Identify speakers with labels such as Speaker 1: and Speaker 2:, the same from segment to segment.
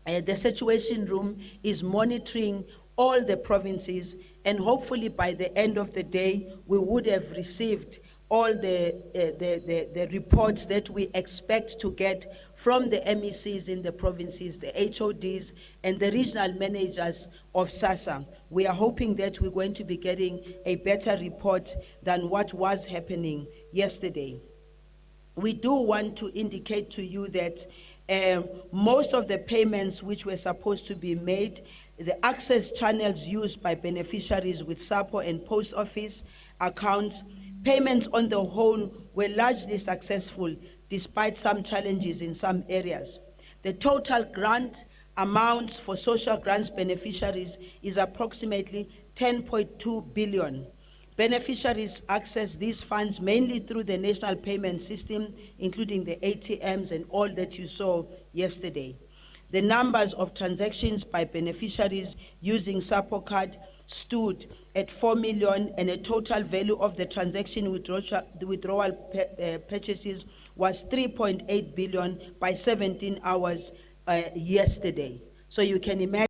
Speaker 1: the situation room is monitoring all the provinces, and hopefully by the end of the day, we would have received all the reports that we expect to get from the MECs in the provinces, the HODs, and the regional managers of SASSA. We are hoping that we're going to be getting a better report than what was happening yesterday. We do want to indicate to you that most of the payments which were supposed to be made, the access channels used by beneficiaries with SAPO and post office accounts, payments on the whole were largely successful despite some challenges in some areas. The total grant amounts for social grants beneficiaries is approximately 10.2 billion. Beneficiaries access these funds mainly through the national payment system, including the ATMs and all that you saw yesterday. The numbers of transactions by beneficiaries using SAPO card stood at 4 million, and a total value of the transaction withdrawal purchases was 3.8 billion by 17 hours yesterday. So you can imagine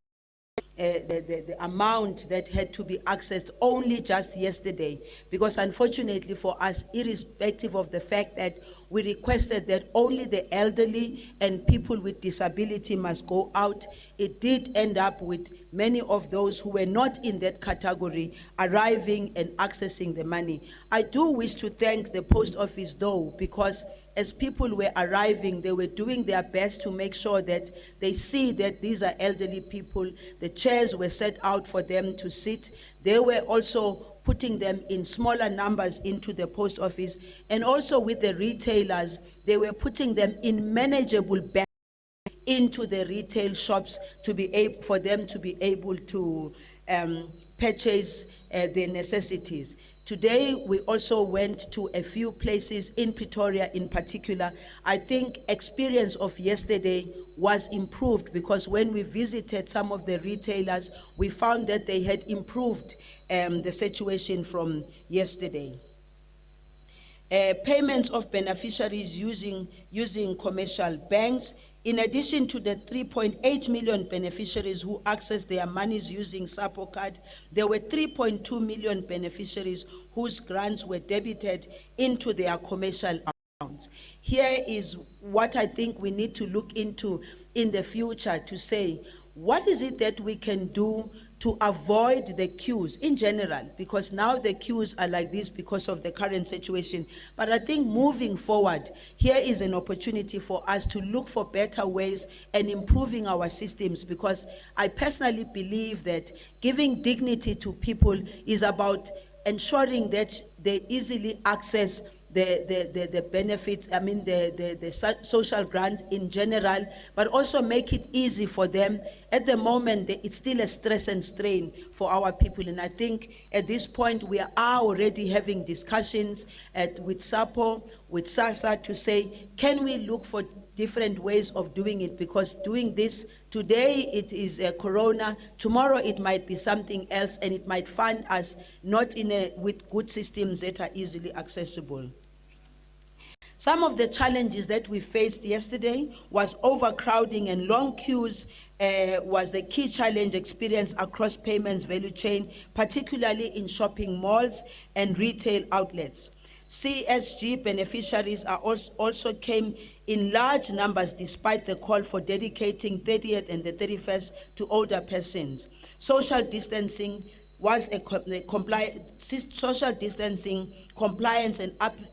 Speaker 1: the amount that had to be accessed only just yesterday, because unfortunately for us, irrespective of the fact that we requested that only the elderly and people with disability must go out, it did end up with many of those who were not in that category arriving and accessing the money. I do wish to thank the post office though, because as people were arriving, they were doing their best to make sure that they see that these are elderly people. The chairs were set out for them to sit. They were also putting them in smaller numbers into the post office, and also with the retailers, they were putting them in manageable bags into the retail shops to be able, for them to be able to purchase their necessities. Today, we also went to a few places in Pretoria in particular. I think experience of yesterday was improved, because when we visited some of the retailers, we found that they had improved the situation from yesterday. Payments of beneficiaries using commercial banks. In addition to the 3.8 million beneficiaries who accessed their monies using SAPO card, there were 3.2 million beneficiaries whose grants were debited into their commercial accounts. Here is what I think we need to look into in the future to say, what is it that we can do to avoid the queues in general, because now the queues are like this because of the current situation. But I think moving forward, here is an opportunity for us to look for better ways and improving our systems, because I personally believe that giving dignity to people is about ensuring that they easily access the benefits, I mean the social grant in general, but also make it easy for them. At the moment, it's still a stress and strain for our people, and I think at this point we are already having discussions with SAPO, with SASSA, to say, can we look for different ways of doing it, because doing this today, it is corona, tomorrow it might be something else, and it might find us not with good systems that are easily accessible. Some of the challenges that we faced yesterday was overcrowding, and long queues was the key challenge experienced across payments value chain, particularly in shopping malls and retail outlets. CSG beneficiaries also came in large numbers despite the call for dedicating 30th and the 31st to older persons. Social distancing was social distancing compliance and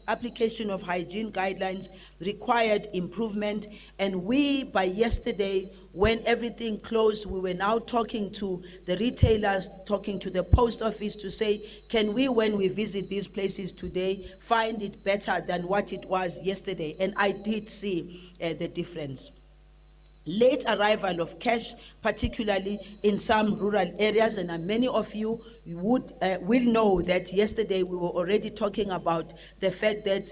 Speaker 1: application of hygiene guidelines required improvement, and we, by yesterday, when everything closed, we were now talking to the retailers, talking to the post office to say, can we, when we visit these places today, find it better than what it was yesterday? And I did see the difference. Late arrival of cash, particularly in some rural areas, and many of you will know that yesterday we were already talking about the fact that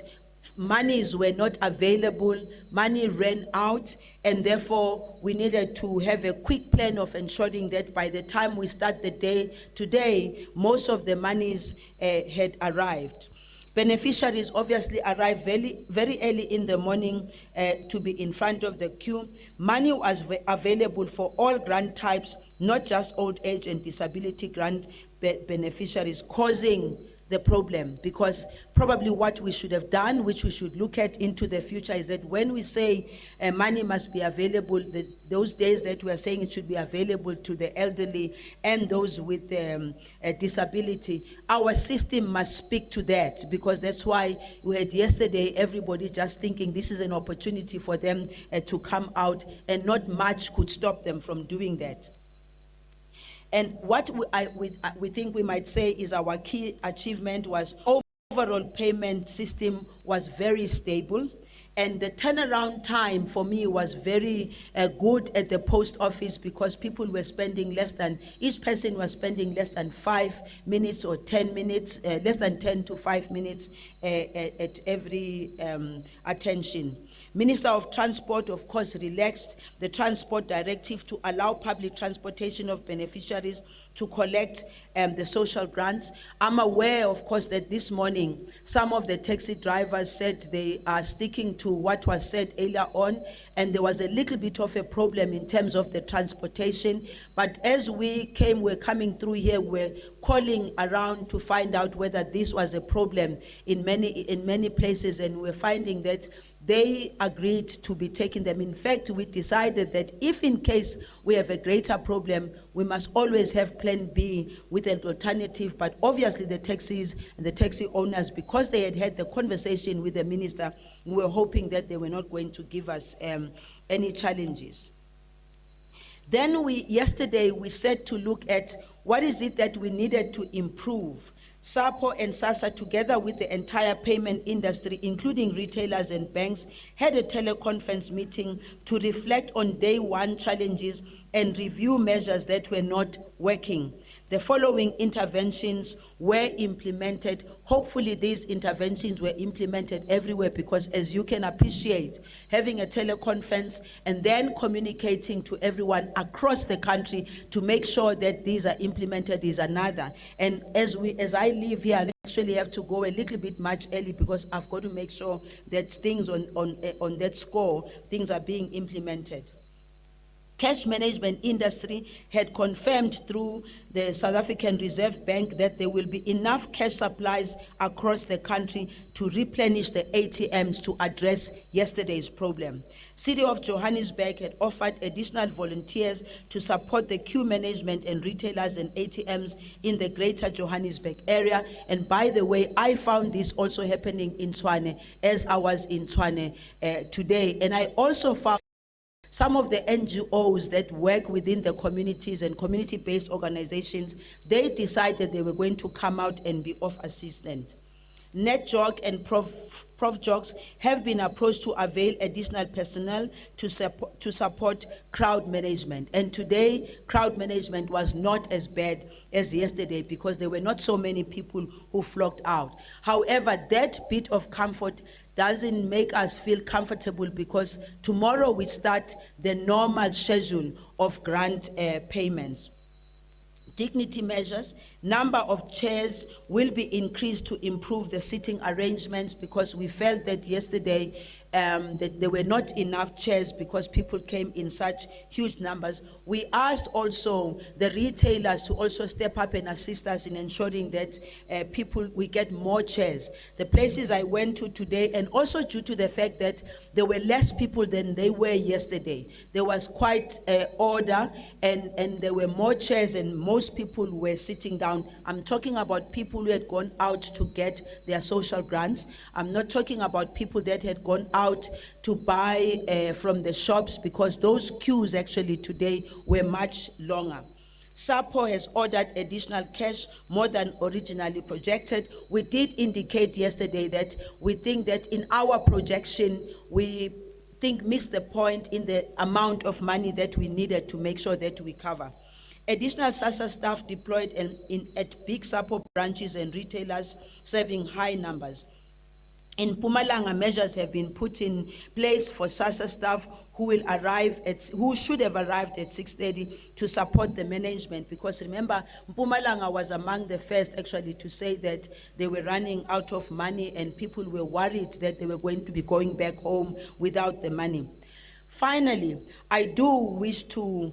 Speaker 1: monies were not available, money ran out, and therefore we needed to have a quick plan of ensuring that by the time we start the day today, most of the monies had arrived. Beneficiaries obviously arrive very, very early in the morning to be in front of the queue. Money was available for all grant types, not just old age and disability grant beneficiaries, causing the problem, because probably what we should have done, which we should look at into the future, is that when we say money must be available, those days that we are saying it should be available to the elderly and those with a disability, our system must speak to that, because that's why we had yesterday everybody just thinking this is an opportunity for them to come out, and not much could stop them from doing that. And what we think we might say is our key achievement was overall payment system was very stable, and the turnaround time for me was very good at the post office, because people were spending each person was spending less than 5 minutes or 10 minutes, less than 10 to 5 minutes at every attention. Minister of Transport, of course, relaxed the transport directive to allow public transportation of beneficiaries to collect the social grants. I'm aware, of course, that this morning some of the taxi drivers said they are sticking to what was said earlier on, and there was a little bit of a problem in terms of the transportation. But as we're coming through here, we're calling around to find out whether this was a problem in many places, and we're finding that they agreed to be taking them. In fact, we decided that if in case we have a greater problem, we must always have plan B with an alternative. But obviously the taxis and the taxi owners, because they had the conversation with the minister, we were hoping that they were not going to give us any challenges. Then yesterday we said to look at what is it that we needed to improve. SAPO and SASSA, together with the entire payment industry, including retailers and banks, had a teleconference meeting to reflect on day one challenges and review measures that were not working. The following interventions were implemented. Hopefully these interventions were implemented everywhere, because as you can appreciate, having a teleconference and then communicating to everyone across the country to make sure that these are implemented is another. And as I leave here, I actually have to go a little bit much early, because I've got to make sure that things on that score, things are being implemented. Cash management industry had confirmed through the South African Reserve Bank that there will be enough cash supplies across the country to replenish the ATMs to address yesterday's problem. City of Johannesburg had offered additional volunteers to support the queue management and retailers and ATMs in the greater Johannesburg area. And by the way, I found this also happening in Tshwane as I was in Tshwane today. And I also found some of the NGOs that work within the communities and community-based organizations, they decided they were going to come out and be of assistance. NetJog and ProfJogs have been approached to avail additional personnel to support crowd management. And today, crowd management was not as bad as yesterday, because there were not so many people who flocked out. However, that bit of comfort doesn't make us feel comfortable, because tomorrow we start the normal schedule of grant payments. Dignity measures, number of chairs will be increased to improve the seating arrangements, because we felt that yesterday that there were not enough chairs because people came in such huge numbers. We asked also the retailers to also step up and assist us in ensuring that we get more chairs. The places I went to today, and also due to the fact that there were less people than they were yesterday, there was quite order, and there were more chairs and most people were sitting down. I'm talking about people who had gone out to get their social grants. I'm not talking about people that had gone out to buy from the shops, because those queues actually today were much longer. SAPO has ordered additional cash, more than originally projected. We did indicate yesterday that we think that in our projection, we missed the point in the amount of money that we needed to make sure that we cover. Additional SASSA staff deployed at big SAPO branches and retailers serving high numbers. In Mpumalanga, measures have been put in place for SASSA staff who should have arrived at 6:30 to support the management, because remember, Mpumalanga was among the first actually to say that they were running out of money and people were worried that they were going to be going back home without the money. Finally, I do wish to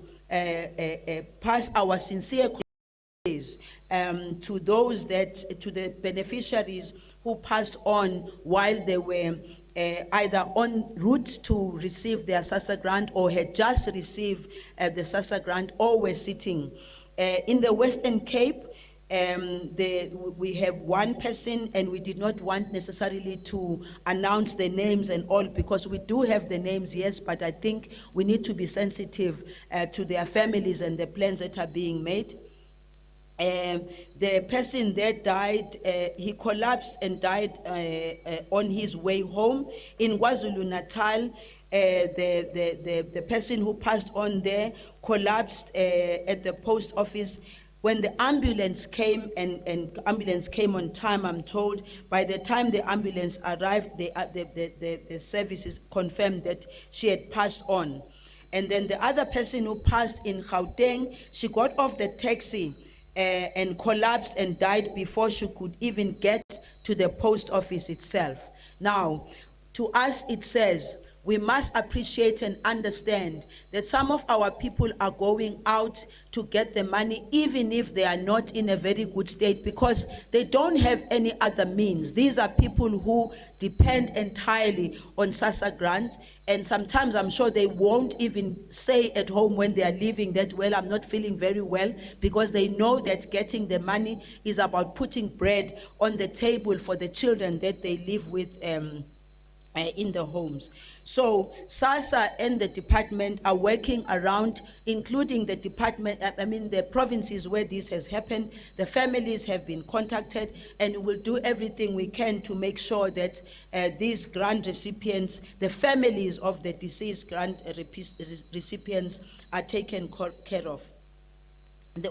Speaker 1: pass our sincere to the beneficiaries who passed on while they were either en route to receive their SASSA grant or had just received the SASSA grant or were sitting. In the Western Cape, we have one person, and we did not want necessarily to announce the names and all, because we do have the names, yes, but I think we need to be sensitive to their families and the plans that are being made. The person that died, he collapsed and died on his way home in KwaZulu-Natal. The person who passed on there collapsed at the post office. When the ambulance came, and ambulance came on time, I'm told, by the time the ambulance arrived, the services confirmed that she had passed on. And then the other person who passed in Gauteng, she got off the taxi and collapsed and died before she could even get to the post office itself. Now, to us it says, we must appreciate and understand that some of our people are going out to get the money, even if they are not in a very good state, because they don't have any other means. These are people who depend entirely on SASSA grant, and sometimes I'm sure they won't even say at home when they are leaving that, well, I'm not feeling very well, because they know that getting the money is about putting bread on the table for the children that they live with in the homes. So SASSA and the department are working around, including the department, the provinces where this has happened. The families have been contacted, and we'll do everything we can to make sure that these grant recipients, the families of the deceased grant recipients, are taken care of.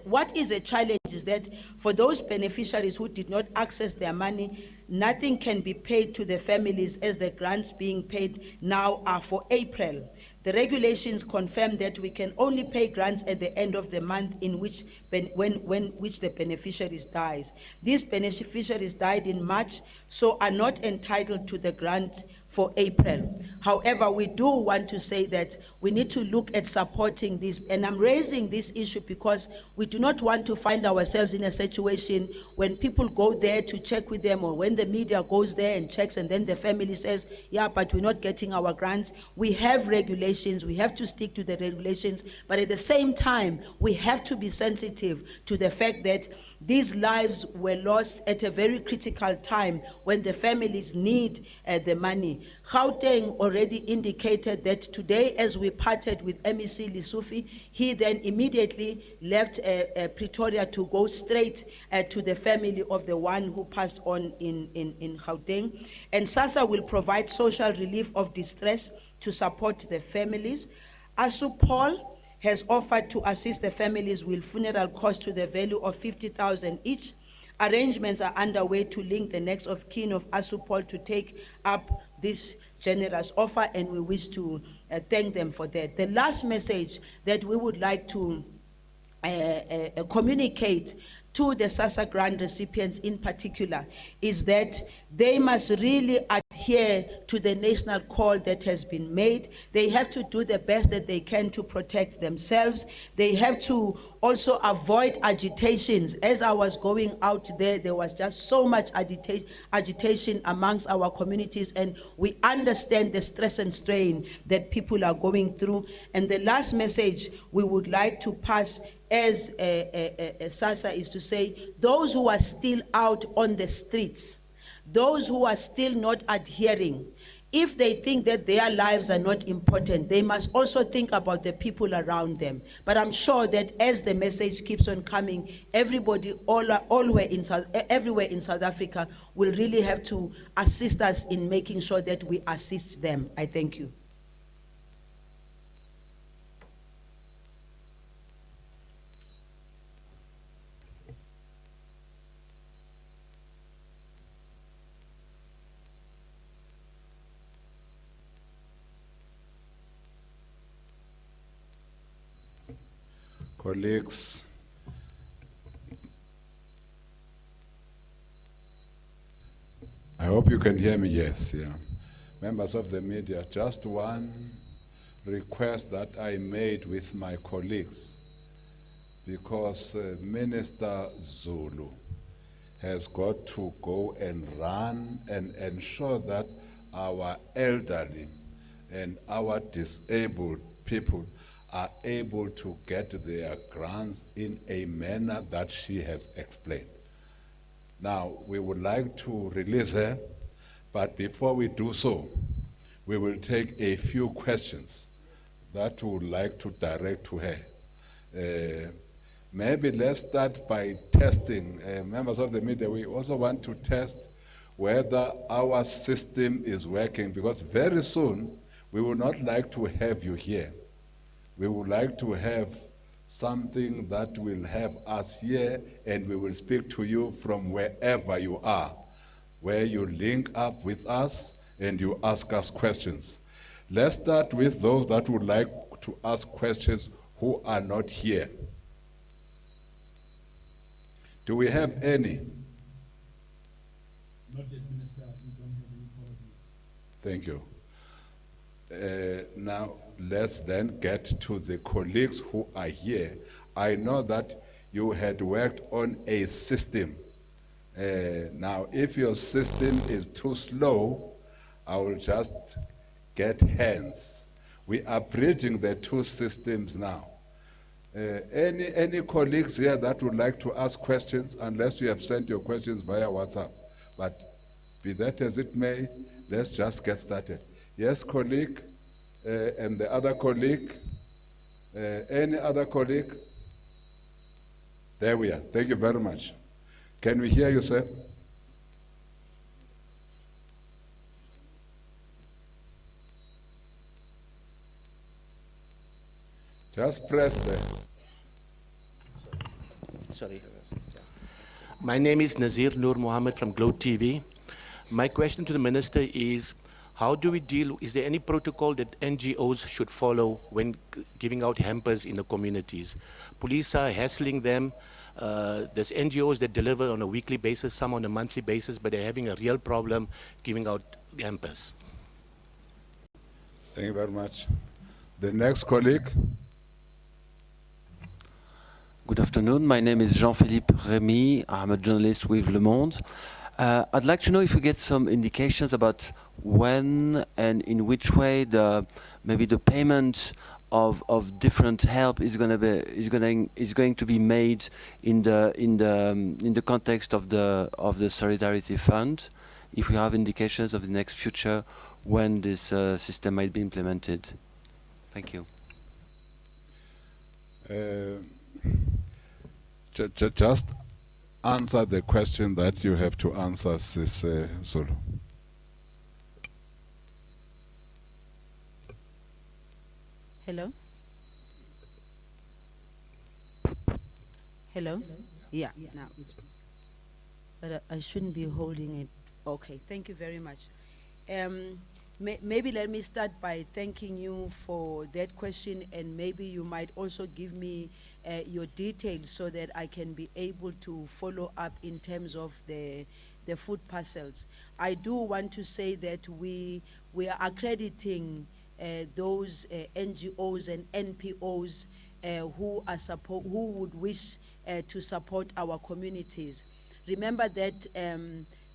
Speaker 1: What is a challenge is that for those beneficiaries who did not access their money, nothing can be paid to the families, as the grants being paid now are for April. The regulations confirm that we can only pay grants at the end of the month in which the beneficiaries dies. These beneficiaries died in March, so are not entitled to the grant for April. However, we do want to say that we need to look at supporting this, and I'm raising this issue because we do not want to find ourselves in a situation when people go there to check with them, or when the media goes there and checks, and then the family says, yeah, but we're not getting our grants. We have regulations, we have to stick to the regulations, but at the same time, we have to be sensitive to the fact that these lives were lost at a very critical time when the families need the money. Gauteng already indicated that today, as we parted with MEC Lisufi, he then immediately left Pretoria to go straight to the family of the one who passed on in Gauteng. And SASSA will provide social relief of distress to support the families. ASUPOL has offered to assist the families with funeral costs to the value of 50,000 each. Arrangements are underway to link the next of kin of ASUPOL to take up this generous offer, and we wish to thank them for that. The last message that we would like to communicate to the SASSA grant recipients in particular is that they must really adhere to the national call that has been made. They have to do the best that they can to protect themselves. They have to also avoid agitations. As I was going out there was just so much agitation amongst our communities, and we understand the stress and strain that people are going through. And the last message we would like to pass as SASSA is to say, those who are still out on the streets, those who are still not adhering, if they think that their lives are not important, they must also think about the people around them. But I'm sure that as the message keeps on coming, everybody everywhere in South Africa will really have to assist us in making sure that we assist them. I thank you.
Speaker 2: Colleagues, I hope you can hear me, yes, yeah. Members of the media, just one request that I made with my colleagues, because Minister Zulu has got to go and run and ensure that our elderly and our disabled people are able to get their grants in a manner that she has explained. Now, we would like to release her, but before we do so, we will take a few questions that we would like to direct to her. Maybe let's start by testing. Members of the media, we also want to test whether our system is working, because very soon we would not like to have you here. We would like to have something that will have us here, and we will speak to you from wherever you are, where you link up with us and you ask us questions. Let's start with those that would like to ask questions who are not here. Do we have any?
Speaker 3: Not yet, Minister. We don't have any policy.
Speaker 2: Thank you. Now, let's then get to the colleagues who are here. I know that you had worked on a system. Now, if your system is too slow, I will just get hands. We are bridging the two systems now. Any colleagues here that would like to ask questions, unless you have sent your questions via WhatsApp? But be that as it may, let's just get started. Yes, colleague, and the other colleague. Any other colleague? There we are. Thank you very much. Can we hear you, sir? Just press there.
Speaker 4: Sorry. My name is Nazir Noor Mohammed from Glow TV. My question to the minister is, how do we deal, is there any protocol that NGOs should follow when giving out hampers in the communities? Police are hassling them. There's NGOs that deliver on a weekly basis, some on a monthly basis, but they're having a real problem giving out hampers.
Speaker 2: Thank you very much. The next colleague.
Speaker 5: Good afternoon. My name is Jean-Philippe Rémy. I'm a journalist with Le Monde. I'd like to know if you get some indications about when and in which way maybe the payment of different help is going to be made in the context of the Solidarity Fund. If we have indications of the next future when this system might be implemented. Thank you.
Speaker 2: Just answer the question that you have to answer, Sis Zulu.
Speaker 1: Hello? Hello? Yeah, now it's, but I shouldn't be holding it. Okay, thank you very much. Maybe let me start by thanking you for that question, and maybe you might also give me your details so that I can be able to follow up in terms of the food parcels. I do want to say that we are accrediting those NGOs and NPOs who would wish to support our communities. Remember that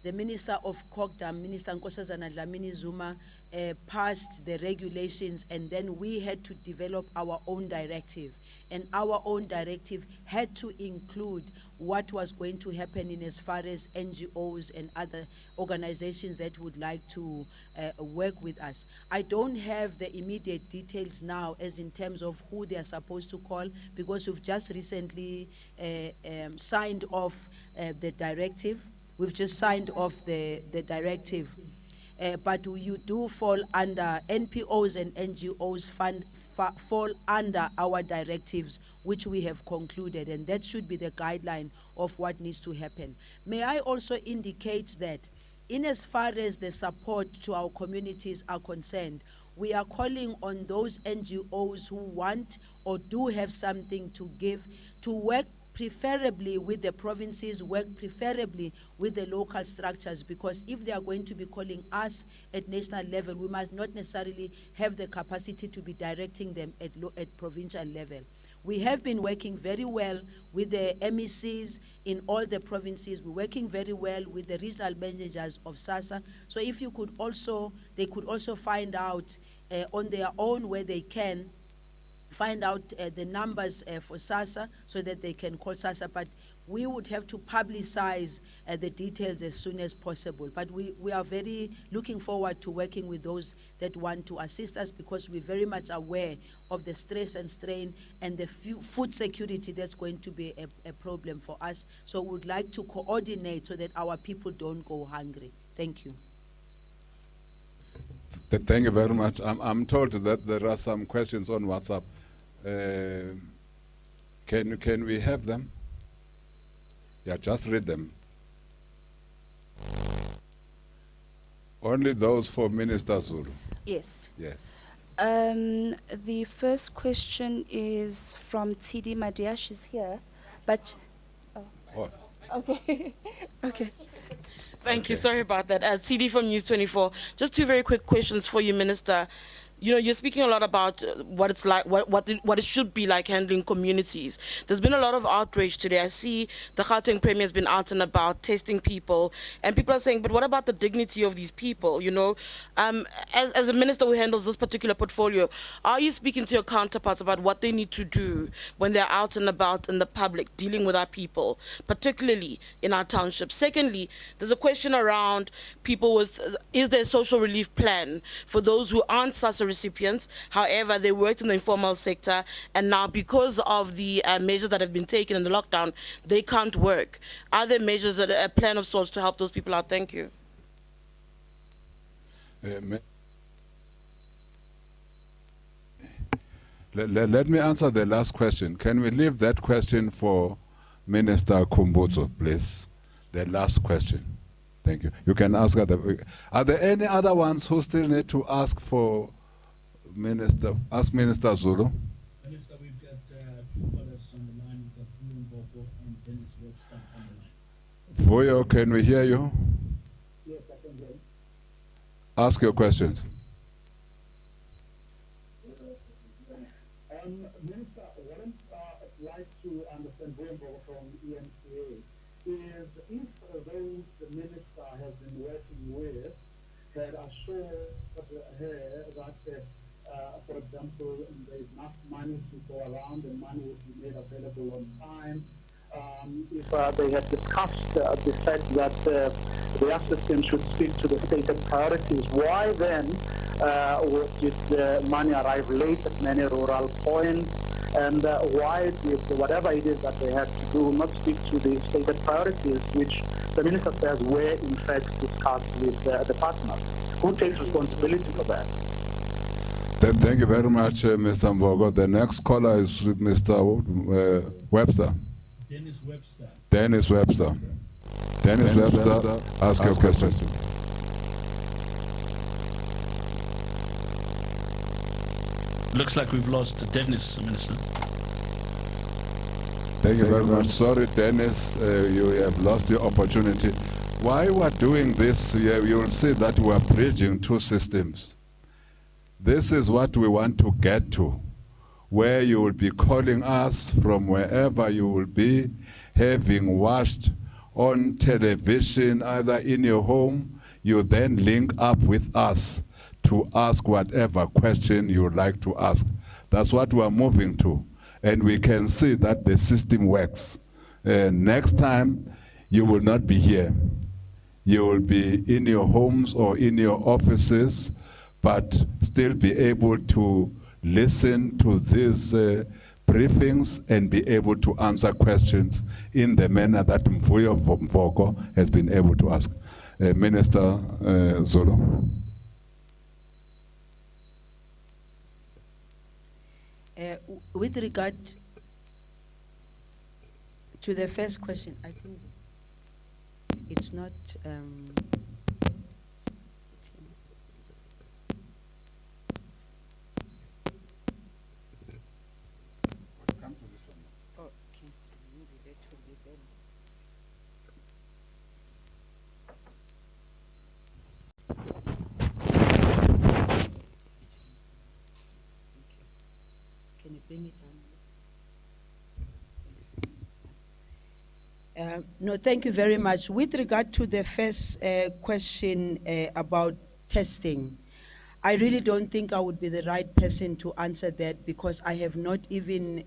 Speaker 1: the Minister of COGDAM, Minister Nkosazana Dlamini Zuma, passed the regulations, and then we had to develop our own directive. And our own directive had to include what was going to happen in as far as NGOs and other organizations that would like to work with us. I don't have the immediate details now as in terms of who they are supposed to call, because we've just recently signed off the directive. We've just signed off the directive. But you do fall under NPOs and NGOs fall under our directives, which we have concluded, and that should be the guideline of what needs to happen. May I also indicate that in as far as the support to our communities are concerned, we are calling on those NGOs who want or do have something to give to work preferably with the provinces, work preferably with the local structures, because if they are going to be calling us at national level, we must not necessarily have the capacity to be directing them at provincial level. We have been working very well with the MECs in all the provinces. We're working very well with the regional managers of SASSA. So if you could also, they could also find out on their own where they can, find out the numbers for SASSA so that they can call SASSA, but we would have to publicize the details as soon as possible. But we are very looking forward to working with those that want to assist us, because we're very much aware of the stress and strain and the food security that's going to be a problem for us. So we would like to coordinate so that our people don't go hungry. Thank you.
Speaker 2: Thank you very much. I'm told that there are some questions on WhatsApp. Can we have them? Yeah, just read them. Only those for Minister Zulu.
Speaker 6: Yes.
Speaker 2: Yes.
Speaker 6: The first question is from TD Madia. She's here, but
Speaker 2: Oh.
Speaker 6: okay, okay.
Speaker 7: Thank you. Sorry about that. CD from News 24. Just two very quick questions for you, Minister. You know, you're speaking a lot about what it's like, what it should be like handling communities. There's been a lot of outrage today. I see the Gauteng Premier has been out and about testing people, and people are saying, but what about the dignity of these people? You know, as a minister who handles this particular portfolio, are you speaking to your counterparts about what they need to do when they're out and about in the public, dealing with our people, particularly in our townships? Secondly, there's a question around people with, is there a social relief plan for those who aren't SASSA recipients, however, they worked in the informal sector, and now because of the measures that have been taken in the lockdown, they can't work. Are there measures, a plan of sorts to help those people out? Thank you.
Speaker 2: Let me answer the last question. Can we leave that question for Minister Kumbutso, please? The last question. Thank you. You can ask other. Are there any other ones who still need to ask for Minister? Ask Minister Zulu.
Speaker 3: Minister, we've got two callers on the line. We've got Vuyo Mboko and Dennis Webster on the line.
Speaker 2: Vuyo, can we hear you?
Speaker 3: Yes, I can hear you.
Speaker 2: Ask your questions.
Speaker 8: Minister, what I'd like to understand Vuyo Mboko from EMCA is if those the minister has been working with had assured her that for example, there is enough money to go around and money would be made available on time. If they had discussed the fact that the assistance should speak to the stated priorities, why then did the money arrive late at many rural points? And why did whatever it is that they had to do not speak to the stated priorities, which the minister says were in fact discussed with the partners? Who takes responsibility for that?
Speaker 2: Thank you very much, Mr. Mbogo. The next caller is Mr. Webster.
Speaker 3: Dennis Webster.
Speaker 2: Dennis Webster. Dennis Webster, ask your question.
Speaker 9: Looks like we've lost Dennis, Minister.
Speaker 2: Thank you very much. Sorry, Dennis, you have lost your opportunity. While we're doing this, you will see that we're bridging two systems. This is what we want to get to, where you will be calling us from wherever you will be, having watched on television, either in your home, you then link up with us to ask whatever question you would like to ask. That's what we're moving to. And we can see that the system works. Next time, you will not be here. You will be in your homes or in your offices, but still be able to listen to these briefings and be able to answer questions in the manner that Mvuyo Mvoko has been able to ask. Minister Zulu.
Speaker 1: With regard to the first question, I think it's not bring it down. No, thank you very much. With regard to the first question about testing, I really don't think I would be the right person to answer that because I have not even,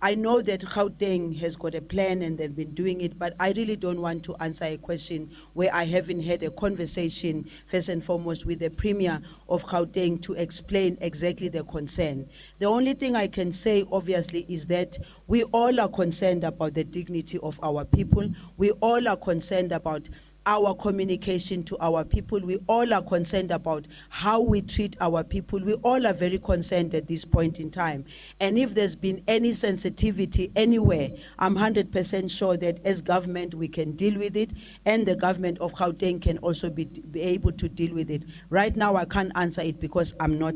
Speaker 1: I know that Gauteng has got a plan and they've been doing it, but I really don't want to answer a question where I haven't had a conversation, first and foremost, with the Premier of Gauteng to explain exactly the concern. The only thing I can say, obviously, is that we all are concerned about the dignity of our people. We all are concerned about our communication to our people. We all are concerned about how we treat our people. We all are very concerned at this point in time. And if there's been any sensitivity anywhere, I'm 100% sure that as government we can deal with it, and the government of Gauteng can also be able to deal with it. Right now I can't answer it because I'm not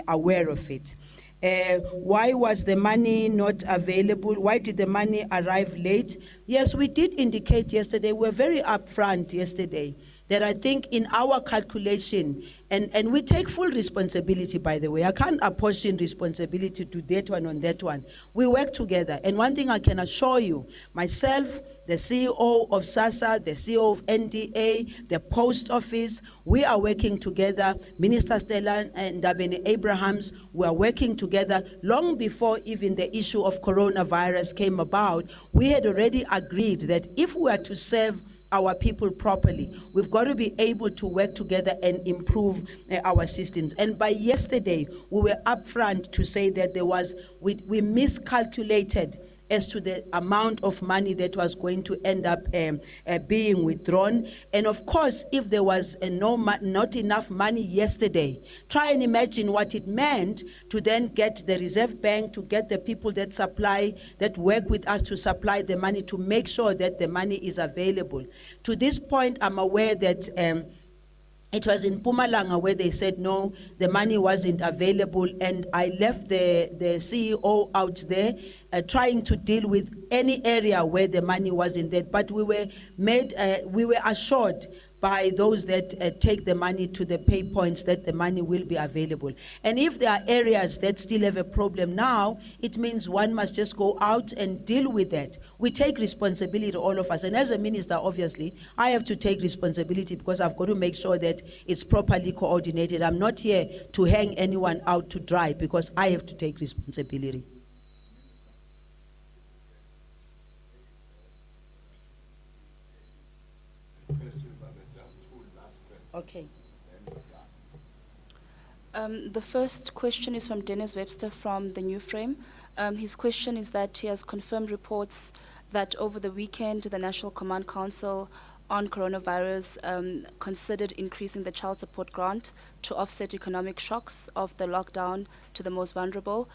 Speaker 1: aware of it. Why was the money not available? Why did the money arrive late? Yes, we did indicate yesterday, we're very upfront yesterday, that I think in our calculation, and we take full responsibility, by the way. I can't apportion responsibility to that one on that one. We work together. And one thing I can assure you, myself, the CEO of SASSA, the CEO of NDA, the Post Office, we are working together. Minister Stella and Ndabeni Abrahams, we are working together long before even the issue of coronavirus came about. We had already agreed that if we are to serve our people properly, we've got to be able to work together and improve our systems. And by yesterday, we were upfront to say that we miscalculated as to the amount of money that was going to end up being withdrawn. And of course, if there was not enough money yesterday, try and imagine what it meant to then get the Reserve Bank, to get the people that work with us to supply the money, to make sure that the money is available. To this point, I'm aware that it was in Mpumalanga where they said, no, the money wasn't available, and I left the CEO out there trying to deal with any area where the money wasn't there. But we were assured by those that take the money to the pay points that the money will be available. And if there are areas that still have a problem now, it means one must just go out and deal with that. We take responsibility, all of us. And as a minister, obviously, I have to take responsibility because I've got to make sure that it's properly coordinated. I'm not here to hang anyone out to dry because I have to take responsibility. Okay.
Speaker 6: The first question is from Dennis Webster from the New Frame. His question is that he has confirmed reports that over the weekend, the National Command Council on Coronavirus considered increasing the child support grant to offset economic shocks of the lockdown to the most vulnerable.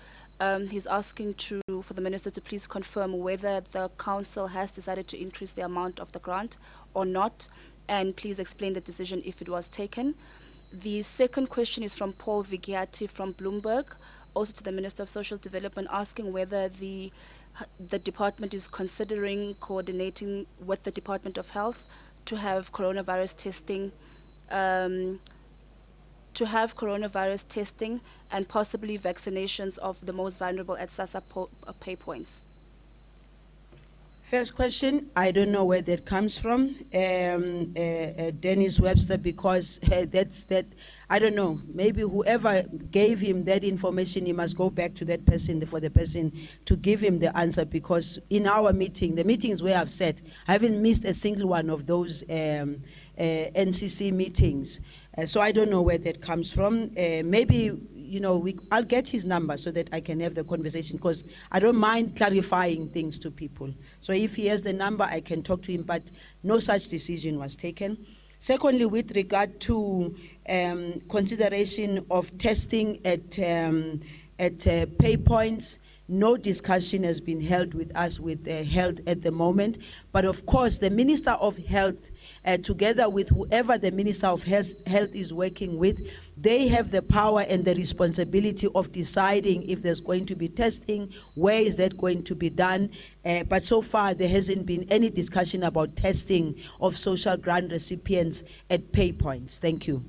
Speaker 6: He's asking for the minister to please confirm whether the council has decided to increase the amount of the grant or not, and please explain the decision if it was taken. The second question is from Paul Vigiati from Bloomberg, also to the Minister of Social Development, asking whether the department is considering coordinating with the Department of Health to have coronavirus testing, and possibly vaccinations of the most vulnerable at SASSA pay points.
Speaker 1: First question, I don't know where that comes from, Dennis Webster, because I don't know, maybe whoever gave him that information, he must go back to that person for the person to give him the answer, because in our meeting, the meetings where I've said, I haven't missed a single one of those NCC meetings. So I don't know where that comes from. Maybe, I'll get his number so that I can have the conversation, because I don't mind clarifying things to people. So if he has the number, I can talk to him, but no such decision was taken. Secondly, with regard to consideration of testing at pay points, no discussion has been held with us with health at the moment. But of course, the Minister of Health, together with whoever the Minister of Health is working with, they have the power and the responsibility of deciding if there's going to be testing, where is that going to be done. But so far, there hasn't been any discussion about testing of social grant recipients at pay points. Thank you.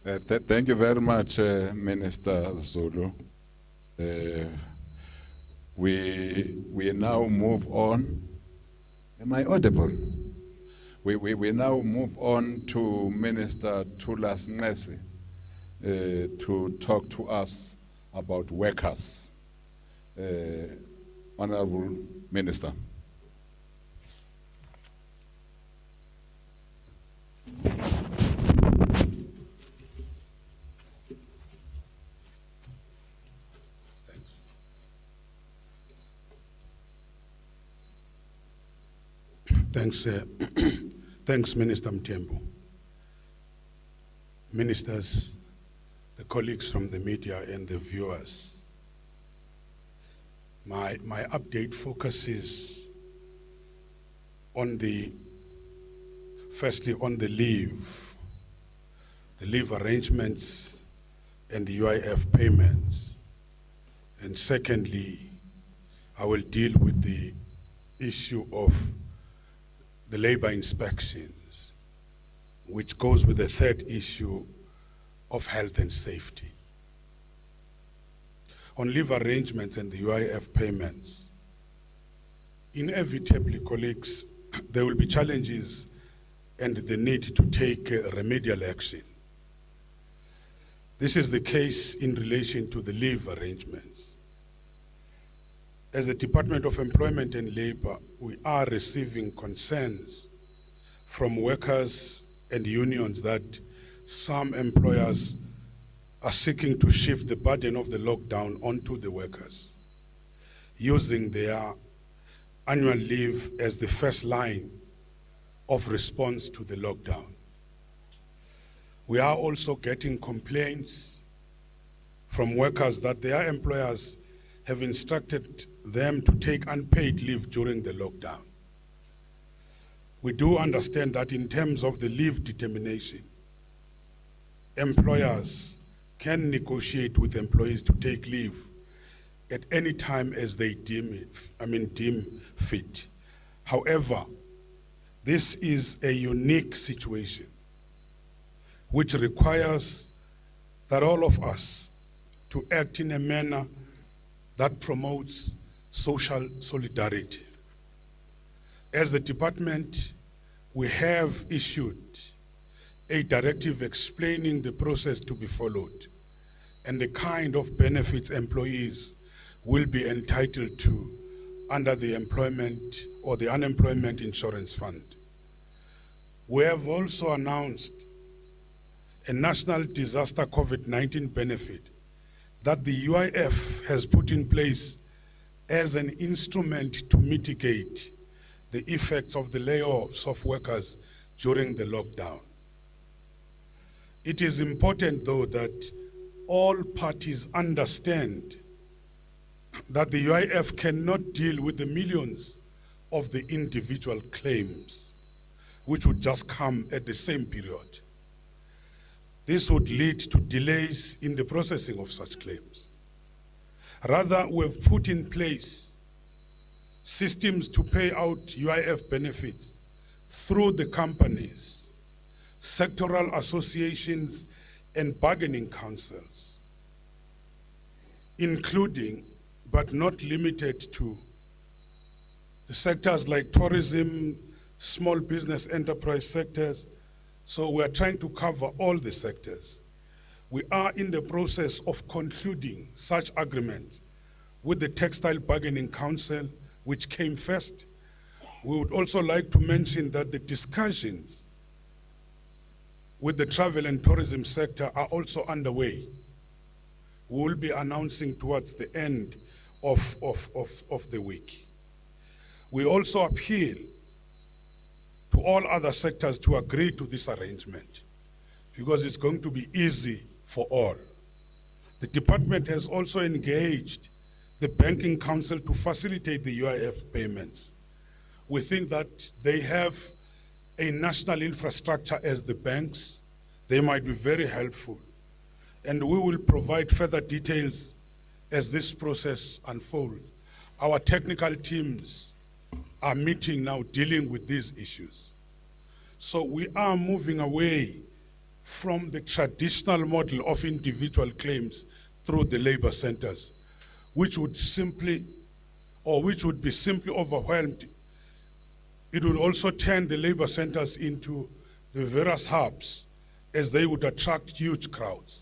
Speaker 2: Thank you very much, Minister Zulu. We now move on. Am I audible? We now move on to Minister Thulas Nxesi to talk to us about workers. Honorable Minister.
Speaker 10: Thanks, thanks, Minister Mthembu. Ministers, the colleagues from the media and the viewers. My update focuses on firstly on the leave arrangements and the UIF payments. And secondly, I will deal with the issue of the labor inspections, which goes with the third issue of health and safety. On leave arrangements and the UIF payments, inevitably, colleagues, there will be challenges and the need to take remedial action. This is the case in relation to the leave arrangements. As the Department of Employment and Labor, we are receiving concerns from workers and unions that some employers are seeking to shift the burden of the lockdown onto the workers, using their annual leave as the first line of response to the lockdown. We are also getting complaints from workers that their employers have instructed them to take unpaid leave during the lockdown. We do understand that in terms of the leave determination, employers can negotiate with employees to take leave at any time as they deem fit. However, this is a unique situation which requires that all of us to act in a manner that promotes social solidarity. As the department, we have issued a directive explaining the process to be followed and the kind of benefits employees will be entitled to under the employment or the unemployment insurance fund. We have also announced a national disaster COVID-19 benefit that the UIF has put in place as an instrument to mitigate the effects of the layoffs of workers during the lockdown. It is important, though, that all parties understand that the UIF cannot deal with the millions of the individual claims, which would just come at the same period. This would lead to delays in the processing of such claims. Rather, we've put in place systems to pay out UIF benefits through the companies, sectoral associations, and bargaining councils, including, but not limited to, the sectors like tourism, small business enterprise sectors. So we're trying to cover all the sectors. We are in the process of concluding such agreements with the Textile Bargaining Council, which came first. We would also like to mention that the discussions with the travel and tourism sector are also underway. We will be announcing towards the end of the week. We also appeal to all other sectors to agree to this arrangement because it's going to be easy for all. The department has also engaged the Banking Council to facilitate the UIF payments. We think that they have a national infrastructure as the banks. They might be very helpful. And we will provide further details as this process unfolds. Our technical teams are meeting now dealing with these issues. So we are moving away from the traditional model of individual claims through the labor centers, which would be simply overwhelmed. It would also turn the labor centers into the various hubs, as they would attract huge crowds.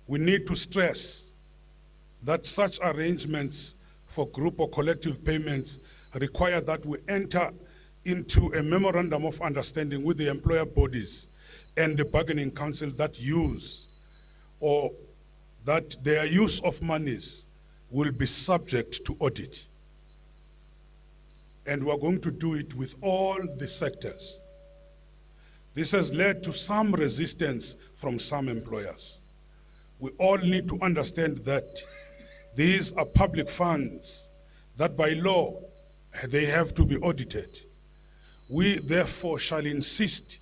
Speaker 10: We need to stress that such arrangements for group or collective payments require that we enter into a memorandum of understanding with the employer bodies and the bargaining council that their use of monies will be subject to audit. And we're going to do it with all the sectors. This has led to some resistance from some employers. We all need to understand that these are public funds that by law they have to be audited. We therefore shall insist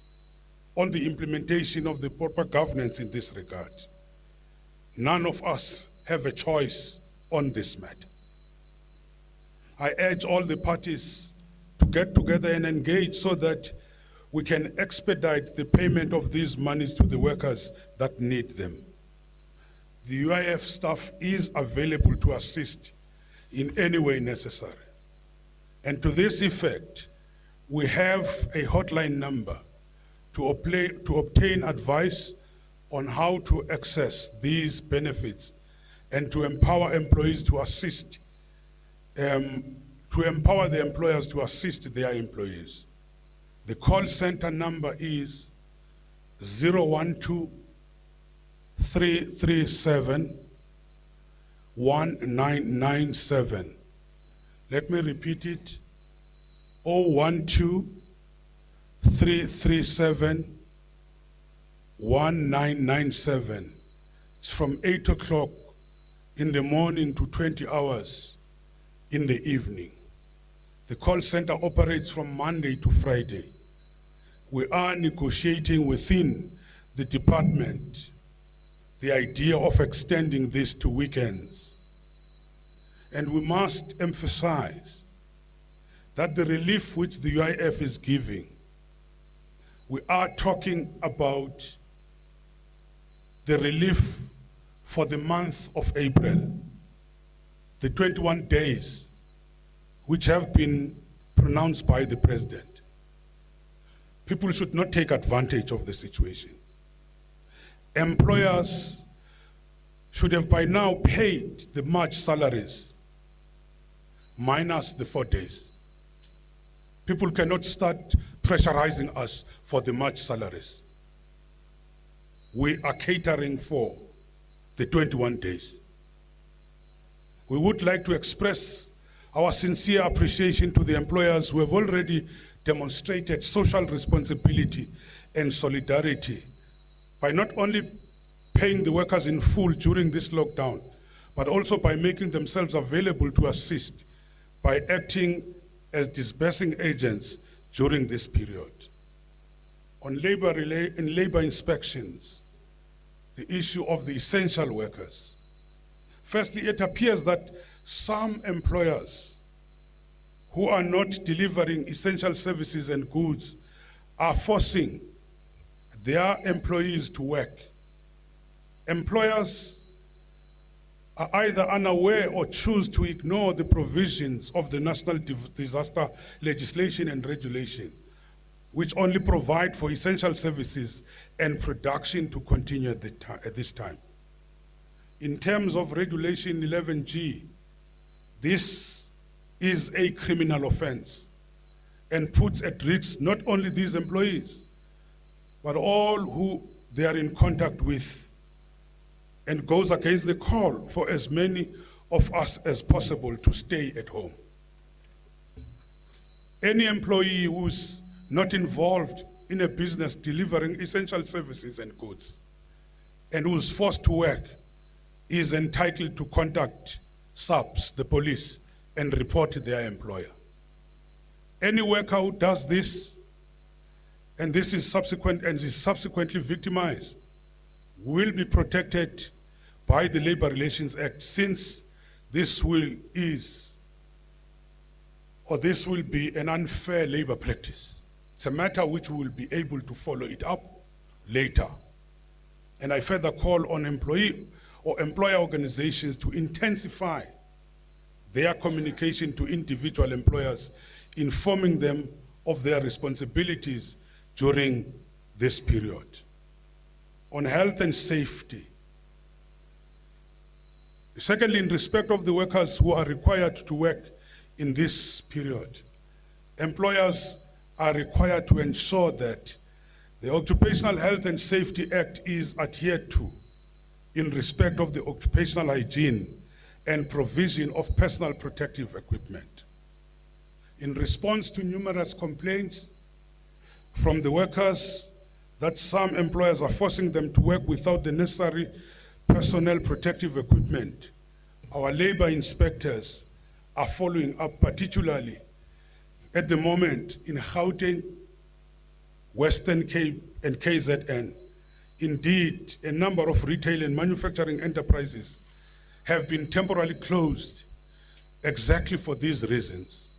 Speaker 10: on the implementation of the proper governance in this regard. None of us have a choice on this matter. I urge all the parties to get together and engage so that we can expedite the payment of these monies to the workers that need them. The UIF staff is available to assist in any way necessary. And to this effect, we have a hotline number to obtain advice on how to access these benefits and to empower employees to assist, to empower the employers to assist their employees. The call center number is 012-337-1997. Let me repeat it, 012-337-1997. It's from 8 o'clock in the morning to 20 hours in the evening. The call center operates from Monday to Friday. We are negotiating within the department the idea of extending this to weekends. And we must emphasize that the relief which the UIF is giving, we are talking about the relief for the month of April, the 21 days which have been pronounced by the president. People should not take advantage of the situation. Employers should have by now paid the March salaries minus the 4 days. People cannot start pressurizing us for the March salaries. We are catering for the 21 days. We would like to express our sincere appreciation to the employers who have already demonstrated social responsibility and solidarity by not only paying the workers in full during this lockdown, but also by making themselves available to assist by acting as disbursing agents during this period. On labor inspections, the issue of the essential workers. Firstly, it appears that some employers who are not delivering essential services and goods are forcing their employees to work. Employers are either unaware or choose to ignore the provisions of the national disaster legislation and regulation, which only provide for essential services and production to continue at this time. In terms of Regulation 11G, this is a criminal offense and puts at risk not only these employees, but all who they are in contact with, and goes against the call for as many of us as possible to stay at home. Any employee who's not involved in a business delivering essential services and goods and who's forced to work is entitled to contact SAPS, the police, and report their employer. Any worker who does this and is subsequently victimized will be protected by the Labor Relations Act, since this will be an unfair labor practice. It's a matter which we will be able to follow it up later. And I further call on employee or employer organizations to intensify their communication to individual employers, informing them of their responsibilities during this period. On health and safety. Secondly, in respect of the workers who are required to work in this period, employers are required to ensure that the Occupational Health and Safety Act is adhered to in respect of the occupational hygiene and provision of personal protective equipment. In response to numerous complaints from the workers that some employers are forcing them to work without the necessary personnel protective equipment, our labor inspectors are following up, particularly at the moment in Gauteng, Western Cape, and KZN. Indeed, a number of retail and manufacturing enterprises have been temporarily closed exactly for these reasons: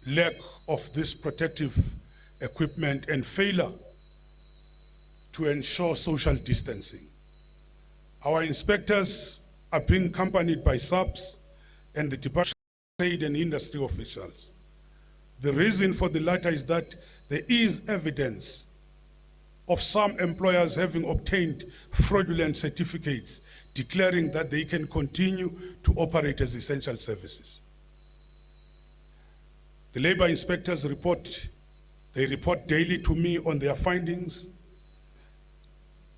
Speaker 10: lack of this protective equipment and failure to ensure social distancing. Our inspectors are being accompanied by SAPs and the Department of Trade and Industry officials. The reason for the latter is that there is evidence of some employers having obtained fraudulent certificates declaring that they can continue to operate as essential services. The labor inspectors report daily to me on their findings.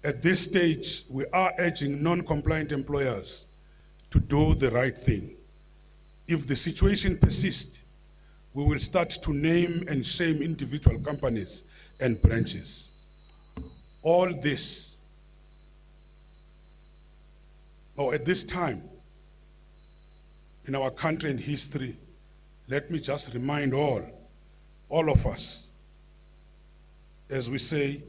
Speaker 10: At this stage, we are urging non-compliant employers to do the right thing. If the situation persists, we will start to name and shame individual companies and branches. All this, at this time in our country and history, let me just remind all of us, as we say,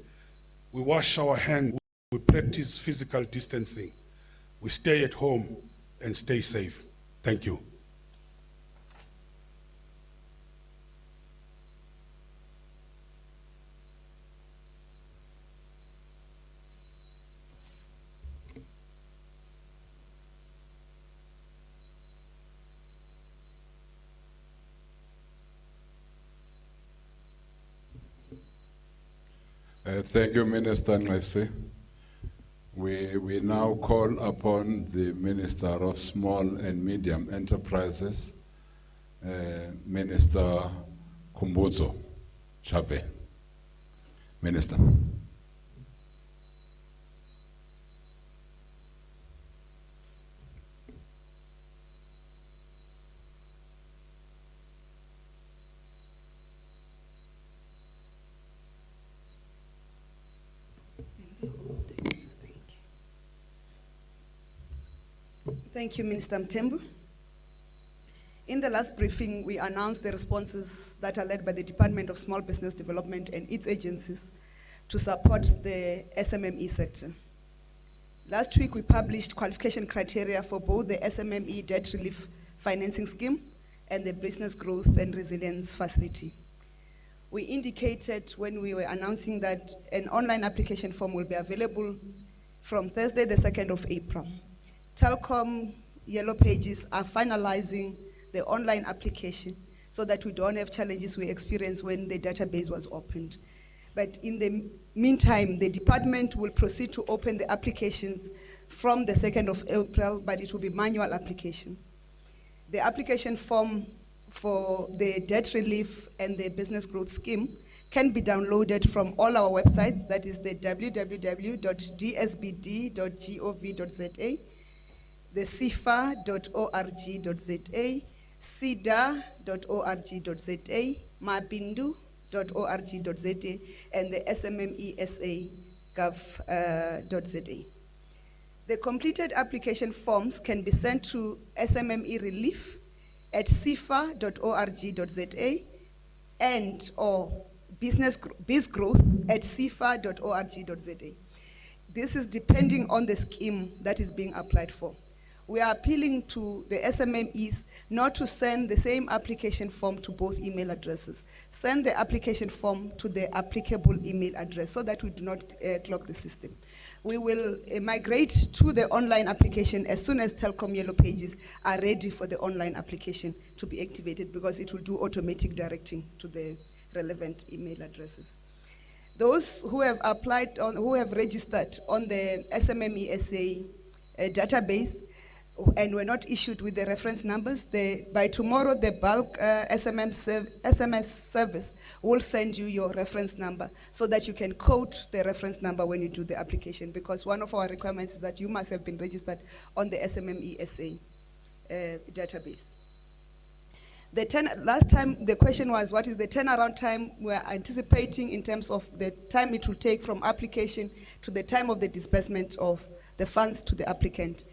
Speaker 10: we wash our hands, we practice physical distancing, we stay at home and stay safe. Thank you.
Speaker 2: Thank you, Minister Ngesi. We now call upon the Minister of Small and Medium Enterprises, Minister Khumbudzo Chave. Minister.
Speaker 11: Thank you, Minister Mthembu. In the last briefing, we announced the responses that are led by the Department of Small Business Development and its agencies to support the SMME sector. Last week, we published qualification criteria for both the SMME Debt Relief Financing Scheme and the Business Growth and Resilience Facility. We indicated when we were announcing that an online application form will be available from Thursday, the 2nd of April. Telkom Yellow Pages are finalizing the online application so that we don't have challenges we experienced when the database was opened. But in the meantime, the department will proceed to open the applications from the 2nd of April, but it will be manual applications. The application form for the debt relief and the business growth scheme can be downloaded from all our websites, that is the www.dsbd.gov.za, the sifa.org.za, sida.org.za, mabindu.org.za, and the smmesa.gov.za. The completed application forms can be sent to SMME Relief at sifa.org.za and or bizgrowth at sifa.org.za. This is depending on the scheme that is being applied for. We are appealing to the SMMEs not to send the same application form to both email addresses. Send the application form to the applicable email address so that we do not clog the system. We will migrate to the online application as soon as Telkom Yellow Pages are ready for the online application to be activated, because it will do automatic directing to the relevant email addresses. Those who have applied on, who have registered on the SMME SA database and were not issued with the reference numbers, by tomorrow the bulk SMS service will send you your reference number so that you can quote the reference number when you do the application, because one of our requirements is that you must have been registered on the SMME SA database. Last time the question was, what is the turnaround time we're anticipating in terms of the time it will take from application to the time of the disbursement of the funds to the applicant?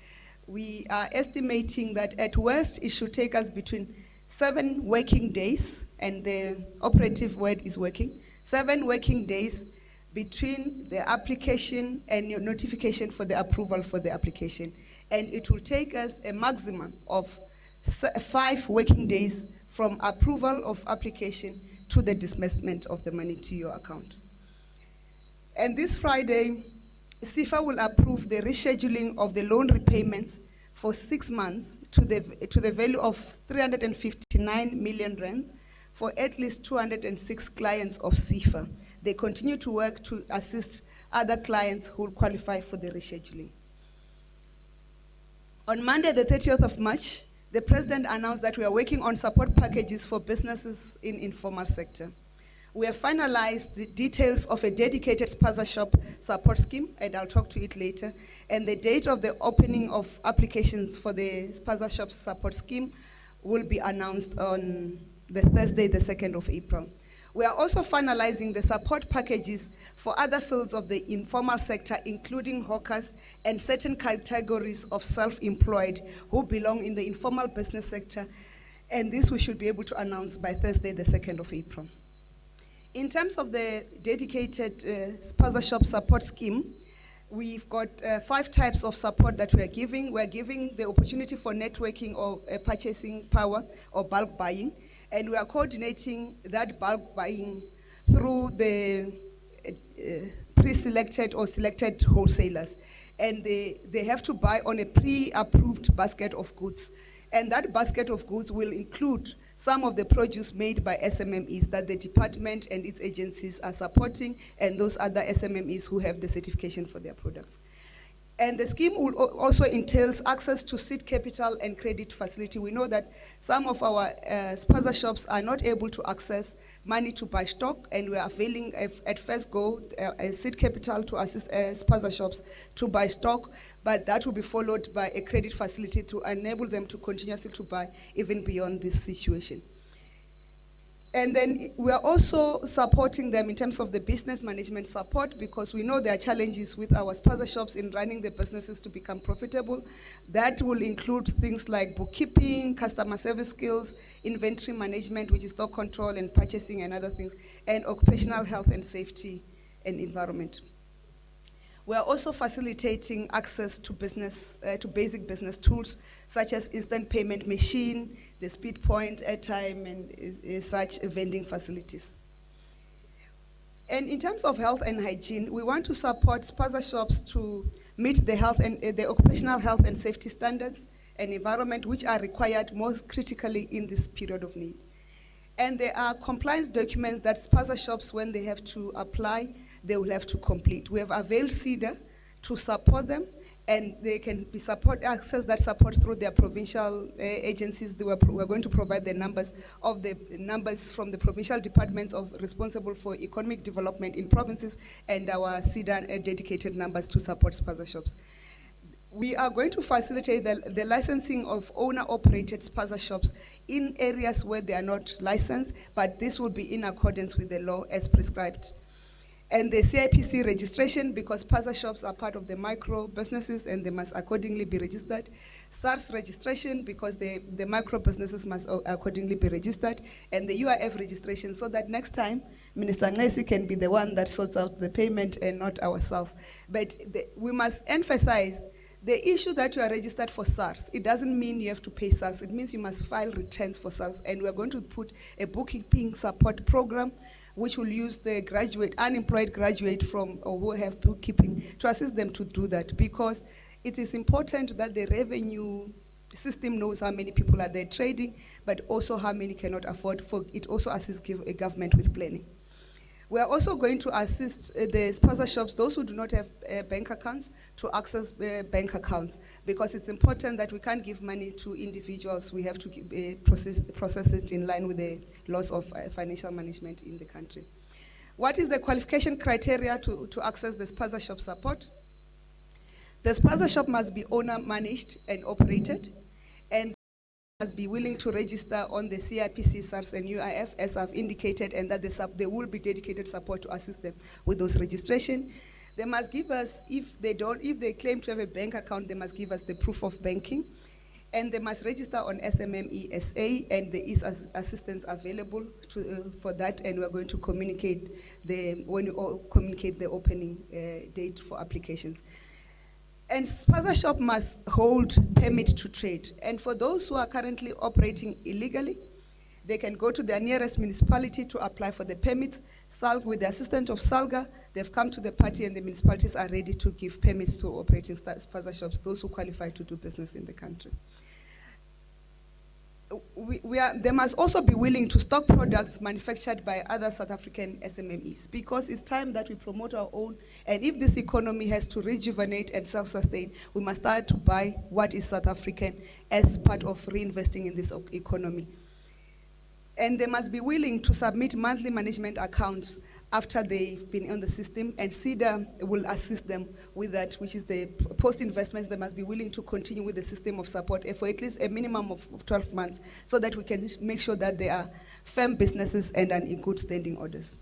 Speaker 11: We are estimating that at worst it should take us between 7 working days, and the operative word is working, 7 working days between the application and your notification for the approval for the application. And it will take us a maximum of 5 working days from approval of application to the disbursement of the money to your account. And this Friday, SIFA will approve the rescheduling of the loan repayments for 6 months to the value of 359 million rands for at least 206 clients of SIFA. They continue to work to assist other clients who will qualify for the rescheduling. On Monday, the 30th of March, the President announced that we are working on support packages for businesses in informal sector. We have finalized the details of a dedicated spaza shop support scheme, and I'll talk to it later. And the date of the opening of applications for the spaza shop support scheme will be announced on the Thursday, the 2nd of April. We are also finalizing the support packages for other fields of the informal sector, including hawkers and certain categories of self-employed who belong in the informal business sector. And this we should be able to announce by Thursday, the 2nd of April. In terms of the dedicated spaza shop support scheme, we've got 5 types of support that we are giving. We're giving the opportunity for networking or purchasing power or bulk buying. And we are coordinating that bulk buying through the pre-selected or selected wholesalers. And they have to buy on a pre-approved basket of goods. And that basket of goods will include some of the produce made by SMMEs that the department and its agencies are supporting, and those other SMMEs who have the certification for their products. And the scheme will also entails access to seed capital and credit facility. We know that some of our spaza shops are not able to access money to buy stock, and we are availing at first go a seed capital to assist spaza shops to buy stock, but that will be followed by a credit facility to enable them to continuously to buy even beyond this situation. And then we are also supporting them in terms of the business management support, because we know there are challenges with our spaza shops in running the businesses to become profitable. That will include things like bookkeeping, customer service skills, inventory management, which is stock control and purchasing and other things, and occupational health and safety and environment. We are also facilitating access to business, to basic business tools, such as instant payment machine, the speed point, airtime, and such vending facilities. And in terms of health and hygiene, we want to support spaza shops to meet the health and the occupational health and safety standards and environment, which are required most critically in this period of need. And there are compliance documents that spaza shops, when they have to apply, they will have to complete. We have availed CEDA to support them, and they can be access that support through their provincial agencies. We're going to provide the numbers from the provincial departments responsible for economic development in provinces, and our CEDA dedicated numbers to support spaza shops. We are going to facilitate the licensing of owner-operated spaza shops in areas where they are not licensed, but this will be in accordance with the law as prescribed. And the CIPC registration, because spaza shops are part of the micro businesses and they must accordingly be registered. SARS registration, because the micro businesses must accordingly be registered. And the UIF registration, so that next time, Minister Ngesi can be the one that sorts out the payment and not ourselves. But we must emphasize The issue that you are registered for SARS, it doesn't mean you have to pay SARS. It means you must file returns for SARS. And we're going to put a bookkeeping support program which will use the unemployed graduate from or who have bookkeeping to assist them to do that, because it is important that the revenue system knows how many people are there trading, but also how many cannot afford. It also assists a government with planning. We are also going to assist the sponsor shops, those who do not have bank accounts, to access bank accounts, because it's important that we can't give money to individuals. We have to process it in line with the laws of financial management in the country. What is the qualification criteria to access the sponsor shop support? The sponsor shop must be owner managed and operated, and must be willing to register on the CIPC, SARS, and UIF, as I've indicated, and that there will be dedicated support to assist them with those registration. They must give us, if they claim to have a bank account, they must give us the proof of banking, and they must register on SMME SA, and there is assistance available for that, and we're going to communicate the opening date for applications. And sponsor shop must hold permit to trade. And for those who are currently operating illegally, they can go to their nearest municipality to apply for the permit. With the assistance of SALGA, they've come to the party and the municipalities are ready to give permits to operating sponsor shops, those who qualify to do business in the country. They must also be willing to stock products manufactured by other South African SMMEs, because it's time that we promote our own. And if this economy has to rejuvenate and self-sustain, we must start to buy what is South African as part of reinvesting in this economy. And they must be willing to submit monthly management accounts after they've been on the system, and CEDA will assist them with that, which is the post-investments. They must be willing to continue with the system of support for at least a minimum of 12 months, so that we can make sure that they are firm businesses and are in good standing orders.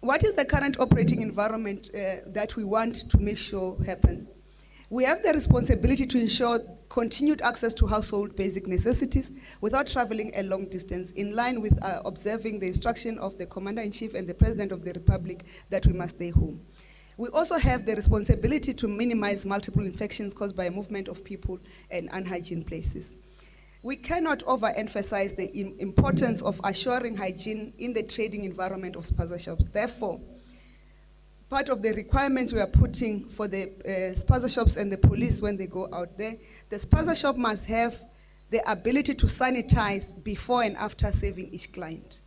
Speaker 11: What is the current operating environment that we want to make sure happens? We have the responsibility to ensure continued access to household basic necessities without traveling a long distance, in line with observing the instruction of the Commander-in-Chief and the President of the Republic that we must stay home. We also have the responsibility to minimize multiple infections caused by movement of people and unhygiene places. We cannot overemphasize the importance of assuring hygiene in the trading environment of sponsor shops. Therefore, part of the requirements we are putting for the sponsor shops and the police when they go out there, the sponsor shop must have the ability to sanitize before and after serving each client.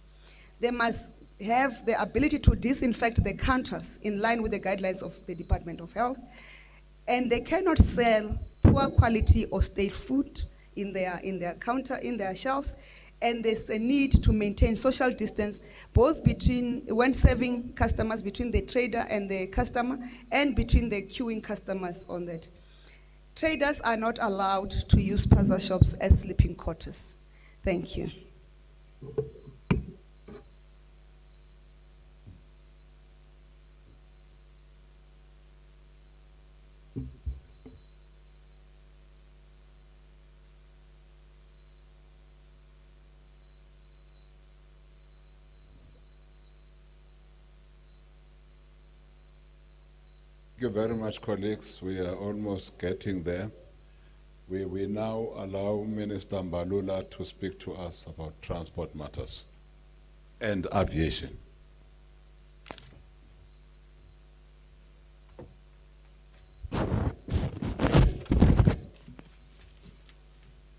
Speaker 11: They must have the ability to disinfect the counters in line with the guidelines of the Department of Health, and they cannot sell poor quality or stale food in their shelves, and there's a need to maintain social distance both when serving customers, between the trader and the customer, and between the queuing customers on that. Traders are not allowed to use sponsor shops as sleeping quarters. Thank you.
Speaker 2: Thank you very much, colleagues. We are almost getting there. We now allow Minister Mbalula to speak to us about transport matters and aviation.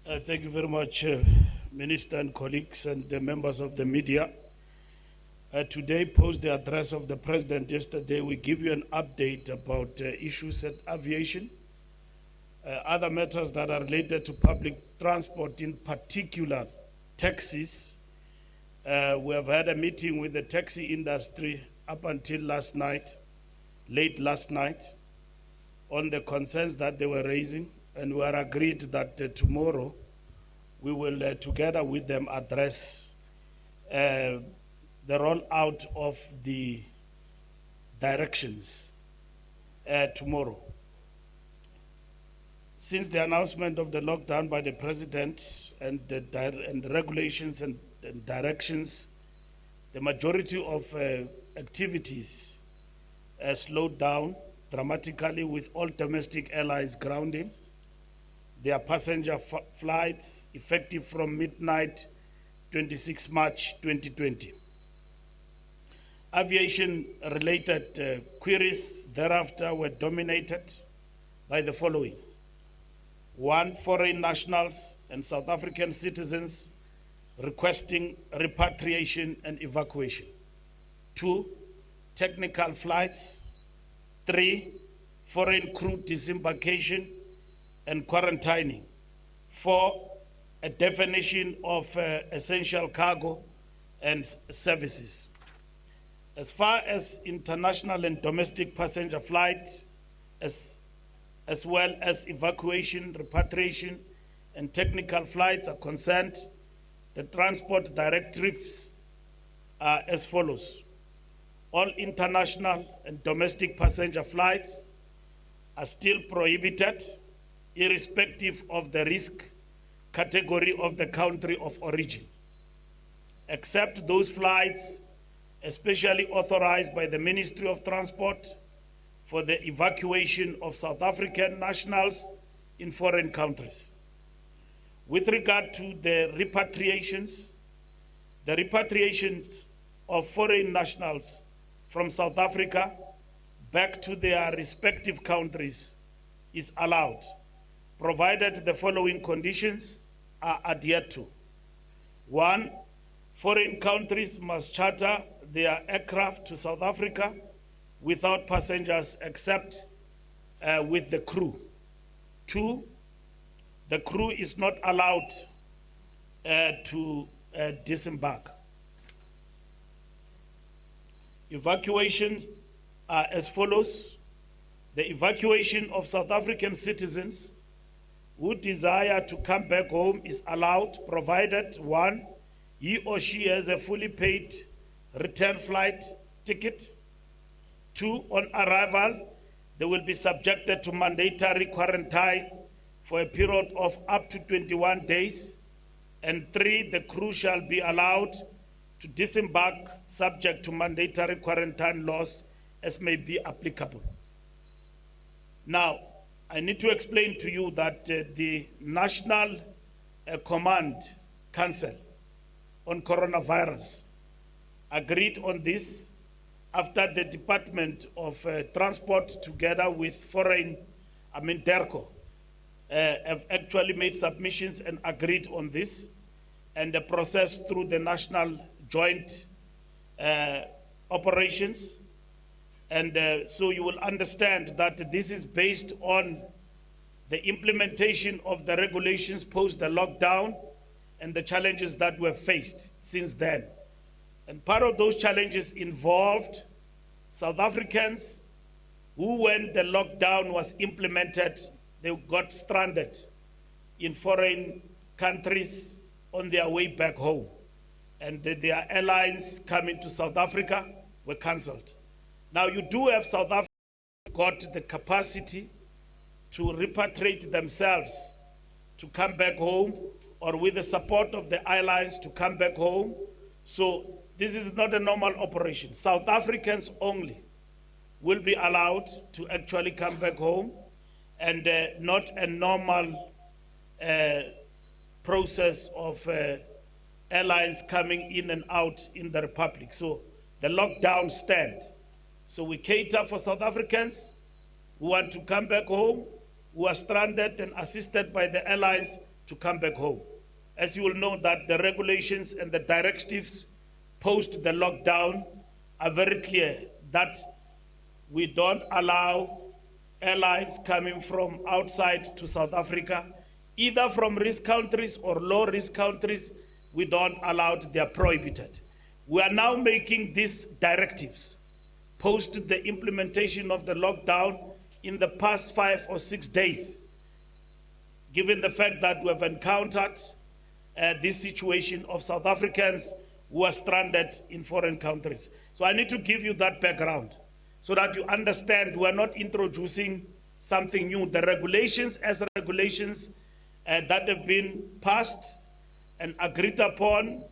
Speaker 12: Thank you very much, Minister and colleagues and the members of the media. Today, post the address of the President yesterday, we give you an update about issues at aviation, other matters that are related to public transport, in particular taxis. We have had a meeting with the taxi industry up until last night, late last night, on the concerns that they were raising, and we are agreed that tomorrow we will, together with them, address the rollout of the directions tomorrow. Since the announcement of the lockdown by the President and the regulations and directions, the majority of activities slowed down dramatically with all domestic airlines grounding their passenger flights effective from midnight 26 March 2020. Aviation-related queries thereafter were dominated by the following. 1, foreign nationals and South African citizens requesting repatriation and evacuation. 2, technical flights. 3, foreign crew disembarkation and quarantining. 4, a definition of essential cargo and services. As far as international and domestic passenger flight, as well as evacuation, repatriation, and technical flights are concerned, the transport directives are as follows. All international and domestic passenger flights are still prohibited, irrespective of the risk category of the country of origin, except those flights especially authorized by the Ministry of Transport for the evacuation of South African nationals in foreign countries. With regard to the repatriations of foreign nationals from South Africa back to their respective countries is allowed, provided the following conditions are adhered to. 1, foreign countries must charter their aircraft to South Africa without passengers except with the crew. 2, the crew is not allowed to disembark. Evacuations are as follows. The evacuation of South African citizens who desire to come back home is allowed, provided 1, he or she has a fully paid return flight ticket. 2, on arrival, they will be subjected to mandatory quarantine for a period of up to 21 days. And 3, the crew shall be allowed to disembark subject to mandatory quarantine laws as may be applicable. Now, I need to explain to you that the National Command Council on Coronavirus agreed on this after the Department of Transport together with DERCO have actually made submissions and agreed on this, and the process through the National Joint Operations. And so you will understand that this is based on the implementation of the regulations post the lockdown and the challenges that were faced since then. And part of those challenges involved South Africans who, when the lockdown was implemented, they got stranded in foreign countries on their way back home. And their airlines coming to South Africa were cancelled. Now you do have South Africa got the capacity to repatriate themselves to come back home, or with the support of the airlines to come back home. So this is not a normal operation. South Africans only will be allowed to actually come back home, and not a normal process of airlines coming in and out in the Republic. So the lockdown stand. So we cater for South Africans who want to come back home, who are stranded and assisted by the airlines to come back home. As you will know, that the regulations and the directives post the lockdown are very clear that we don't allow airlines coming from outside to South Africa, either from risk countries or low risk countries. We don't allow it, they are prohibited. We are now making these directives post the implementation of the lockdown in the past 5 or 6 days, given the fact that we have encountered this situation of South Africans who are stranded in foreign countries. So I need to give you that background so that you understand we are not introducing something new. The regulations as regulations that have been passed and agreed upon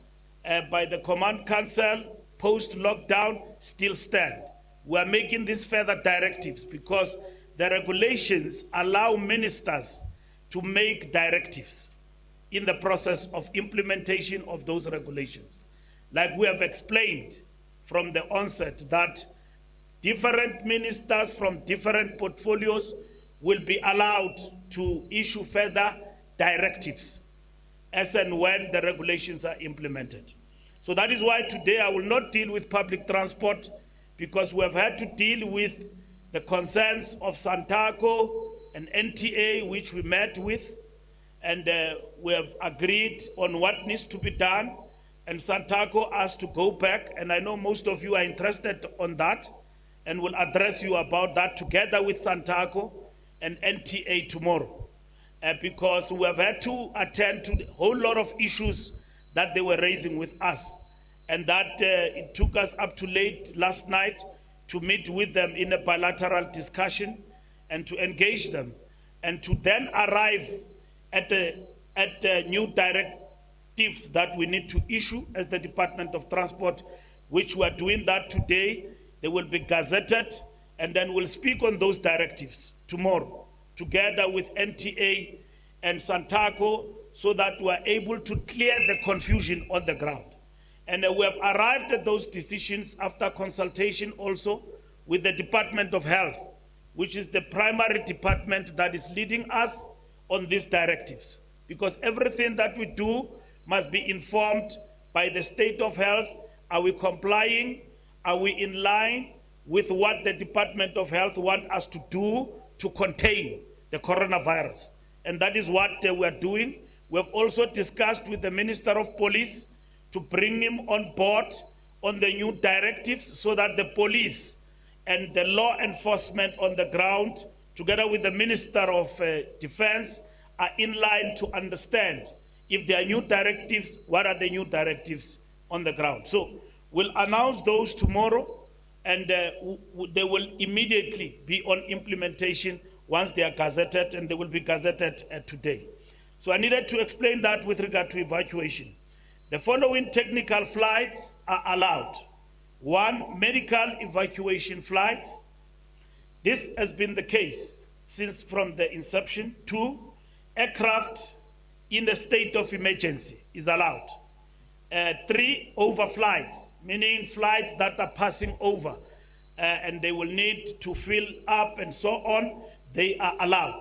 Speaker 12: by the Command Council post-lockdown still stand. we are making these further directives because the regulations allow ministers to make directives in the process of implementation of those regulations. Like we have explained from the onset that different ministers from different portfolios will be allowed to issue further directives as and when the regulations are implemented. So that is why today I will not deal with public transport, because we have had to deal with the concerns of Santaco and NTA, which we met with, and we have agreed on what needs to be done, and Santaco asked to go back, and I know most of you are interested on that, and will address you about that together with Santaco and NTA tomorrow, because we have had to attend to a whole lot of issues that they were raising with us, and that it took us up to late last night to meet with them in a bilateral discussion and to engage them, and to then arrive at new directives that we need to issue as the Department of Transport, which we are doing that today. They will be gazetted, and then we'll speak on those directives tomorrow, together with NTA and Santaco, so that we are able to clear the confusion on the ground. And we have arrived at those decisions after consultation also with the Department of Health, which is the primary department that is leading us on these directives. Because everything that we do must be informed by the state of health. Are we complying? Are we in line with what the Department of Health want us to do to contain the coronavirus? And that is what we are doing. We have also discussed with the Minister of Police to bring him on board on the new directives, so that the police and the law enforcement on the ground, together with the Minister of Defense, are in line to understand if there are new directives, what are the new directives on the ground. So we'll announce those tomorrow, and they will immediately be on implementation once they are gazetted, and they will be gazetted today. So I needed to explain that with regard to evacuation. The following technical flights are allowed. 1, medical evacuation flights. This has been the case since from the inception. 2, aircraft in a state of emergency is allowed. 3, overflights, meaning flights that are passing over and they will need to fill up and so on, they are allowed.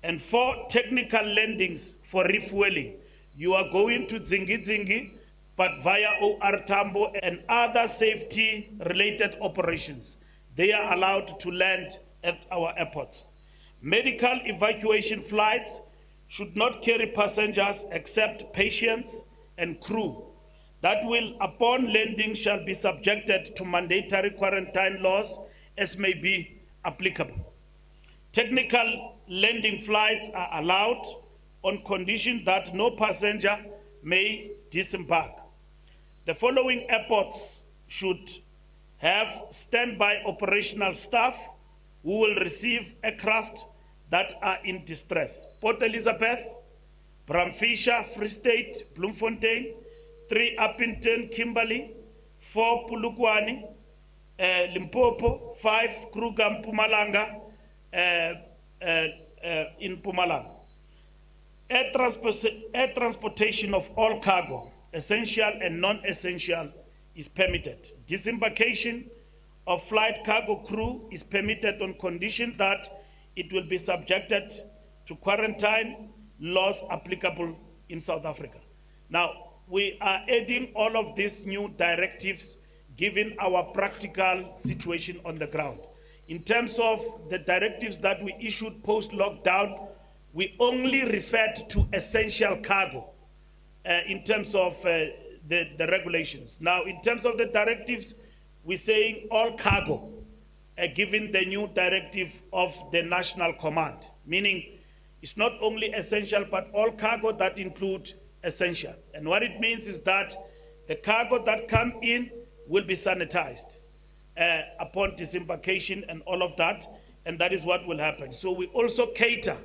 Speaker 12: And 4, technical landings for refueling. You are going to Zingi, but via OR Tambo and other safety-related operations. They are allowed to land at our airports. Medical evacuation flights should not carry passengers except patients and crew. That will, upon landing, shall be subjected to mandatory quarantine laws as may be applicable. Technical landing flights are allowed on condition that no passenger may disembark. The following airports should have standby operational staff who will receive aircraft that are in distress. Port Elizabeth, Bramfisher, Free State, Bloemfontein, 3, Uppington, Kimberley, 4, Polokwane, Limpopo, 5, Kruger, Mpumalanga, in Mpumalanga. Air transportation of all cargo, essential and non-essential, is permitted. Disembarkation of flight cargo crew is permitted on condition that it will be subjected to quarantine laws applicable in South Africa. Now, we are adding all of these new directives given our practical situation on the ground. In terms of the directives that we issued post-lockdown, we only referred to essential cargo in terms of the regulations. Now, in terms of the directives, we're saying all cargo, given the new directive of the National Command, meaning it's not only essential, but all cargo that include essential. And what it means is that the cargo that come in will be sanitized upon disembarkation and all of that, and that is what will happen. So we also cater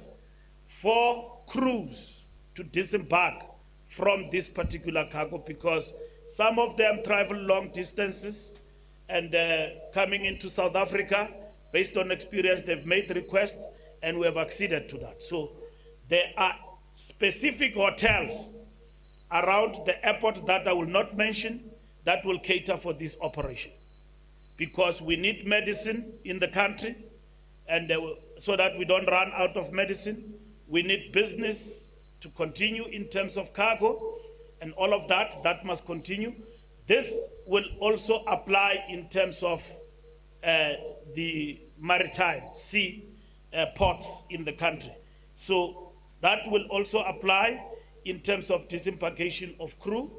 Speaker 12: for crews to disembark from this particular cargo, because some of them travel long distances and coming into South Africa, based on experience, they've made requests and we have acceded to that. So there are specific hotels around the airport that I will not mention that will cater for this operation, because we need medicine in the country, and so that we don't run out of medicine. We need business to continue in terms of cargo and all of that, that must continue. This will also apply in terms of the maritime sea ports in the country. So that will also apply in terms of disembarkation of crew.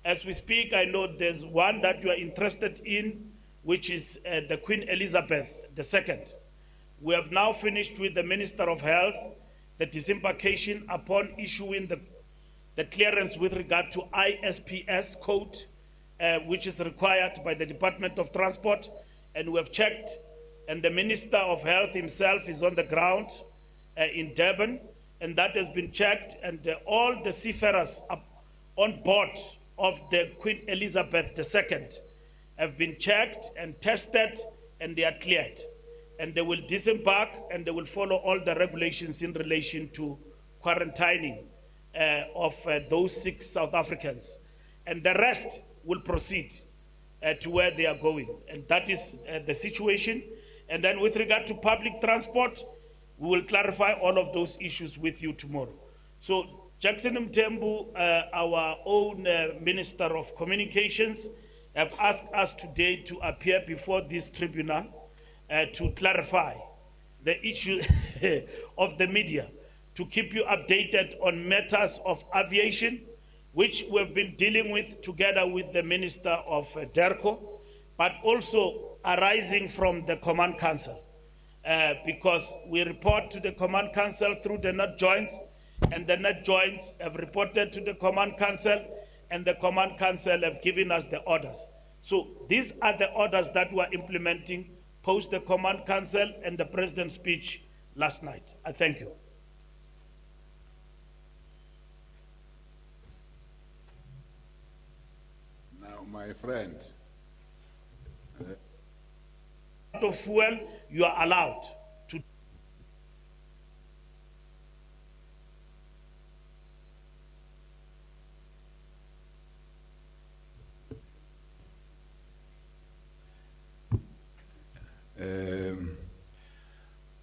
Speaker 12: As we speak, I know there's one that you are interested in, which is the Queen Elizabeth II. We have now finished with the Minister of Health the disembarkation upon issuing the clearance with regard to ISPS code, which is required by the Department of Transport, and we have checked, and the Minister of Health himself is on the ground in Durban, and that has been checked, and all the seafarers on board of the Queen Elizabeth II have been checked and tested, and they are cleared. And they will disembark, and they will follow all the regulations in relation to quarantining of those 6 South Africans. And the rest will proceed to where they are going. And that is the situation. And then with regard to public transport, we will clarify all of those issues with you tomorrow. So Jackson Mthembu, our own Minister of Communications, have asked us today to appear before this tribunal to clarify the issue of the media, to keep you updated on matters of aviation, which we've been dealing with together with the Minister of DERCO, but also arising from the Command Council, because we report to the Command Council through the net joints, and the net joints have reported to the Command Council, and the Command Council have given us the orders. So these are the orders that we're implementing post the Command Council and the President's speech last night. I thank you.
Speaker 2: Now, my friend,
Speaker 12: of fuel, you are allowed to.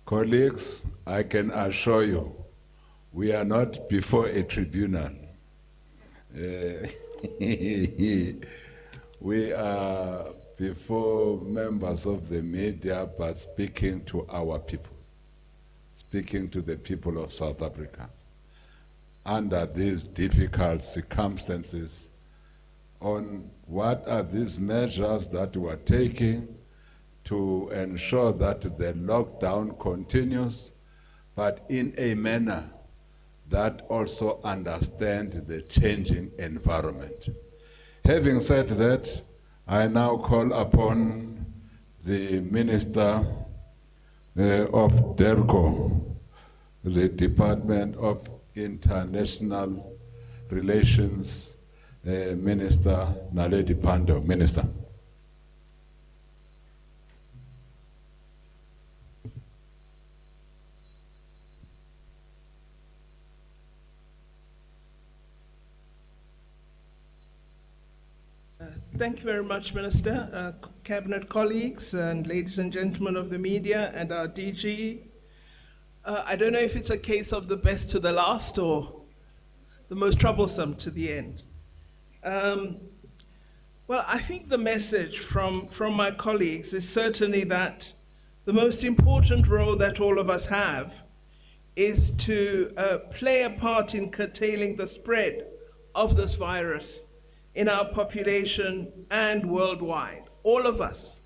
Speaker 2: Colleagues, I can assure you, we are not before a tribunal. We are before members of the media, but speaking to our people, speaking to the people of South Africa. Under these difficult circumstances, on what are these measures that we are taking to ensure that the lockdown continues, but in a manner that also understands the changing environment. Having said that, I now call upon the Minister of DERCO, the Department of International Relations, Minister Naledi Pandor. Minister.
Speaker 13: Thank you very much, Minister, Cabinet colleagues, and ladies and gentlemen of the media, and our DG. I don't know if it's a case of the best to the last or the most troublesome to the end. Well, I think the message from my colleagues is certainly that the most important role that all of us have is to play a part in curtailing the spread of this virus in our population and worldwide. All of us,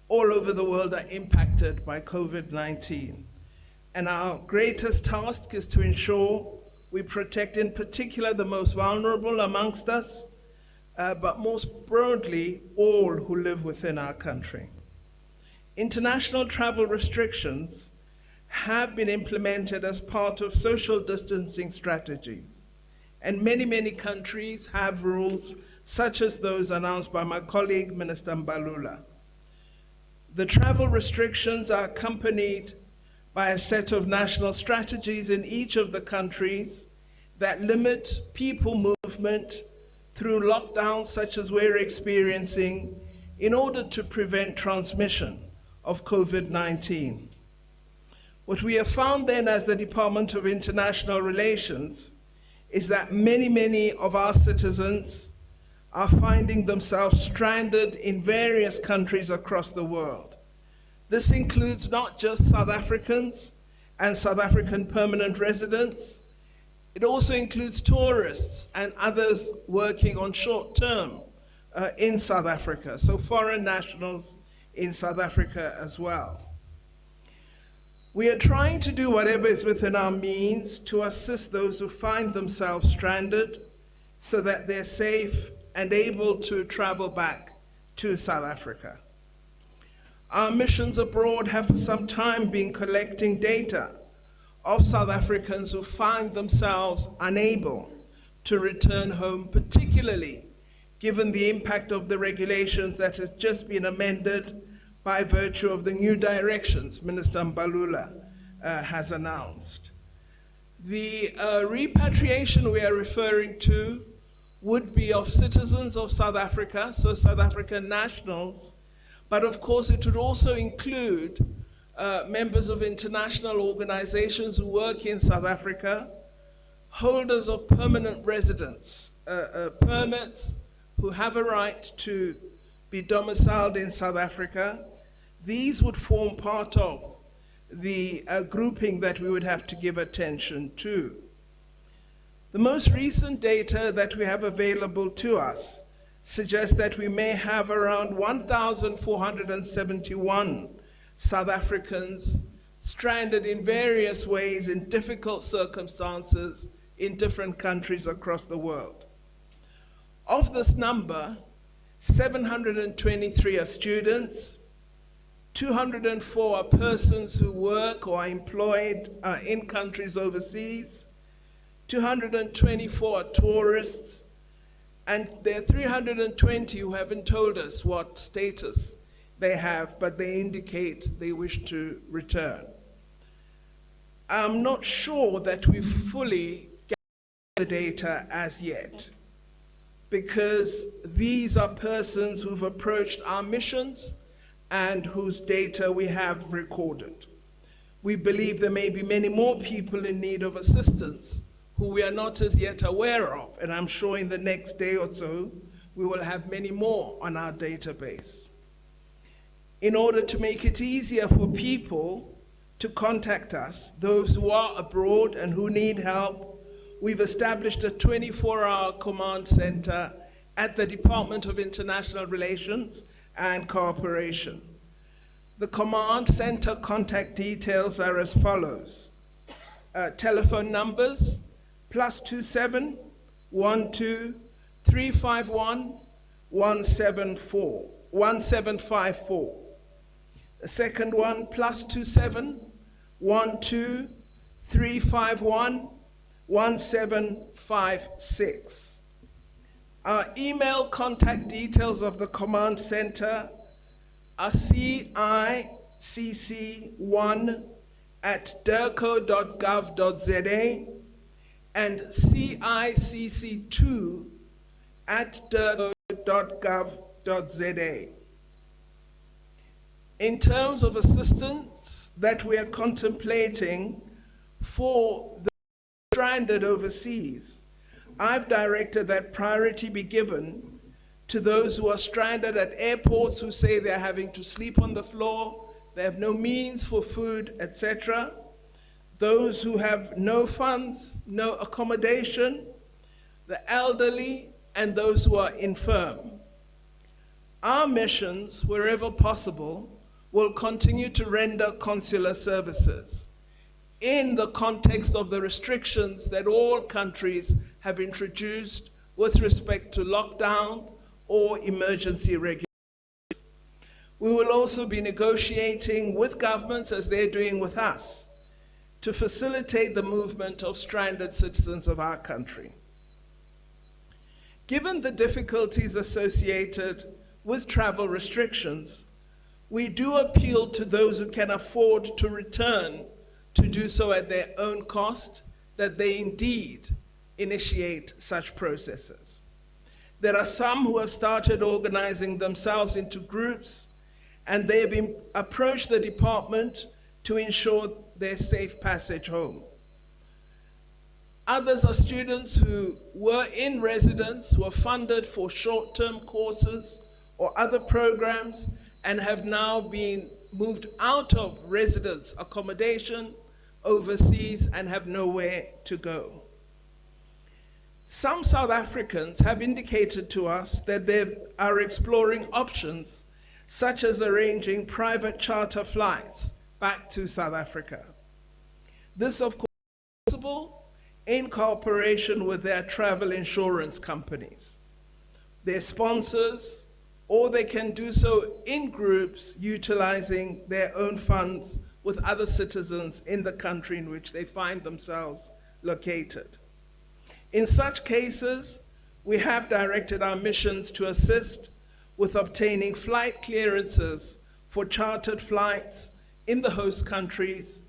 Speaker 13: all over the world, are impacted by COVID-19. And our greatest task is to ensure we protect in particular the most vulnerable amongst us, but most broadly, all who live within our country. International travel restrictions have been implemented as part of social distancing strategies. And many, many countries have rules such as those announced by my colleague, Minister Mbalula. The travel restrictions are accompanied by a set of national strategies in each of the countries that limit people movement through lockdowns such as we're experiencing in order to prevent transmission of COVID-19. What we have found then as the Department of International Relations is that many of our citizens are finding themselves stranded in various countries across the world. This includes not just South Africans and South African permanent residents, it also includes tourists and others working on short term in South Africa, so foreign nationals in South Africa as well. We are trying to do whatever is within our means to assist those who find themselves stranded so that they're safe and able to travel back to South Africa. Our missions abroad have for some time been collecting data of South Africans who find themselves unable to return home, particularly given the impact of the regulations that has just been amended by virtue of the new directions Minister Mbalula has announced. The repatriation we are referring to would be of citizens of South Africa, so South African nationals, but of course it would also include members of international organizations who work in South Africa, holders of permanent residence permits who have a right to be domiciled in South Africa. These would form part of the grouping that we would have to give attention to. The most recent data that we have available to us suggests that we may have around 1,471 South Africans stranded in various ways in difficult circumstances in different countries across the world. Of this number, 723 are students, 204 are persons who work or are employed in countries overseas, 224 are tourists, and there are 320 who haven't told us what status they have, but they indicate they wish to return. I'm not sure that we've fully gathered the data as yet, because these are persons who've approached our missions and whose data we have recorded. We believe there may be many more people in need of assistance who we are not as yet aware of, and I'm sure in the next day or so, we will have many more on our database. In order to make it easier for people to contact us, those who are abroad and who need help, we've established a 24-hour command center at the Department of International Relations and Cooperation. The command center contact details are as follows. Telephone numbers, +27 12 351 1754. The second one, +27 12 351 1756. Our email contact details of the command center are cicc1@derco.gov.za and cicc2@derco.gov.za. In terms of assistance that we are contemplating for the stranded overseas, I've directed that priority be given to those who are stranded at airports who say they're having to sleep on the floor, they have no means for food, etc. Those who have no funds, no accommodation, the elderly, and those who are infirm. Our missions, wherever possible, will continue to render consular services in the context of the restrictions that all countries have introduced with respect to lockdown or emergency regulations. We will also be negotiating with governments, as they're doing with us, to facilitate the movement of stranded citizens of our country. Given the difficulties associated with travel restrictions, we do appeal to those who can afford to return to do so at their own cost, that they indeed initiate such processes. There are some who have started organizing themselves into groups, and they have approached the department to ensure their safe passage home. Others are students who were in residence, were funded for short-term courses or other programs, and have now been moved out of residence accommodation overseas and have nowhere to go. Some South Africans have indicated to us that they are exploring options such as arranging private charter flights back to South Africa. This, of course, is possible in cooperation with their travel insurance companies, their sponsors, or they can do so in groups utilizing their own funds with other citizens in the country in which they find themselves located. In such cases, we have directed our missions to assist with obtaining flight clearances for chartered flights in the host countries,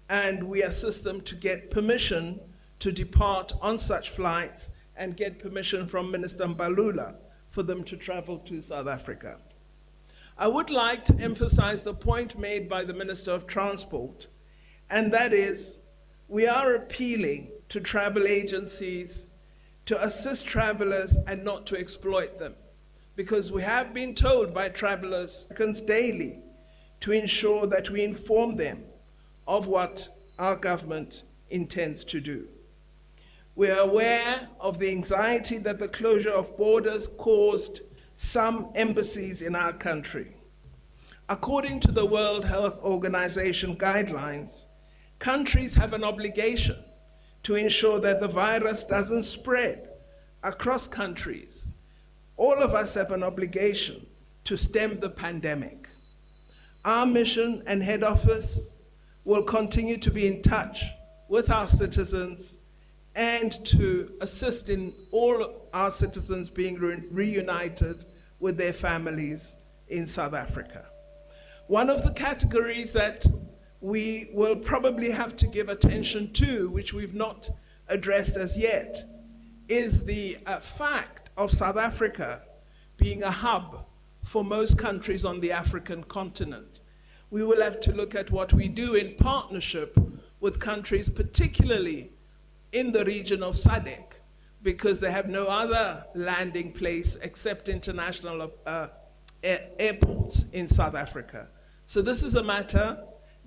Speaker 13: and we assist them to get permission to depart on such flights and get permission from Minister Mbalula for them to travel to South Africa. I would like to emphasize the point made by the Minister of Transport, and that is, we are appealing to travel agencies to assist travelers and not to exploit them, because we have been told by travelers daily to ensure that we inform them of what our government intends to do. We are aware of the anxiety that the closure of borders caused some embassies in our country. According to the World Health Organization guidelines, countries have an obligation to ensure that the virus doesn't spread across countries. All of us have an obligation to stem the pandemic. Our mission and head office will continue to be in touch with our citizens and to assist in all our citizens being reunited with their families in South Africa. One of the categories that we will probably have to give attention to, which we've not addressed as yet, is the fact of South Africa being a hub for most countries on the African continent. We will have to look at what we do in partnership with countries, particularly in the region of SADC, because they have no other landing place except international airports in South Africa. So this is a matter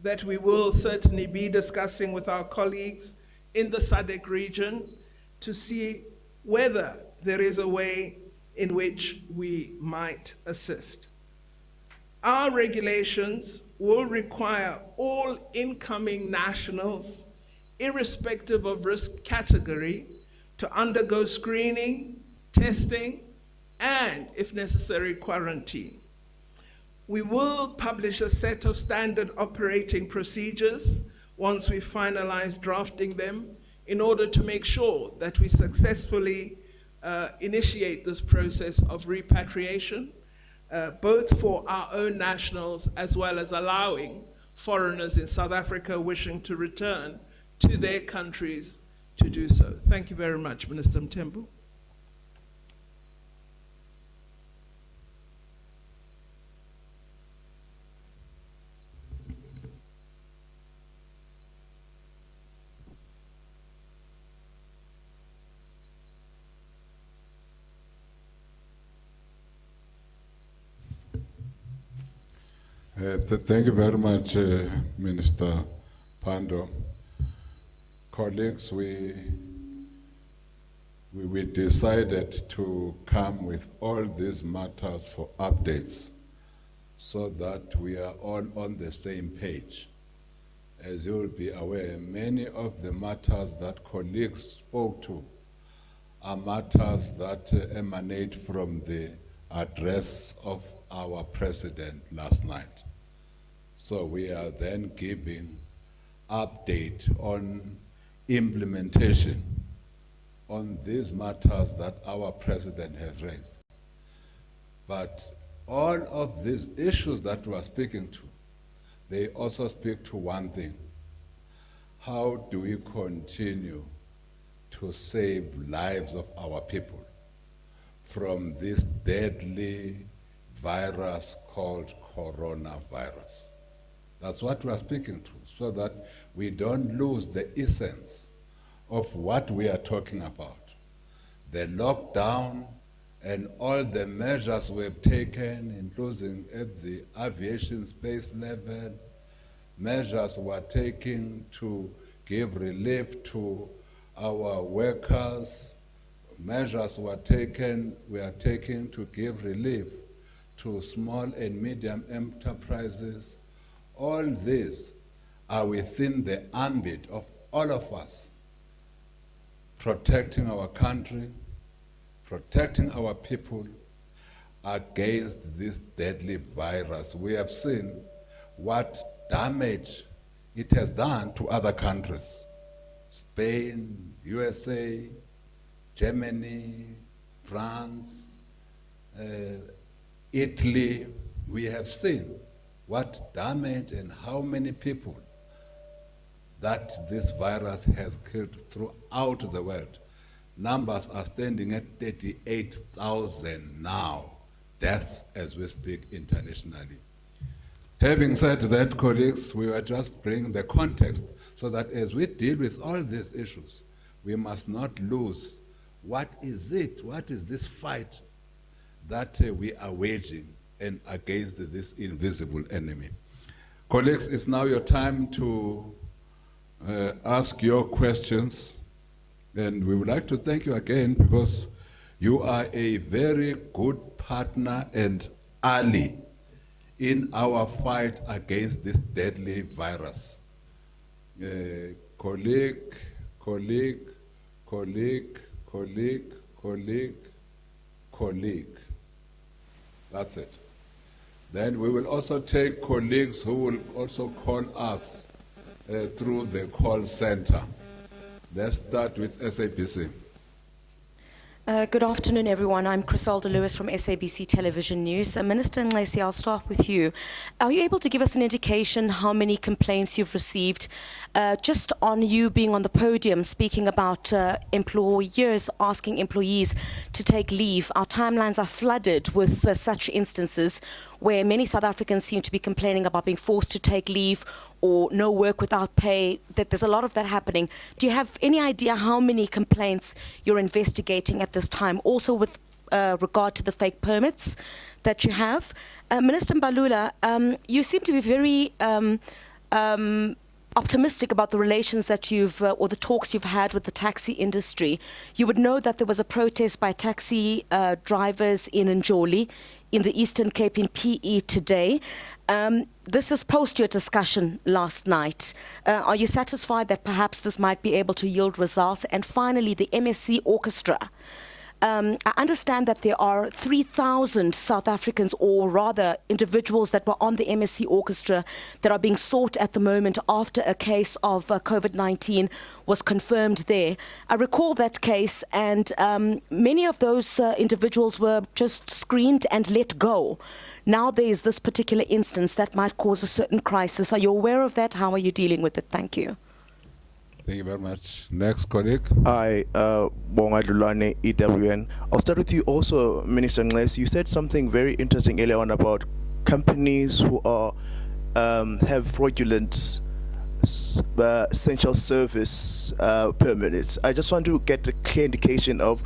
Speaker 13: that we will certainly be discussing with our colleagues in the SADC region to see whether there is a way in which we might assist. Our regulations will require all incoming nationals, irrespective of risk category, to undergo screening, testing, and, if necessary, quarantine. We will publish a set of standard operating procedures once we finalize drafting them in order to make sure that we successfully initiate this process of repatriation, both for our own nationals as well as allowing foreigners in South Africa wishing to return to their countries to do so. Thank you very much, Minister Mthembu.
Speaker 2: Thank you very much, Minister Pando. Colleagues, we decided to come with all these matters for updates so that we are all on the same page. As you will be aware, many of the matters that colleagues spoke to are matters that emanate from the address of our president last night. So we are then giving update on implementation on these matters that our president has raised. But all of these issues that we are speaking to, they also speak to one thing. How do we continue to save lives of our people from this deadly virus called coronavirus? That's what we are speaking to, so that we don't lose the essence of what we are talking about. The lockdown and all the measures we've taken, including at the aviation space level, measures we're taking to give relief to our workers, measures we are taking to give relief to small and medium enterprises. All these are within the ambit of all of us, protecting our country, protecting our people against this deadly virus. We have seen what damage it has done to other countries. Spain, USA, Germany, France, Italy. We have seen what damage and how many people that this virus has killed throughout the world. Numbers are standing at 38,000 now, deaths as we speak internationally. Having said that, colleagues, we will just bring the context so that as we deal with all these issues, we must not lose what is this fight that we are waging and against this invisible enemy. Colleagues, it's now your time to ask your questions, and we would like to thank you again because you are a very good partner and ally in our fight against this deadly virus. Colleague. That's it. Then we will also take colleagues who will also call us through the call center. Let's start with SABC.
Speaker 14: Good afternoon, everyone. I'm Criselda Lewis from SABC Television News. Minister Nxesi, I'll start with you. Are you able to give us an indication how many complaints you've received just on you being on the podium speaking about employers asking employees to take leave? Our timelines are flooded with such instances where many South Africans seem to be complaining about being forced to take leave or no work without pay. That there's a lot of that happening. Do you have any idea how many complaints you're investigating at this time? Also with regard to the fake permits that you have. Minister Mbalula, you seem to be very optimistic about the relations that you've, or the talks you've had with the taxi industry. You would know that there was a protest by taxi drivers in Njoli, in the Eastern Cape, in PE today. This is post your discussion last night. Are you satisfied that perhaps this might be able to yield results? And finally, the MSC Orchestra. I understand that there are 3,000 South Africans, or rather individuals that were on the MSC Orchestra that are being sought at the moment after a case of COVID-19 was confirmed there. I recall that case, and many of those individuals were just screened and let go. Now there is this particular instance that might cause a certain crisis. Are you aware of that? How are you dealing with it? Thank you.
Speaker 2: Thank you very much. Next colleague.
Speaker 15: Hi, Bonga Dulane, EWN. I'll start with you also, Minister Nxesi. You said something very interesting earlier on about companies who are have fraudulent essential service permits. I just want to get a clear indication of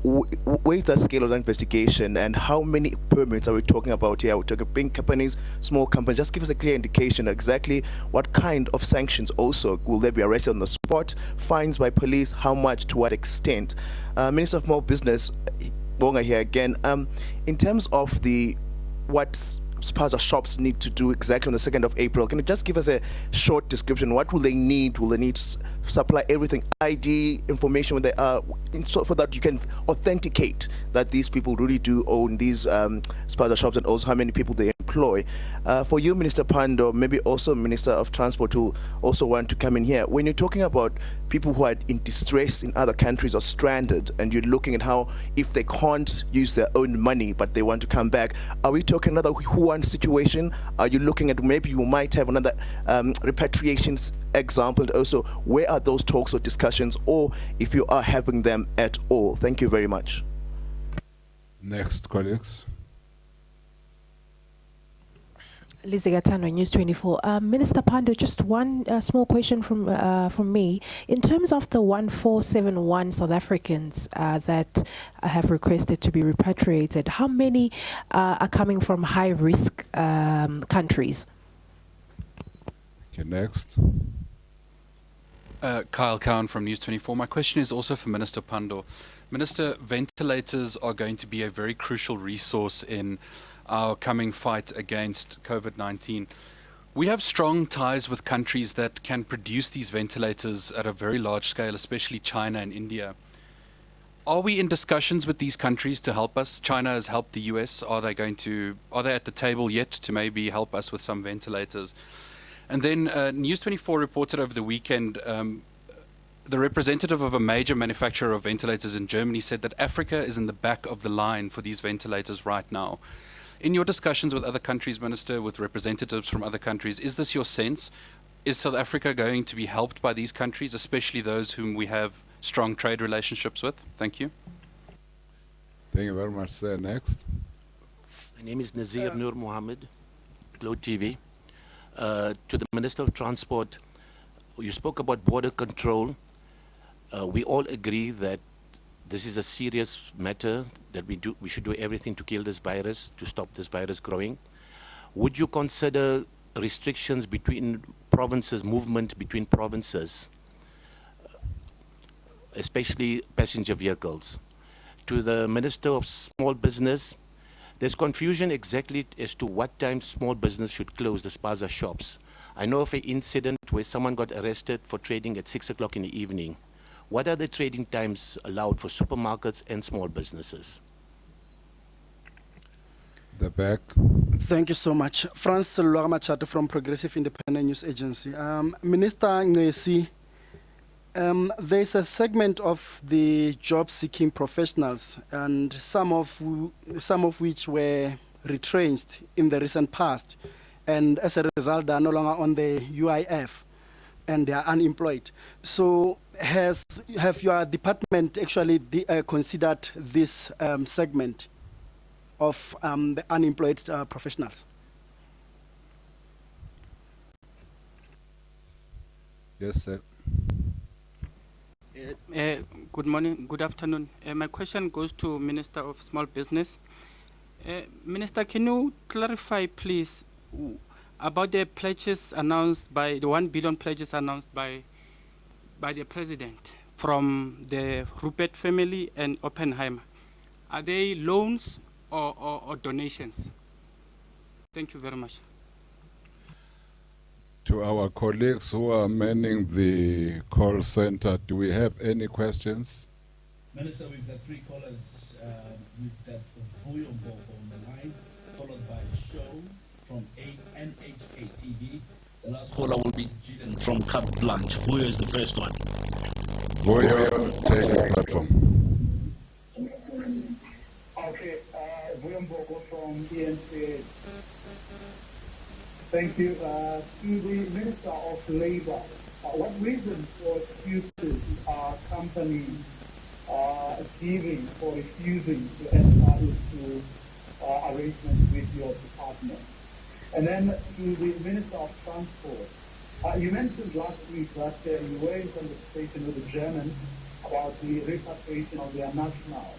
Speaker 15: where is that scale of that investigation and how many permits are we talking about here? We're talking big companies, small companies. Just give us a clear indication exactly what kind of sanctions also. Will they be arrested on the spot? Fines by police? How much? To what extent? Minister of Small Business, Bonga here again. In terms of what spaza shops need to do exactly on the 2nd of April, can you just give us a short description? What will they need? Will they need to supply everything, ID, information when they are, so for that you can authenticate that these people really do own these spaza shops, and also how many people they employ? employ. For you, Minister Pando, maybe also Minister of Transport, who also want to come in here, when you're talking about people who are in distress in other countries or stranded, and you're looking at how if they can't use their own money but they want to come back, are we talking another Wuhan situation? Are you looking at maybe you might have another repatriation example? Also, where are those talks or discussions, or if you are having them at all? Thank you very much.
Speaker 2: Next, colleagues.
Speaker 16: Lizzie Gatano, News 24. Minister Pando, just one small question from me. In terms of the 1471 South Africans that have requested to be repatriated, how many are coming from high-risk countries?
Speaker 2: Okay, next.
Speaker 17: Kyle Cowan from News 24. My question is also for Minister Pando. Minister, ventilators are going to be a very crucial resource in our coming fight against COVID-19. We have strong ties with countries that can produce these ventilators at a very large scale, especially China and India. Are we in discussions with these countries to help us? China has helped the US. Are they at the table yet to maybe help us with some ventilators? And then News 24 reported over the weekend, the representative of a major manufacturer of ventilators in Germany said that Africa is in the back of the line for these ventilators right now. In your discussions with other countries, Minister, with representatives from other countries, is this your sense? Is South Africa going to be helped by these countries, especially those whom we have strong trade relationships with? Thank you.
Speaker 2: Thank you very much, sir. Next.
Speaker 4: My name is Nazir Nur Mohammed, Globe TV. To the Minister of Transport, you spoke about border control. We all agree that this is a serious matter, that we should do everything to kill this virus, to stop this virus growing. Would you consider restrictions between provinces, movement between provinces, especially passenger vehicles? To the Minister of Small Business, there's confusion exactly as to what time small business should close, the spaza shops. I know of an incident where someone got arrested for trading at 6 o'clock in the evening. What are the trading times allowed for supermarkets and small businesses?
Speaker 2: The back.
Speaker 18: Thank you so much. Franz Luagamachata from Progressive Independent News Agency. Minister Ngesi, there's a segment of the job-seeking professionals, and some of which were retrenched in the recent past, and as a result, they are no longer on the UIF, and they are unemployed. So, have your department actually considered this segment of the unemployed professionals?
Speaker 2: Yes, sir.
Speaker 19: Good morning, good afternoon. My question goes to Minister of Small Business. Minister, can you clarify, please, about the pledges announced by the 1 billion pledges announced by the President from the Rupert family and Oppenheimer? Are they loans or donations? Thank you very much.
Speaker 2: To our colleagues who are manning the call center, do we have any questions?
Speaker 3: Minister, we've got 3 callers. We've got Vuyo Mboko on the line, followed by Show from NHK TV. The last caller will be Jiren from Cap Blanche. Vuyo is the first one.
Speaker 2: Vuyo, take your platform.
Speaker 8: Okay, Vuyo Mboko from ENCA. Thank you. To the Minister of Labour, what reasons or excuses are companies giving for refusing to enter into arrangements with your department? And then to the Minister of Transport, you mentioned last week that you were in conversation with the Germans about the repatriation of their nationals.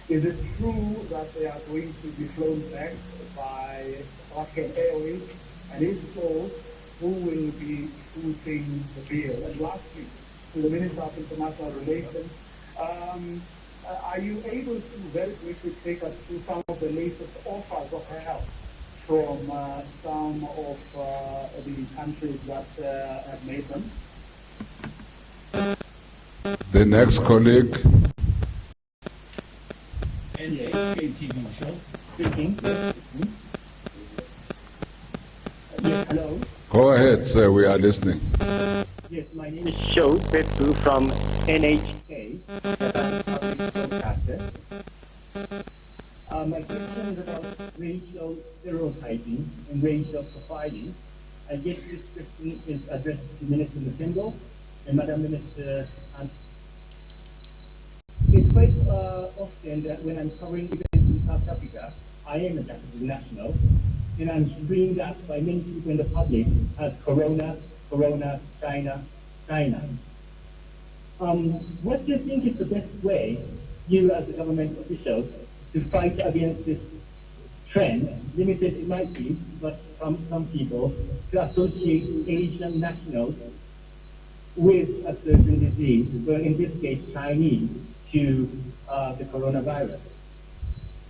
Speaker 8: Is it true that they are going to be flown back by African Airways? And if so, who will be footing the bill? And lastly, to the Minister of International Relations, are you able to very quickly take us through some of the latest offers of help from some of the countries that have made them?
Speaker 2: The next colleague.
Speaker 3: NHK TV show speaking.
Speaker 2: sir, we are listening.
Speaker 20: Yes, my name is Sho Betsu from NHK, Untitled Chapter. My question is about racial stereotyping and racial profiling. I guess this question is addressed to Minister Mthembu and Madam Minister. It's quite often that when I'm covering events in South Africa, I am a Japanese national, and I'm screened at by many people in the public as Corona, Corona, China, China. What do you think is the best way, you as a government official, to fight against this trend, limited it might be, but from some people, to associate Asian nationals with a certain disease, so in this case Chinese, to the coronavirus?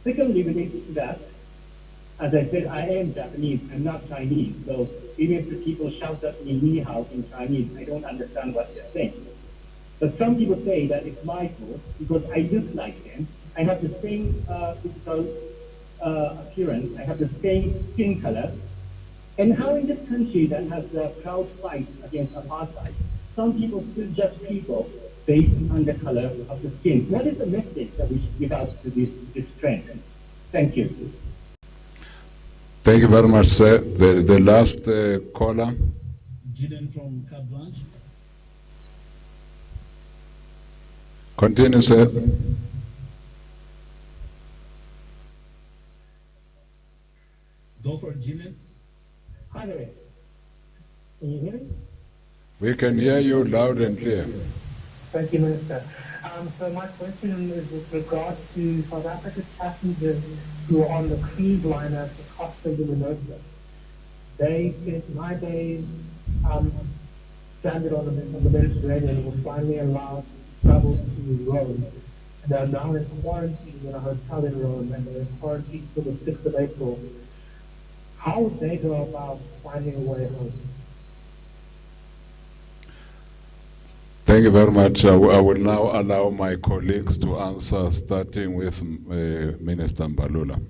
Speaker 20: Secondly, related to that, as I said, I am Japanese, I'm not Chinese, so even if the people shout at me ni hao in Chinese, I don't understand what they're saying. But some people say that it's my fault because I look like them. I have the same physical appearance, I have the same skin color. And how in this country that has a proud fight against apartheid, some people still judge people based on the color of the skin? What is the message that we should give out to this trend? Thank you.
Speaker 2: Thank you very much, sir. The last caller.
Speaker 3: Gillian from Carte Blanche.
Speaker 2: Continue, sir.
Speaker 3: Go for it, Gillian.
Speaker 20: Hi there. Can you hear me?
Speaker 2: We can hear you loud and clear.
Speaker 20: Thank you, Minister. So my question is with regard to South Africa's passengers who are on the cruise liner to Costa de Minosa. They spent 9 days stranded on the Mediterranean and were finally allowed to travel to Rome. And they are now in quarantine in a hotel in Rome, and they're in quarantine till the 6th of April. How would they go about finding a way home?
Speaker 2: Thank you very much. I will now allow my colleagues to answer, starting with Minister Mbalula.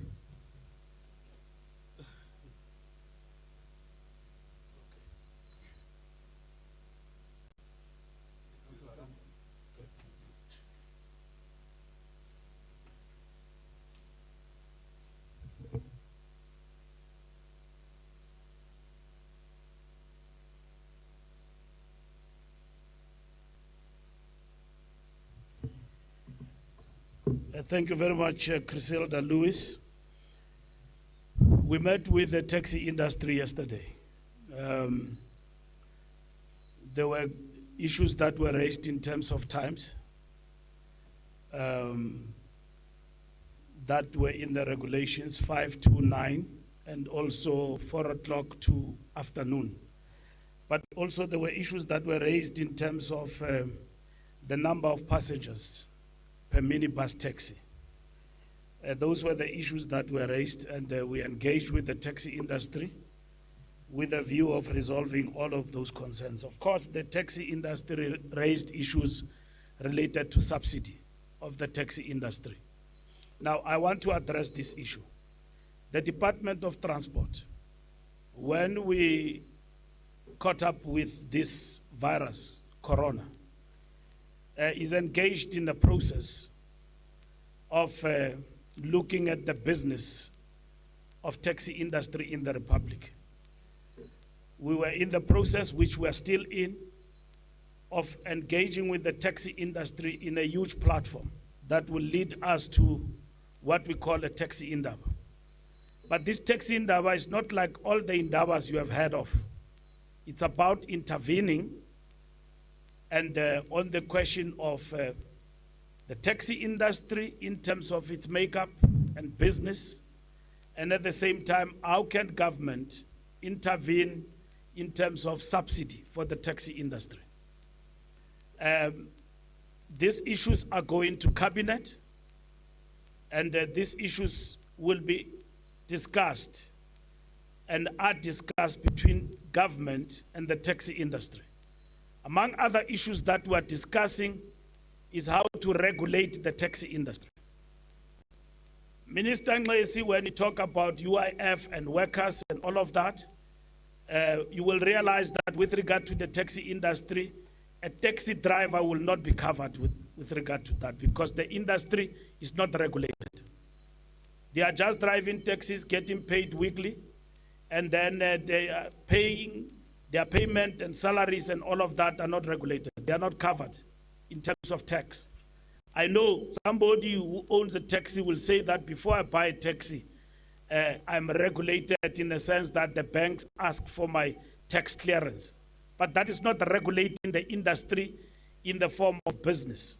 Speaker 12: Thank you very much, Griselda Lewis. We met with the taxi industry yesterday. There were issues that were raised in terms of times that were in the regulations, 5 to 9, and also 4 o'clock to afternoon. But also there were issues that were raised in terms of the number of passengers per minibus taxi. Those were the issues that were raised, and we engaged with the taxi industry with a view of resolving all of those concerns. Of course, the taxi industry raised issues related to subsidy of the taxi industry. Now, I want to address this issue. The Department of Transport, when we caught up with this virus, Corona, is engaged in the process of looking at the business of taxi industry in the Republic. We were in the process, which we are still in, of engaging with the taxi industry in a huge platform that will lead us to what we call a taxi indaba. But this taxi indaba is not like all the indabas you have heard of. It's about intervening and on the question of the taxi industry in terms of its makeup and business, and at the same time, how can government intervene in terms of subsidy for the taxi industry? These issues are going to cabinet, and these issues will be discussed and are discussed between government and the taxi industry. Among other issues that we are discussing is how to regulate the taxi industry. Minister Nglesi, when you talk about UIF and workers and all of that, you will realize that with regard to the taxi industry, a taxi driver will not be covered with regard to that because the industry is not regulated. They are just driving taxis, getting paid weekly, and then they are paying, their payment and salaries and all of that are not regulated. They are not covered in terms of tax. I know somebody who owns a taxi will say that before I buy a taxi, I'm regulated in the sense that the banks ask for my tax clearance. But that is not regulating the industry in the form of business.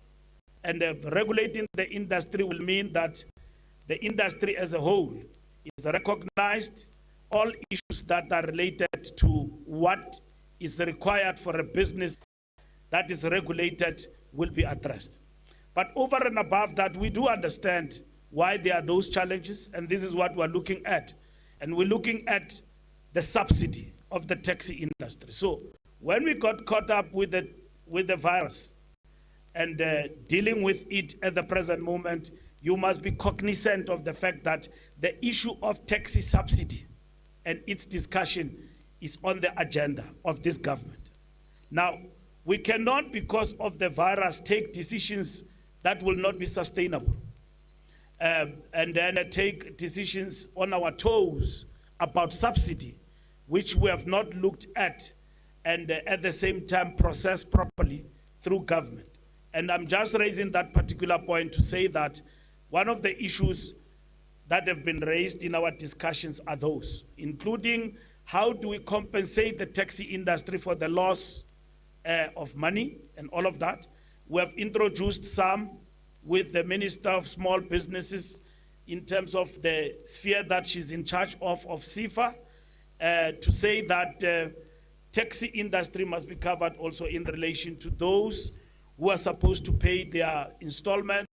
Speaker 12: And regulating the industry will mean that the industry as a whole is recognized. All issues that are related to what is required for a business that is regulated will be addressed. But over and above that, we do understand why there are those challenges, and this is what we're looking at. And we're looking at the subsidy of the taxi industry. So when we got caught up with the virus and dealing with it at the present moment, you must be cognizant of the fact that the issue of taxi subsidy and its discussion is on the agenda of this government. Now, we cannot, because of the virus, take decisions that will not be sustainable. And then take decisions on our toes about subsidy, which we have not looked at, and at the same time processed properly through government. And I'm just raising that particular point to say that one of the issues that have been raised in our discussions are those, including how do we compensate the taxi industry for the loss of money and all of that. We have introduced some with the Minister of Small Businesses in terms of the sphere that she's in charge of SIFA, to say that taxi industry must be covered also in relation to those who are supposed to pay their installments,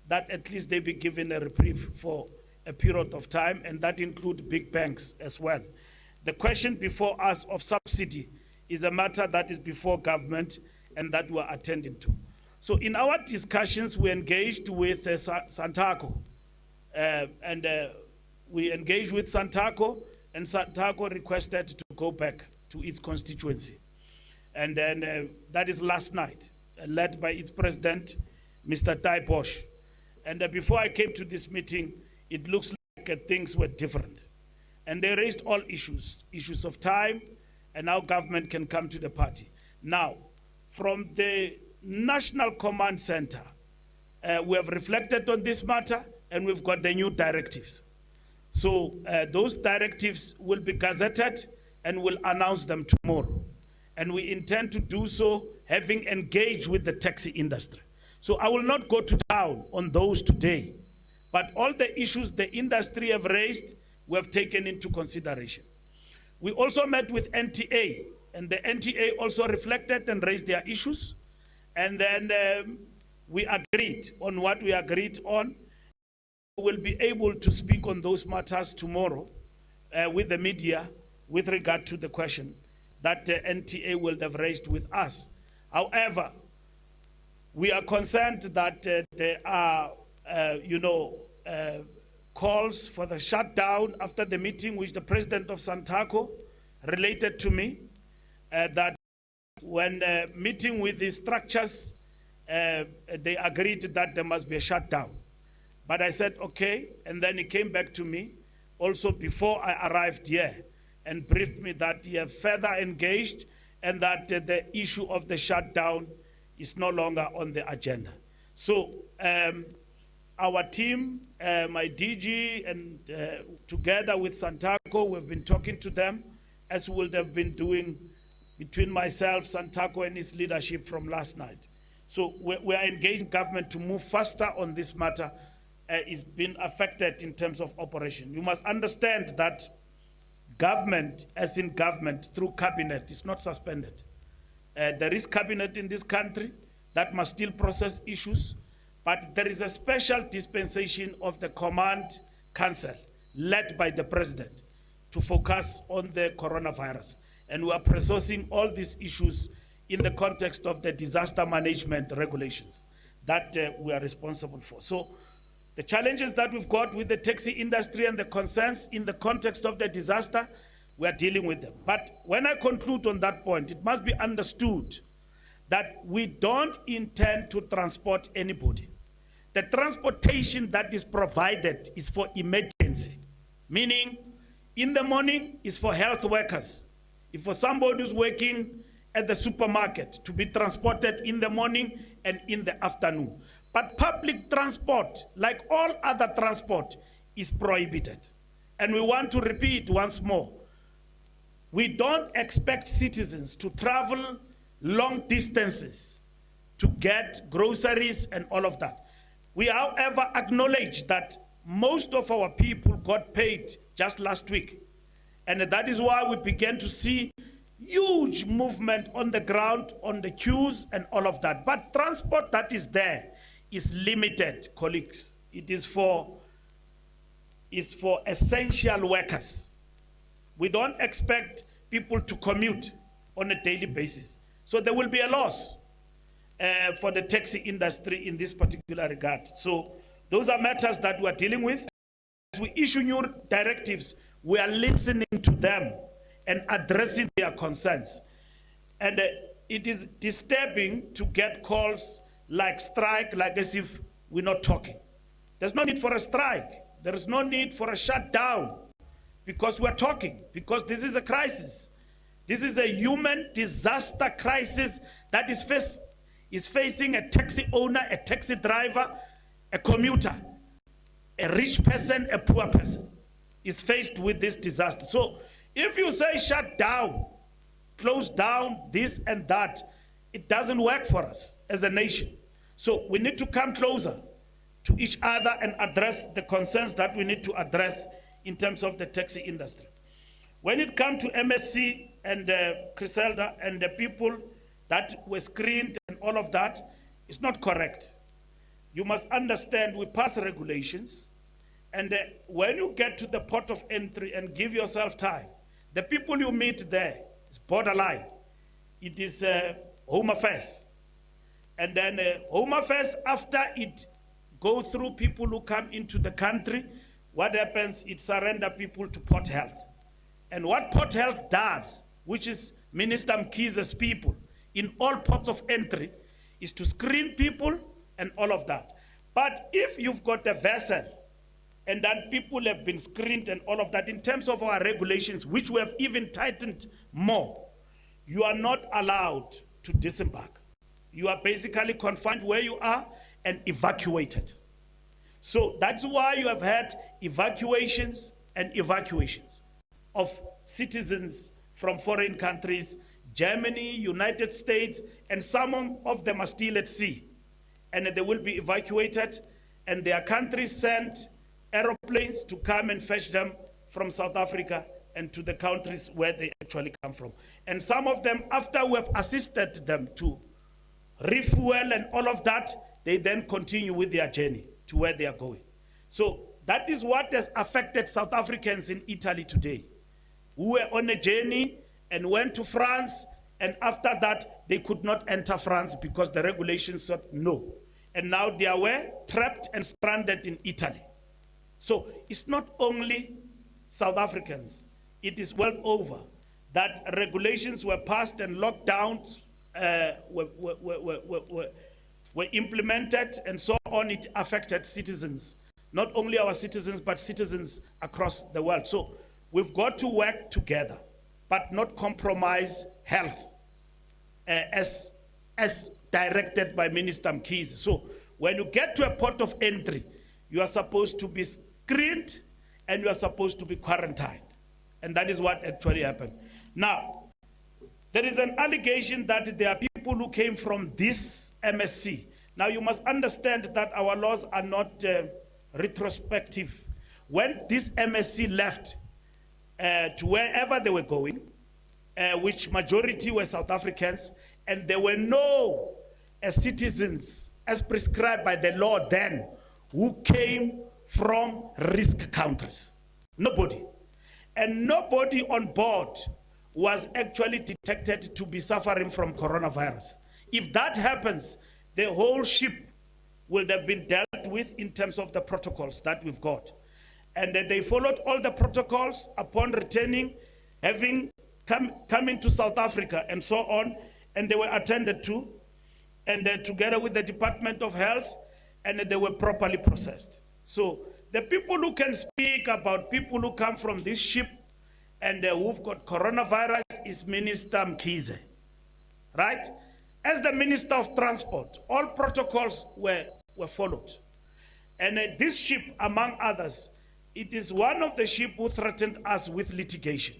Speaker 12: that at least they be given a reprieve for a period of time, and that includes big banks as well. The question before us of subsidy is a matter that is before government and that we're attending to. So in our discussions, we engaged with Santaco, and we engaged with Santaco, and Santaco requested to go back to its constituency. And then that is last night, led by its president, Mr. Tai Bosch. And before I came to this meeting, it looks like things were different. And they raised all issues of time, and how government can come to the party. Now, from the National Command Center, we have reflected on this matter, and we've got the new directives. So those directives will be gazetted, and we'll announce them tomorrow. And we intend to do so having engaged with the taxi industry. So I will not go to town on those today, but all the issues the industry have raised, we have taken into consideration. We also met with NTA, and the NTA also reflected and raised their issues. And then we agreed on what we agreed on. We will be able to speak on those matters tomorrow with the media with regard to the question that NTA will have raised with us. However, we are concerned that there are, calls for the shutdown after the meeting which the president of Santaco related to me, that when meeting with the structures, they agreed that there must be a shutdown. But I said, okay, and then he came back to me also before I arrived here and briefed me that he had further engaged and that the issue of the shutdown is no longer on the agenda. So our team, my DG, and together with Santaco, we've been talking to them, as we would have been doing between myself, Santaco, and his leadership from last night. So we are engaging government to move faster on this matter. Is being affected in terms of operation. You must understand that government, as in government, through cabinet, is not suspended. There is cabinet in this country that must still process issues, but there is a special dispensation of the command council led by the president to focus on the coronavirus. And we are processing all these issues in the context of the disaster management regulations that we are responsible for. So the challenges that we've got with the taxi industry and the concerns in the context of the disaster, we are dealing with them. But when I conclude on that point, it must be understood that we don't intend to transport anybody. The transportation that is provided is for emergency, meaning in the morning is for health workers. If for somebody who's working at the supermarket, to be transported in the morning and in the afternoon. But public transport, like all other transport, is prohibited. And we want to repeat once more, we don't expect citizens to travel long distances to get groceries and all of that. We, however, acknowledge that most of our people got paid just last week. And that is why we began to see huge movement on the ground, on the queues and all of that. But transport that is there is limited, colleagues. It is for essential workers. We don't expect people to commute on a daily basis. So there will be a loss for the taxi industry in this particular regard. So those are matters that we are dealing with. As we issue new directives, we are listening to them and addressing their concerns. And it is disturbing to get calls like strike, like as if we're not talking. There's no need for a strike. There is no need for a shutdown because we're talking, because this is a crisis. This is a human disaster crisis that is facing a taxi owner, a taxi driver, a commuter, a rich person, a poor person is faced with this disaster. So if you say shut down, close down, this and that, it doesn't work for us as a nation. So we need to come closer to each other and address the concerns that we need to address in terms of the taxi industry. When it comes to MSC and Griselda and the people that were screened and all of that, it's not correct. You must understand we pass regulations, and when you get to the port of entry and give yourself time, the people you meet there is borderline. It is Home Affairs. And then Home Affairs, after it go through people who come into the country, what happens, it surrender people to Port Health. And what Port Health does, which is Minister Mkhize's people, in all ports of entry, is to screen people and all of that. But if you've got a vessel, and then people have been screened and all of that, in terms of our regulations, which we have even tightened more, you are not allowed to disembark. You are basically confined where you are and evacuated. So that's why you have had evacuations and evacuations of citizens from foreign countries, Germany, United States, and some of them are still at sea. And they will be evacuated, and their countries sent aeroplanes to come and fetch them from South Africa and to the countries where they actually come from. And some of them, after we have assisted them to refuel and all of that, they then continue with their journey to where they are going. So that is what has affected South Africans in Italy today, who were on a journey and went to France, and after that, they could not enter France because the regulations said no. And now they are trapped and stranded in Italy. So it's not only South Africans, it is well over that regulations were passed and lockdowns were implemented and so on. It affected citizens, not only our citizens, but citizens across the world. So we've got to work together, but not compromise health as directed by Minister Mkhize. So when you get to a port of entry, you are supposed to be screened and you are supposed to be quarantined. And that is what actually happened. Now, there is an allegation that there are people who came from this MSC. Now, you must understand that our laws are not retrospective. When this MSC left to wherever they were going, which majority were South Africans, and there were no citizens as prescribed by the law then who came from risk countries. Nobody. And nobody on board was actually detected to be suffering from coronavirus. If that happens, the whole ship will have been dealt with in terms of the protocols that we've got. And then they followed all the protocols. Upon returning, having come into South Africa and so on, and they were attended to, and together with the Department of Health, and they were properly processed. So the people who can speak about people who come from this ship and who've got coronavirus is Minister Mkhize, right? As the Minister of Transport, all protocols were followed. And this ship, among others, it is one of the ships who threatened us with litigation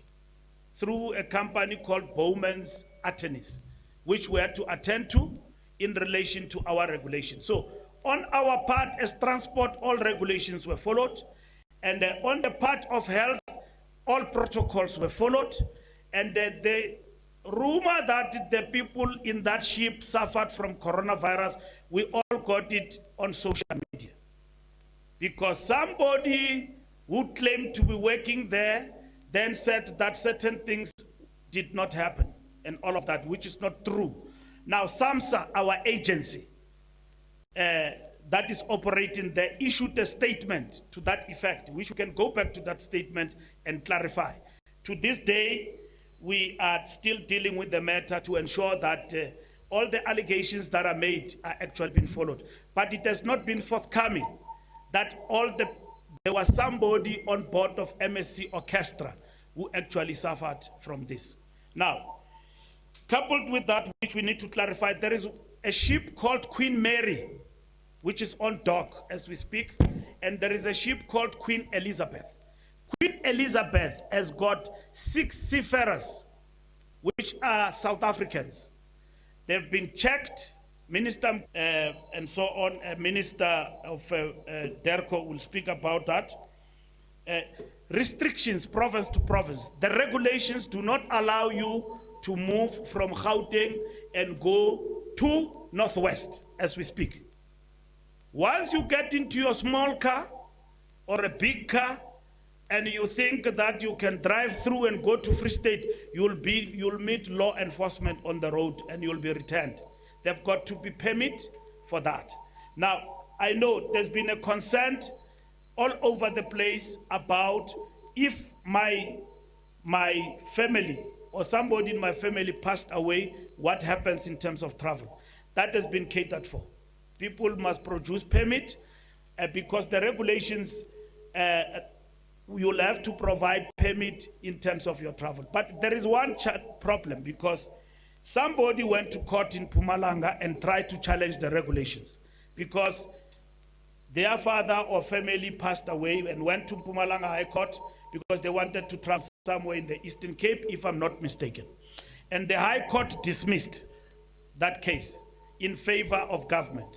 Speaker 12: through a company called Bowman's Attorneys, which we had to attend to in relation to our regulations. So on our part as transport, all regulations were followed. And on the part of health, all protocols were followed. And the rumor that the people in that ship suffered from coronavirus, we all got it on social media. Because somebody who claimed to be working there then said that certain things did not happen and all of that, which is not true. Now, SAMSA, our agency that is operating there, issued a statement to that effect, which you can go back to that statement and clarify. To this day, we are still dealing with the matter to ensure that all the allegations that are made are actually being followed. But it has not been forthcoming that there was somebody on board of MSC Orchestra who actually suffered from this. Now, coupled with that, which we need to clarify, there is a ship called Queen Mary, which is on dock as we speak, and there is a ship called Queen Elizabeth. Queen Elizabeth has got 6 seafarers, which are South Africans. They've been checked. Minister and so on, Minister of DERCO will speak about that. Restrictions, province to province. The regulations do not allow you to move from Gauteng and go to Northwest as we speak. Once you get into your small car or a big car and you think that you can drive through and go to Free State, you'll meet law enforcement on the road and you'll be returned. They've got to be permit for that. Now, I know there's been a concern all over the place about if my family or somebody in my family passed away, what happens in terms of travel? That has been catered for. People must produce permit because the regulations, you'll have to provide permit in terms of your travel. But there is one problem because somebody went to court in Mpumalanga and tried to challenge the regulations because their father or family passed away and went to Mpumalanga High Court because they wanted to travel somewhere in the Eastern Cape, if I'm not mistaken. And the High Court dismissed that case in favor of government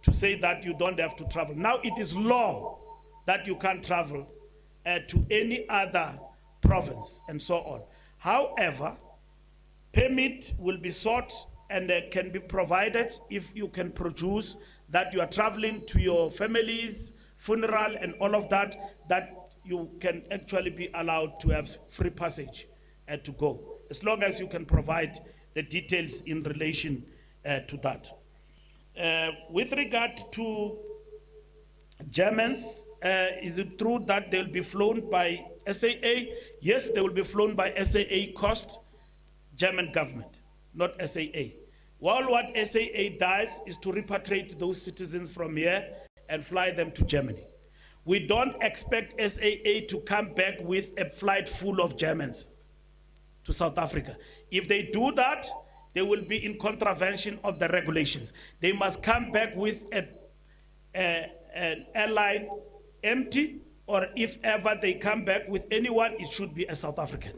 Speaker 12: to say that you don't have to travel. Now it is law that you can't travel to any other province and so on. However, permit will be sought and can be provided if you can produce that you are traveling to your family's funeral and all of that, that you can actually be allowed to have free passage to go, as long as you can provide the details in relation to that. With regard to Germans, is it true that they'll be flown by SAA? Yes, they will be flown by SAA cost, German government, not SAA. Well, what SAA does is to repatriate those citizens from here and fly them to Germany. We don't expect SAA to come back with a flight full of Germans to South Africa. If they do that, they will be in contravention of the regulations. They must come back with an airline empty, or if ever they come back with anyone, it should be a South African,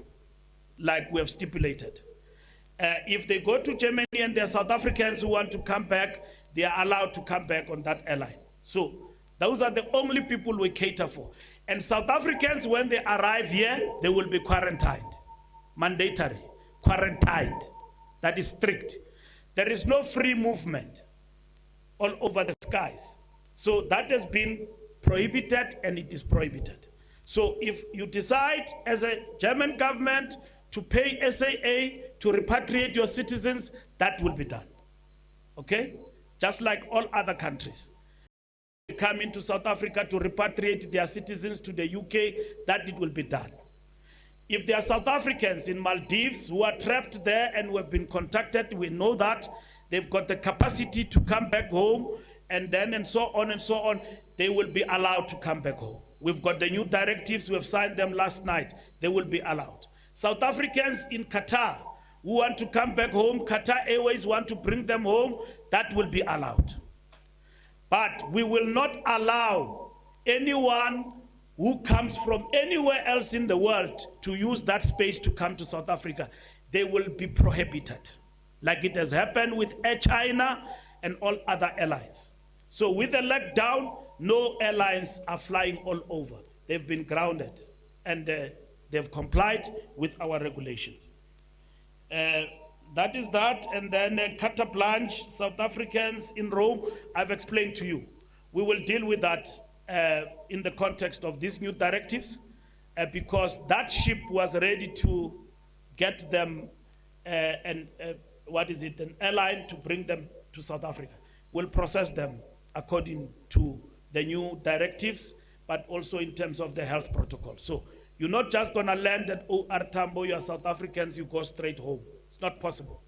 Speaker 12: like we have stipulated. If they go to Germany and there are South Africans who want to come back, they are allowed to come back on that airline. So those are the only people we cater for. And South Africans, when they arrive here, they will be quarantined, mandatory, quarantined. That is strict. There is no free movement all over the skies. So that has been prohibited and it is prohibited. So if you decide as a German government to pay SAA to repatriate your citizens, that will be done. Okay? Just like all other countries. They come into South Africa to repatriate their citizens to the UK, that it will be done. If there are South Africans in Maldives who are trapped there and who have been contacted, we know that they've got the capacity to come back home, and then and so on, they will be allowed to come back home. We've got the new directives, we have signed them last night, they will be allowed. South Africans in Qatar who want to come back home, Qatar Airways want to bring them home, that will be allowed. But we will not allow anyone who comes from anywhere else in the world to use that space to come to South Africa. They will be prohibited, like it has happened with Air China and all other airlines. So with the lockdown, no airlines are flying all over. They've been grounded, and they've complied with our regulations. That is that, and then carte blanche, South Africans in Rome, I've explained to you. We will deal with that in the context of these new directives, because that ship was ready to get them, an airline to bring them to South Africa. We'll process them according to the new directives, but also in terms of the health protocol. So you're not just gonna land at OR Tambo, you are South Africans, you go straight home. It's not possible.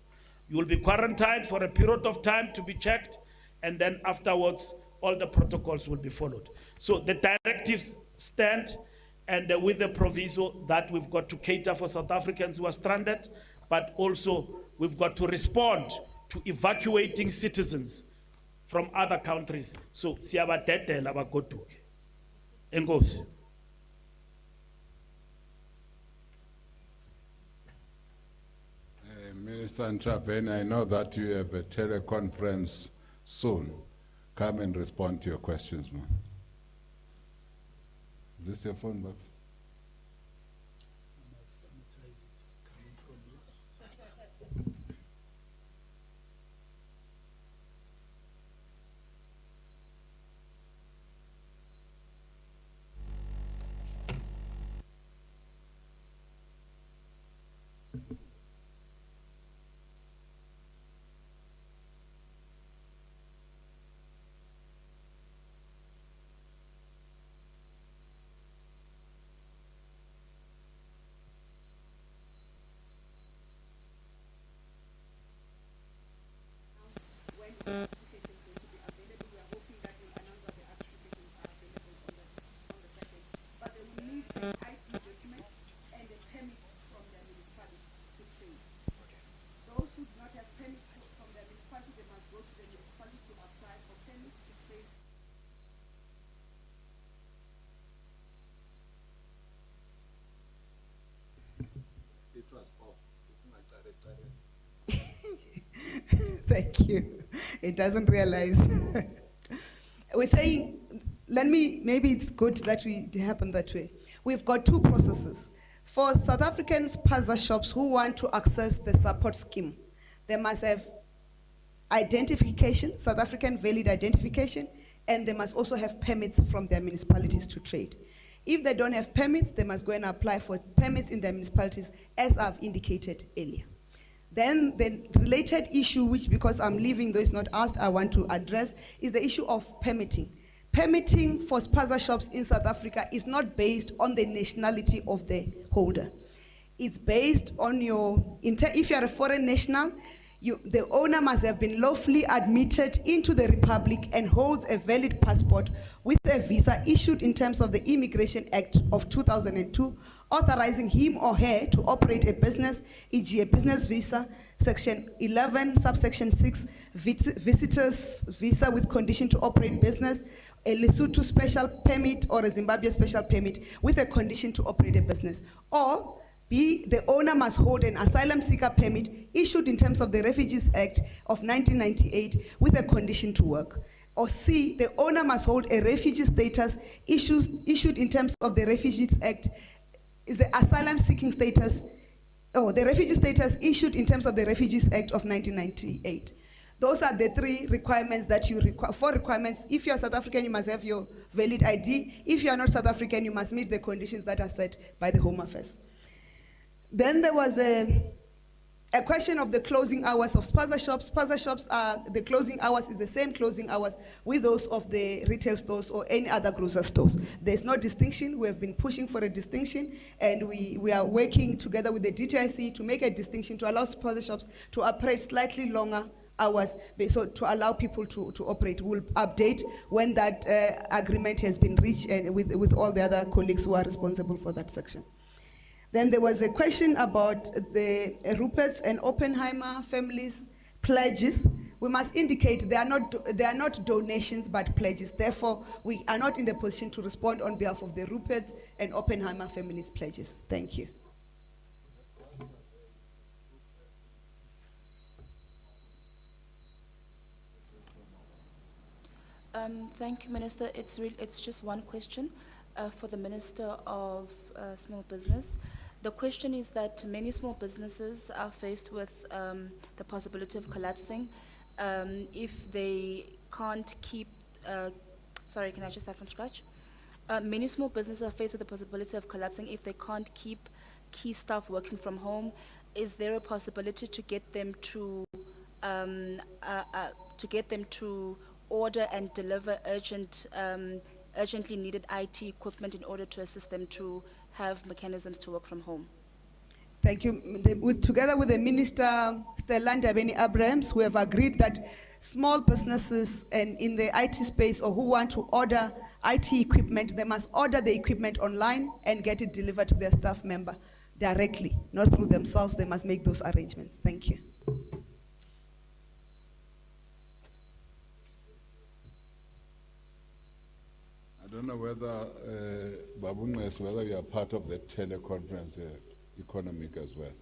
Speaker 12: You will be quarantined for a period of time to be checked, and then afterwards, all the protocols will be followed. So the directives stand, and with the proviso that we've got to cater for South Africans who are stranded, but also we've got to respond to evacuating citizens from other countries. So siyabadedela abagoduke. Enkosi.
Speaker 2: Minister Ntrabeni, I know that you have a teleconference soon. Come and respond to your questions, man. Is this your phone box?
Speaker 11: Thank you. It doesn't realize. We're saying, maybe it's good that it happened that way. We've got two processes. For South African spaza shops who want to access the support scheme, they must have identification, South African valid identification, and they must also have permits from their municipalities to trade. If they don't have permits, they must go and apply for permits in their municipalities, as I've indicated earlier. Then the related issue, which because I'm leaving, though it's not asked, I want to address, is the issue of permitting. Permitting for spaza shops in South Africa is not based on the nationality of the holder. It's based on if you're a foreign national, the owner must have been lawfully admitted into the Republic and holds a valid passport with a visa issued in terms of the Immigration Act of 2002, authorizing him or her to operate a business, e.g. a business visa, section 11, subsection 6, visitor's visa with condition to operate business, a Lesotho special permit or a Zimbabwe special permit with a condition to operate a business. Or B, the owner must hold an asylum seeker permit issued in terms of the Refugees Act of 1998 with a condition to work. Or C, the owner must hold a refugee status issued in terms of the Refugees Act, is the asylum seeking status, the refugee status issued in terms of the Refugees Act of 1998. Those are the three requirements that you require. 4 requirements. If you're South African, you must have your valid ID. If you're not South African, you must meet the conditions that are set by the Home Affairs. Then there was A question of the closing hours of spaza shops. Spaza shops the closing hours is the same closing hours with those of the retail stores or any other grocery stores. There's no distinction. We have been pushing for a distinction, and we are working together with the DTIC to make a distinction to allow spaza shops to operate slightly longer hours, so to allow people to operate. We'll update when that agreement has been reached, and with all the other colleagues who are responsible for that section. Then there was a question about the Rupert's and Oppenheimer families' pledges. We must indicate they are not donations but pledges. Therefore, we are not in the position to respond on behalf of the Rupert's and Oppenheimer families' pledges. Thank you.
Speaker 6: Thank you, Minister. It's just one question for the Minister of Small Business. The question is that many small businesses are faced with the possibility of collapsing if they can't keep, sorry, can I just start from scratch? Many small businesses are faced with the possibility of collapsing if they can't keep key staff working from home. Is there a possibility to get them to order and deliver urgently needed IT equipment in order to assist them to have mechanisms to work from home?
Speaker 11: Thank you. Together with the Minister, Stellanda Beni-Abrahams, we have agreed that small businesses and in the IT space or who want to order IT equipment, they must order the equipment online and get it delivered to their staff member directly, not through themselves. They must make those arrangements. Thank you.
Speaker 2: I don't know whether, Babunges, whether you are part of the teleconference economic as well.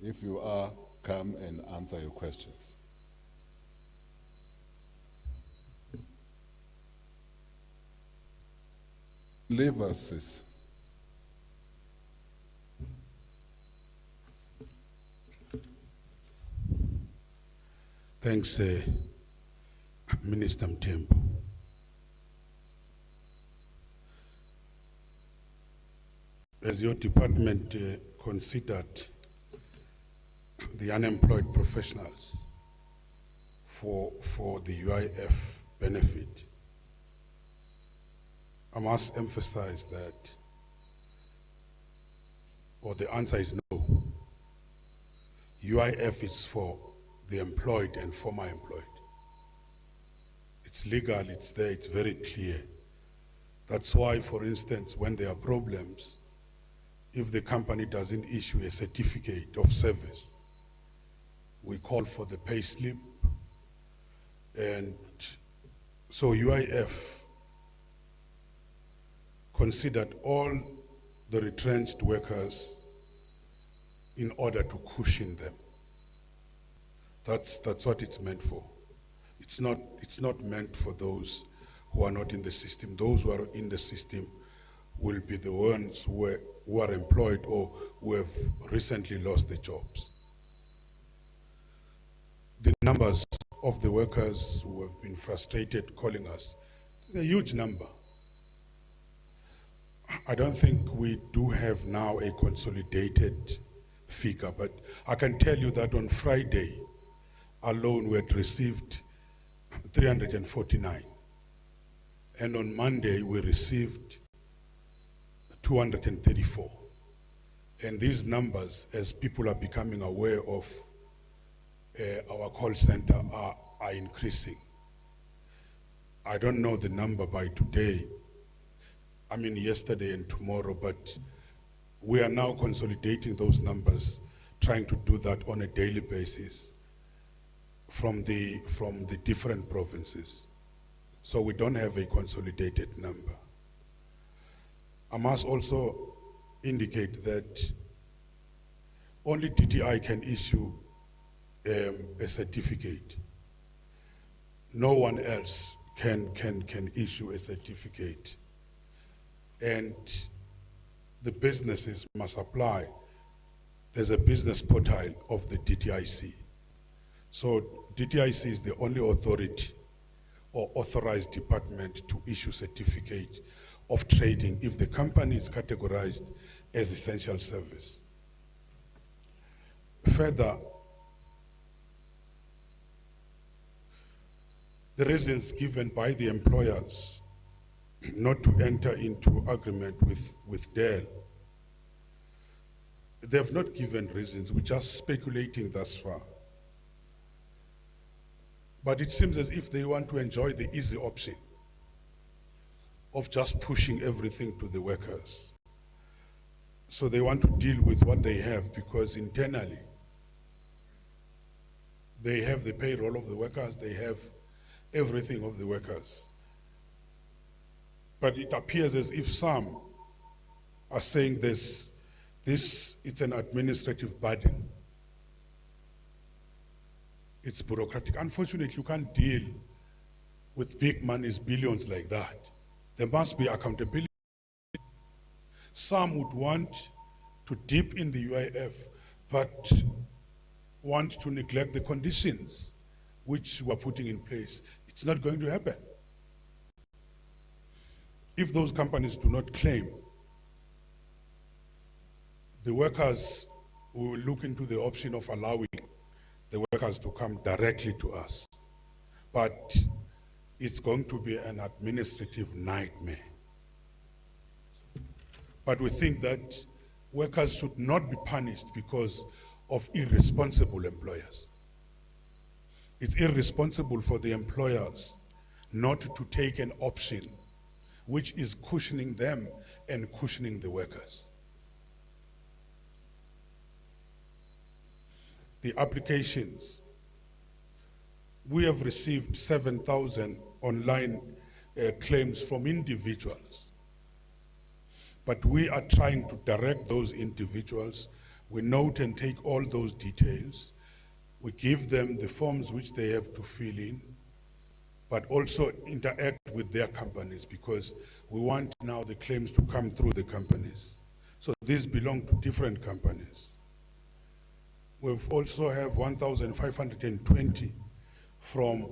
Speaker 2: If you are, come and answer your questions. Leave us, sis.
Speaker 10: Thanks, Minister Mtembu. As your department considered the unemployed professionals for the UIF benefit, I must emphasize that, or the answer is no. UIF is for the employed and former employed. It's legal, it's there, it's very clear. That's why, for instance, when there are problems, if the company doesn't issue a certificate of service, we call for the pay slip. And so UIF considered all the retrenched workers in order to cushion them. That's what it's meant for. It's not meant for those who are not in the system. Those who are in the system will be the ones who are employed or who have recently lost their jobs. The numbers of the workers who have been frustrated calling us, is a huge number. I don't think we do have now a consolidated figure, but I can tell you that on Friday alone we had received 349. And on Monday we received 234. And these numbers, as people are becoming aware of our call center, are increasing. I don't know the number by today, I mean yesterday and tomorrow, but we are now consolidating those numbers, trying to do that on a daily basis from the different provinces. So we don't have a consolidated number. I must also indicate that only DTI can issue a certificate. No one else can issue a certificate. And the businesses must apply. There's a business portal of the DTIC. So DTIC is the only authority or authorized department to issue certificate of trading if the company is categorized as essential service. Further, the reasons given by the employers not to enter into agreement with Dell, they have not given reasons. We're just speculating thus far. But it seems as if they want to enjoy the easy option of just pushing everything to the workers. So they want to deal with what they have, because internally they have the payroll of the workers, they have everything of the workers. But it appears as if some are saying this it's an administrative burden. It's bureaucratic. Unfortunately, you can't deal with big monies, billions like that. There must be accountability. Some would want to dip in the UIF, but want to neglect the conditions which we're putting in place. It's not going to happen. If those companies do not claim, the workers will look into the option of allowing the workers to come directly to us. But it's going to be an administrative nightmare. But we think that workers should not be punished because of irresponsible employers. It's irresponsible for the employers not to take an option which is cushioning them and cushioning the workers. The applications, we have received 7,000 online claims from individuals. But we are trying to direct those individuals. We note and take all those details. We give them the forms which they have to fill in, but also interact with their companies, because we want now the claims to come through the companies. So these belong to different companies. We've also have 1,520 from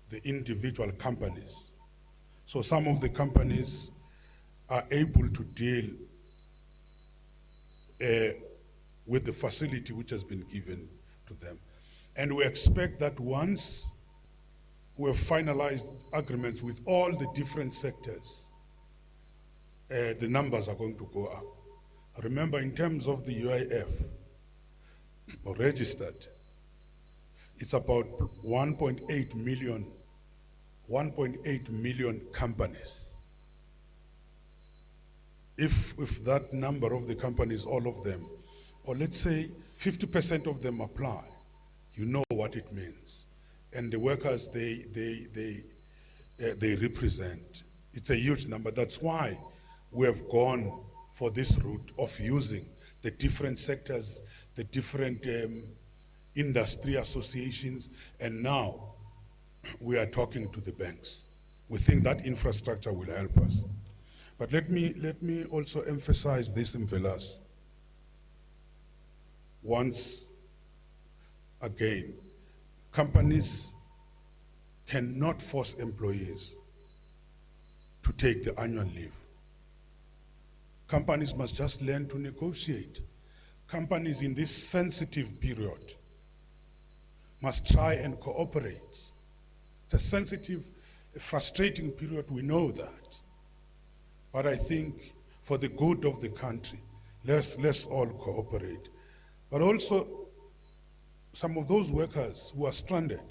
Speaker 10: the individual companies. So some of the companies are able to deal with the facility which has been given to them. And we expect that once we've finalized agreements with all the different sectors, the numbers are going to go up. Remember, in terms of the UIF, or registered, it's about 1.8 million companies. If that number of the companies, all of them, or let's say 50% of them apply, you know what it means. And the workers they represent, it's a huge number. That's why we have gone for this route of using the different sectors, the different industry associations, and now we are talking to the banks. We think that infrastructure will help us. But let me also emphasize this in Velas. Once again, companies cannot force employees to take the annual leave. Companies must just learn to negotiate. Companies in this sensitive period must try and cooperate. It's a sensitive, frustrating period, we know that. But I think for the good of the country, let's all cooperate. But also, some of those workers who are stranded,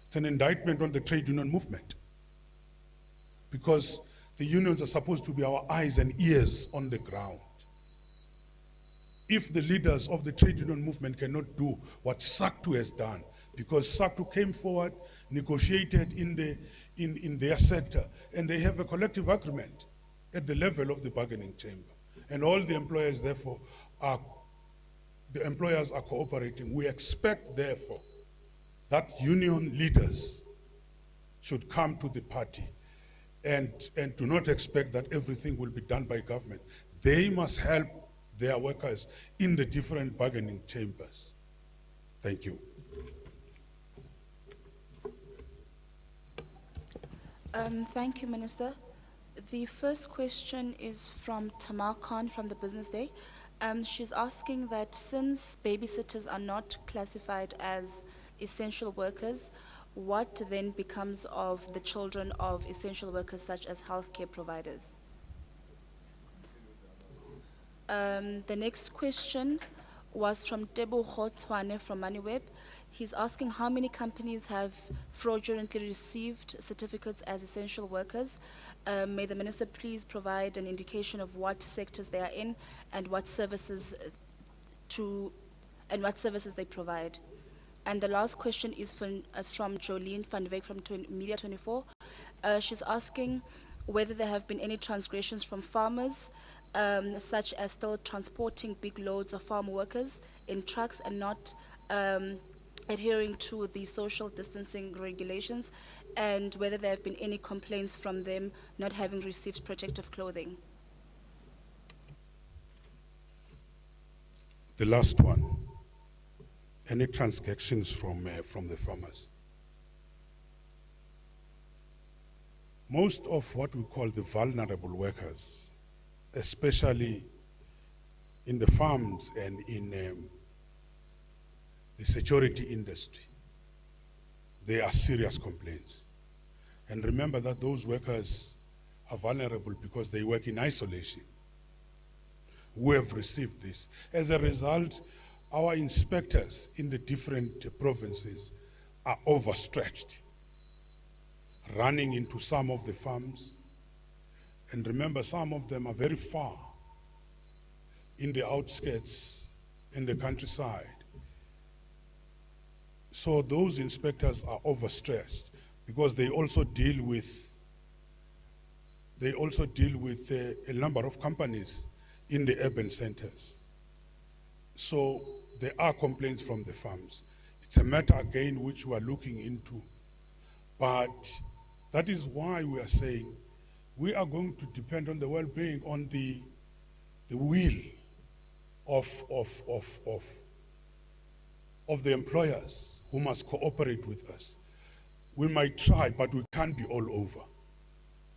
Speaker 10: it's an indictment on the trade union movement, because the unions are supposed to be our eyes and ears on the ground. If the leaders of the trade union movement cannot do what SACTU has done, because SACTU came forward, negotiated in their sector, and they have a collective agreement at the level of the bargaining chamber. And all the employers, therefore, are cooperating. We expect, therefore, that union leaders should come to the party and do not expect that everything will be done by government. They must help their workers in the different bargaining chambers. Thank you.
Speaker 6: Thank you, Minister. The first question is from Tamar Khan from the Business Day. She's asking that since babysitters are not classified as essential workers, what then becomes of the children of essential workers such as healthcare providers? The next question was from Tebogo Tshwane from MoneyWeb. He's asking how many companies have fraudulently received certificates as essential workers. May the minister please provide an indication of what sectors they are in and what services they provide. And the last question is from Jolene van Wyk from Media 24. She's asking whether there have been any transgressions from farmers, such as still transporting big loads of farm workers in trucks and not adhering to the social distancing regulations, and whether there have been any complaints from them not having received protective clothing.
Speaker 10: The last one, any transactions from the farmers. Most of what we call the vulnerable workers, especially in the farms and in the security industry, they are serious complaints. And remember that those workers are vulnerable because they work in isolation. We have received this. As a result, our inspectors in the different provinces are overstretched, running into some of the farms. And remember, some of them are very far in the outskirts, in the countryside. So those inspectors are overstretched because they also deal with a number of companies in the urban centers. So there are complaints from the farms. It's a matter again which we are looking into, but that is why we are saying we are going to depend on the well-being, on the will of the employers who must cooperate with us. We might try, but we can't be all over.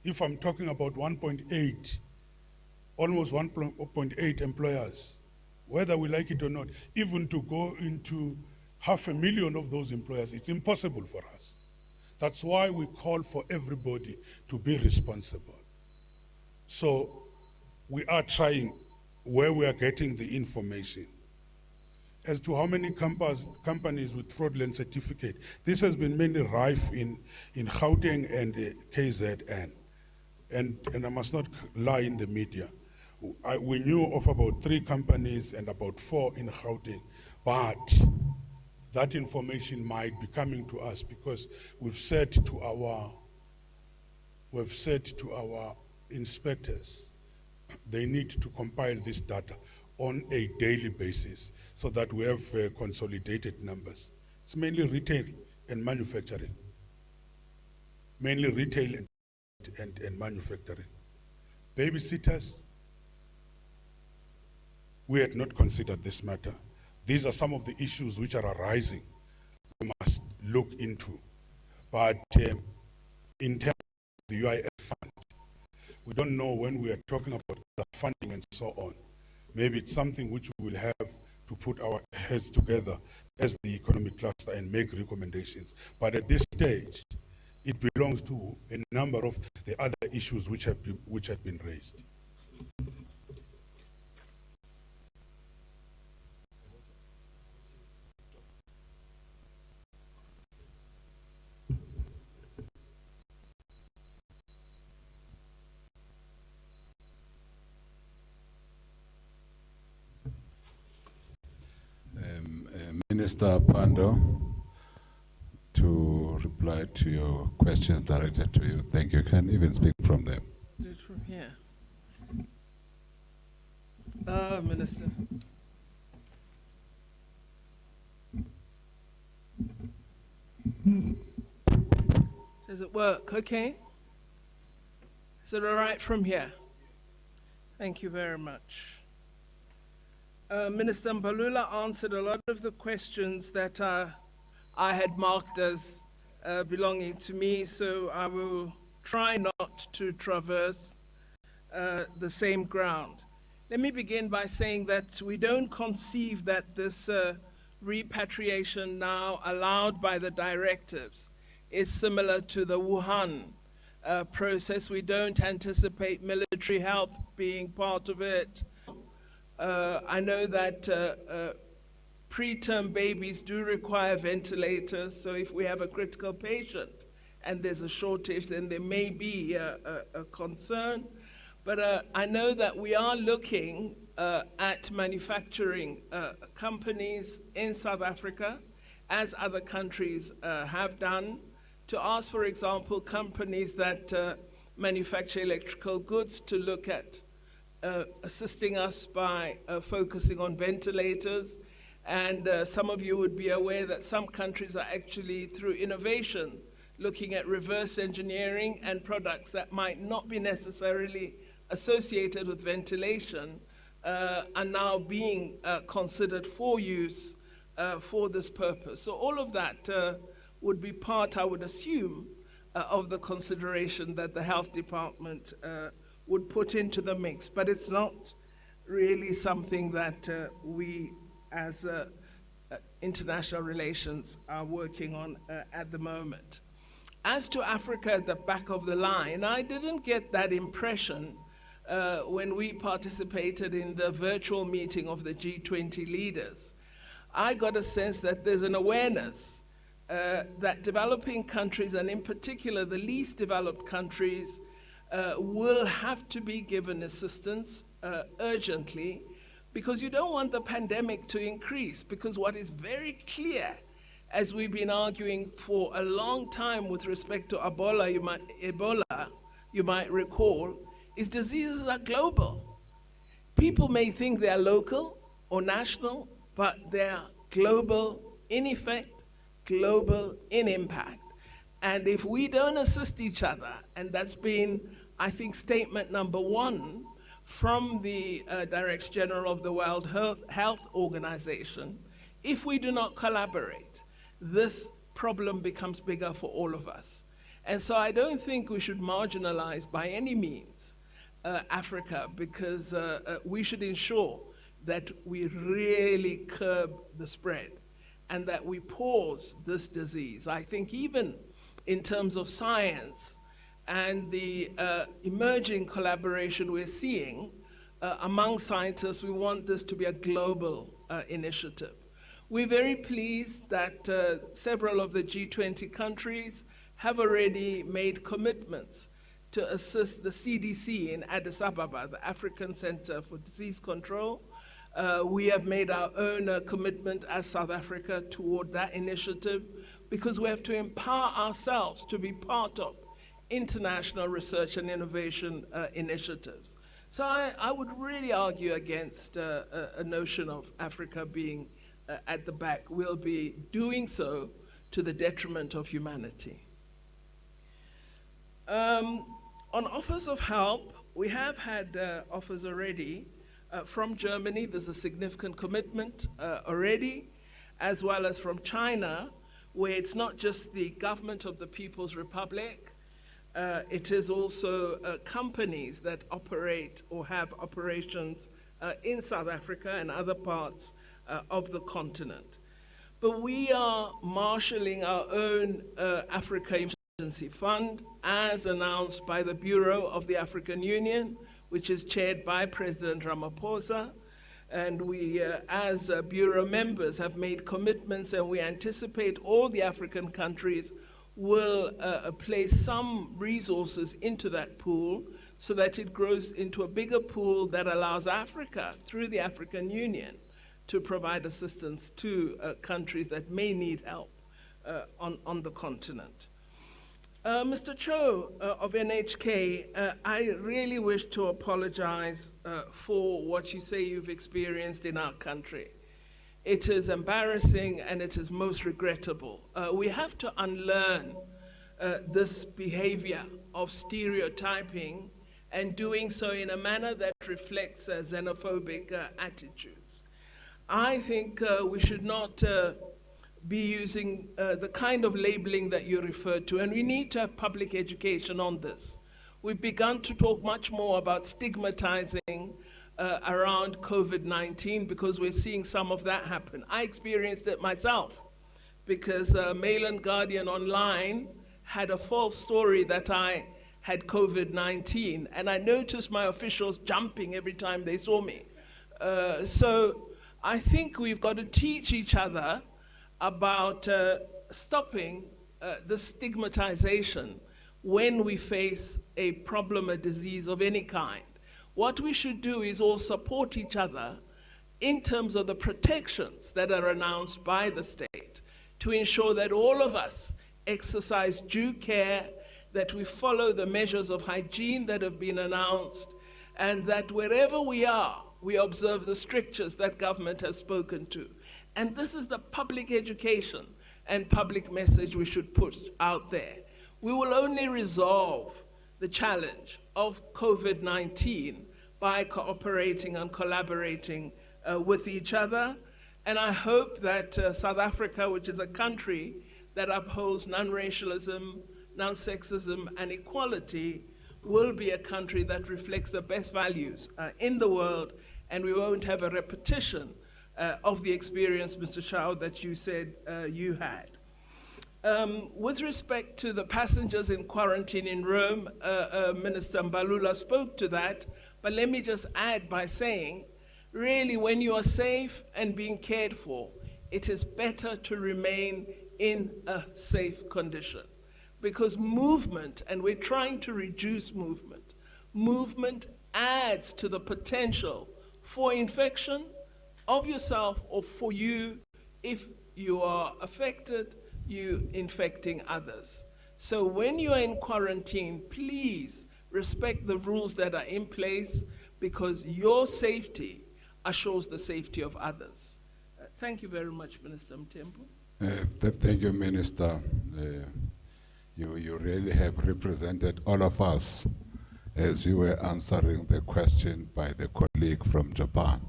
Speaker 10: If I'm talking about 1.8, almost 1.8 employers, whether we like it or not, even to go into 500,000 of those employers, it's impossible for us. That's why we call for everybody to be responsible. So we are trying where we are getting the information. As to how many companies with fraudulent certificate, this has been mainly rife in Gauteng and KZN. And I must not lie in the media. We knew of about 3 companies and about 4 in Gauteng, but that information might be coming to us because we've said to our inspectors they need to compile this data on a daily basis so that we have consolidated numbers. It's mainly retail and manufacturing. Mainly retail and manufacturing. Babysitters, we had not considered this matter. These are some of the issues which are arising we must look into. But in terms of the UIF fund, we don't know when we are talking about the funding and so on. Maybe it's something which we will have to put our heads together as the economic cluster and make recommendations. But at this stage, it belongs to a number of the other issues which have been raised.
Speaker 2: Minister Pando, to reply to your questions directed to you. Thank you. You can even speak from there.
Speaker 13: Do it from here. Minister. Does it work? Okay. Is it all right from here? Thank you very much. Minister Mbalula answered a lot of the questions that I had marked as belonging to me, so I will try not to traverse the same ground. Let me begin by saying that we don't conceive that this repatriation now allowed by the directives is similar to the Wuhan process. We don't anticipate military health being part of it. I know that preterm babies do require ventilators, so if we have a critical patient and there's a shortage, then there may be a concern. But I know that we are looking at manufacturing companies in South Africa, as other countries have done, to ask, for example, companies that manufacture electrical goods to look at assisting us by focusing on ventilators. And some of you would be aware that some countries are actually, through innovation, looking at reverse engineering and products that might not be necessarily associated with ventilation are now being considered for use for this purpose. So all of that would be part, I would assume, of the consideration that the health department would put into the mix. But it's not really something that we as international relations are working on at the moment. As to Africa at the back of the line, I didn't get that impression when we participated in the virtual meeting of the G20 leaders. I got a sense that there's an awareness that developing countries, and in particular the least developed countries, will have to be given assistance urgently, because you don't want the pandemic to increase. Because what is very clear, as we've been arguing for a long time with respect to Ebola, you might recall, is diseases are global. People may think they are local or national, but they are global in effect, global in impact. And if we don't assist each other, and that's been, I think, statement number one from the Director General of the World Health Organization, if we do not collaborate, this problem becomes bigger for all of us. And so I don't think we should marginalize by any means Africa, because we should ensure that we really curb the spread and that we pause this disease. I think even in terms of science and the emerging collaboration we're seeing among scientists, we want this to be a global initiative. We're very pleased that several of the G20 countries have already made commitments to assist the CDC in Addis Ababa, the African Center for Disease Control. We have made our own commitment as South Africa toward that initiative, because we have to empower ourselves to be part of international research and innovation initiatives. So I would really argue against a notion of Africa being at the back. We'll be doing so to the detriment of humanity. On offers of help, we have had offers already from Germany. There's a significant commitment already, as well as from China, where it's not just the government of the People's Republic, it is also companies that operate or have operations in South Africa and other parts of the continent. But we are marshalling our own Africa Emergency Fund, as announced by the Bureau of the African Union, which is chaired by President Ramaphosa. And we, as Bureau members, have made commitments, and we anticipate all the African countries will place some resources into that pool so that it grows into a bigger pool that allows Africa, through the African Union, to provide assistance to countries that may need help on the continent. Mr. Cho of NHK, I really wish to apologize for what you say you've experienced in our country. It is embarrassing and it is most regrettable. We have to unlearn this behavior of stereotyping and doing so in a manner that reflects xenophobic attitudes. I think we should not be using the kind of labeling that you referred to, and we need to have public education on this. We've begun to talk much more about stigmatizing around COVID-19, because we're seeing some of that happen. I experienced it myself because Mail and Guardian Online had a false story that I had COVID-19, and I noticed my officials jumping every time they saw me. So I think we've got to teach each other about stopping the stigmatization when we face a problem, a disease of any kind. What we should do is all support each other in terms of the protections that are announced by the state to ensure that all of us exercise due care, that we follow the measures of hygiene that have been announced, and that wherever we are, we observe the strictures that government has spoken to. And this is the public education and public message we should put out there. We will only resolve the challenge of COVID-19 by cooperating and collaborating with each other. And I hope that South Africa, which is a country that upholds non-racialism, non-sexism, and equality, will be a country that reflects the best values in the world, and we won't have a repetition of the experience, Mr. Shao, that you said you had. With respect to the passengers in quarantine in Rome, Minister Mbalula spoke to that, but let me just add by saying, really, when you are safe and being cared for, it is better to remain in a safe condition. Because movement, and we're trying to reduce movement, movement adds to the potential for infection of yourself or for you if you are affected, you infecting others. So when you are in quarantine, please respect the rules that are in place, because your safety assures the safety of others. Thank you very much, Minister Mtembu.
Speaker 2: Thank you, Minister. You really have represented all of us as you were answering the question by the colleague from Japan.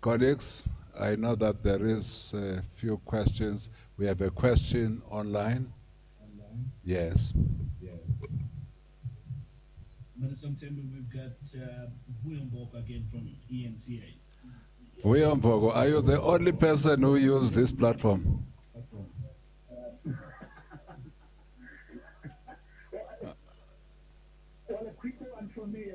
Speaker 2: Colleagues, I know that there is a few questions. We have a question online. Yes.
Speaker 3: Minister Mtembu, we've got Vuyombok again from ENCA.
Speaker 2: Vuyombok, are you the only person who used this platform?
Speaker 8: Well, a quick one from me,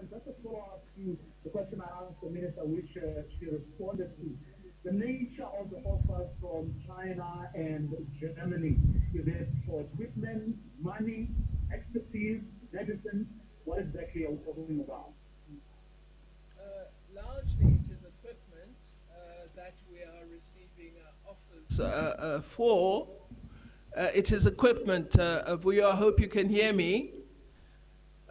Speaker 8: just a follow-up to the question I asked the minister, which she responded to. The nature of the offers from China and Germany, is it for equipment, money, expertise, medicine? What exactly are we talking about?
Speaker 13: Largely it is equipment that we are receiving offers for. It is equipment, I hope you can hear me.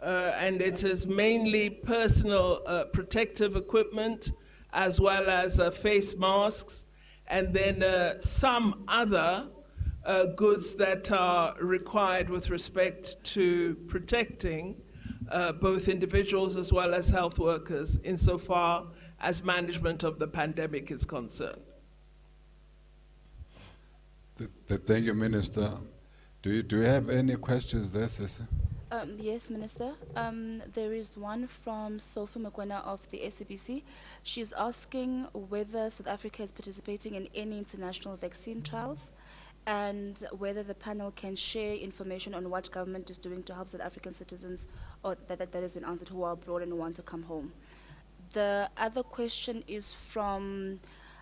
Speaker 13: And it is mainly personal protective equipment, as well as face masks, and then some other goods that are required with respect to protecting both individuals as well as health workers insofar as management of the pandemic is concerned.
Speaker 2: Thank you, Minister. Do you have any questions there, Sisi?
Speaker 6: Yes, Minister. There is one from Sophie Mokwena of the SABC. She's asking whether South Africa is participating in any international vaccine trials, and whether the panel can share information on what government is doing to help South African citizens, or that has been answered, who are abroad and who want to come home. The other question is from,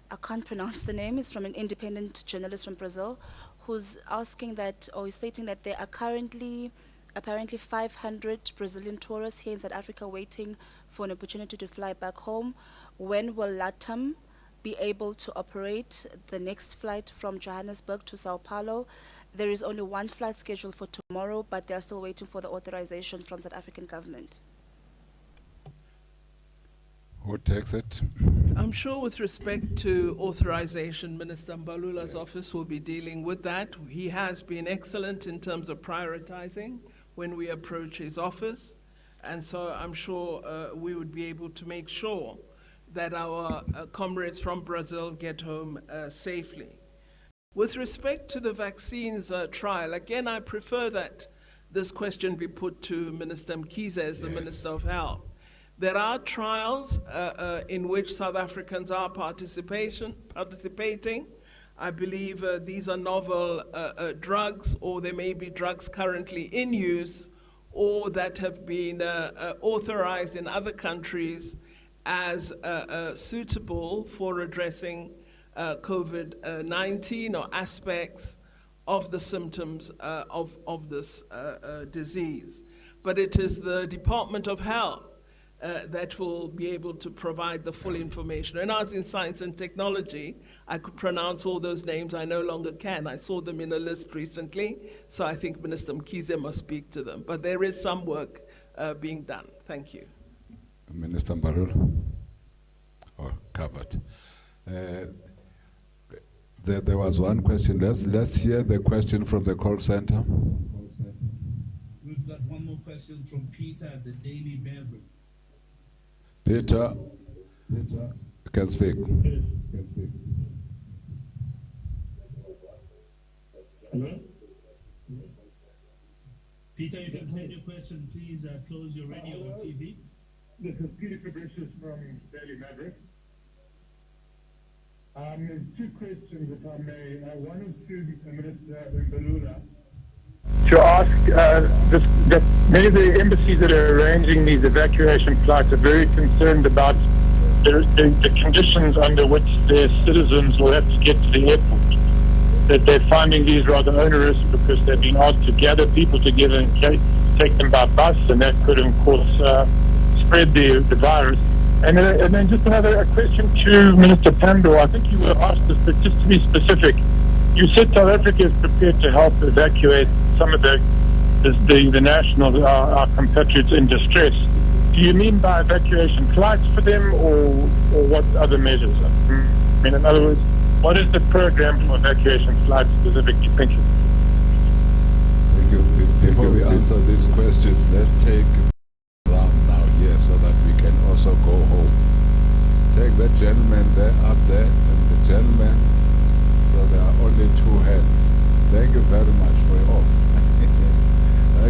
Speaker 6: I can't pronounce the name, it's from an independent journalist from Brazil, who's asking that, or is stating that there are currently apparently 500 Brazilian tourists here in South Africa waiting for an opportunity to fly back home. When will LATAM be able to operate the next flight from Johannesburg to Sao Paulo? There is only one flight scheduled for tomorrow, but they are still waiting for the authorization from South African government.
Speaker 2: Who takes it?
Speaker 13: I'm sure with respect to authorization, Minister Mbalula's office will be dealing with that. He has been excellent in terms of prioritizing when we approach his office. And so I'm sure we would be able to make sure that our comrades from Brazil get home safely. With respect to the vaccines trial, again, I prefer that this question be put to Minister Mkhize as the Minister of Health. There are trials in which South Africans are participating. I believe these are novel drugs, or there may be drugs currently in use, or that have been authorized in other countries as suitable for addressing COVID-19 or aspects of the symptoms of this disease. But it is the Department of Health that will be able to provide the full information. And as in science and technology, I could pronounce all those names, I no longer can. I saw them in a list recently, so I think Minister Mkhize must speak to them. But there is some work being done. Thank you.
Speaker 2: Minister Mbalula? Oh, covered. There was one question. Let's hear the question from the call center.
Speaker 3: We've got one more question from Peter at the Daily Beverage.
Speaker 2: Peter, you can speak.
Speaker 3: Hello? Peter, you can send your question. Please close your radio or TV.
Speaker 8: This is Peter Fabricius from Daily Maverick. There's two questions, if I may. One is to Minister Mbalula. To ask that many of the embassies that are arranging these evacuation flights are very concerned about the conditions under which their citizens will have to get to the airport. That they're finding these rather onerous because they've been asked to gather people together and take them by bus, and that could, of course, spread the virus. And then just a question to Minister Pandor. I think you were asked this, but just to be specific, you said South Africa is prepared to help evacuate some of the nationals, our compatriots in distress. Do you mean by evacuation flights for them, or what other measures? I mean, in other words, what is the program for evacuation flights specifically? Thank you.
Speaker 2: Thank you. Before we answer these questions, let's take round now here so that we can also go home. Take that gentleman there, up there, and the gentleman. So there are only two hands. Thank you very much for your all.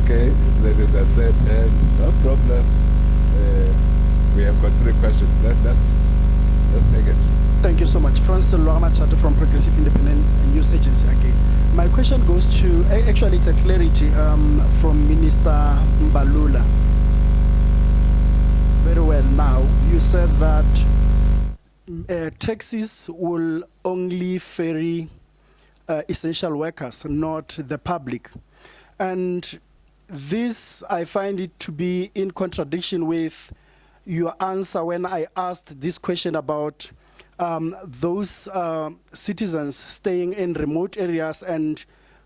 Speaker 2: Okay, there is a third hand, no problem. We have got three questions. Let's take it.
Speaker 18: Thank you so much. Francis Chapter from Progressive Independent News Agency again. My question goes to, actually it's a clarity from Minister Mbalula. Very well now. You said that taxis will only ferry essential workers, not the public. And this, I find it to be in contradiction with your answer when I asked this question about those citizens staying in remote areas and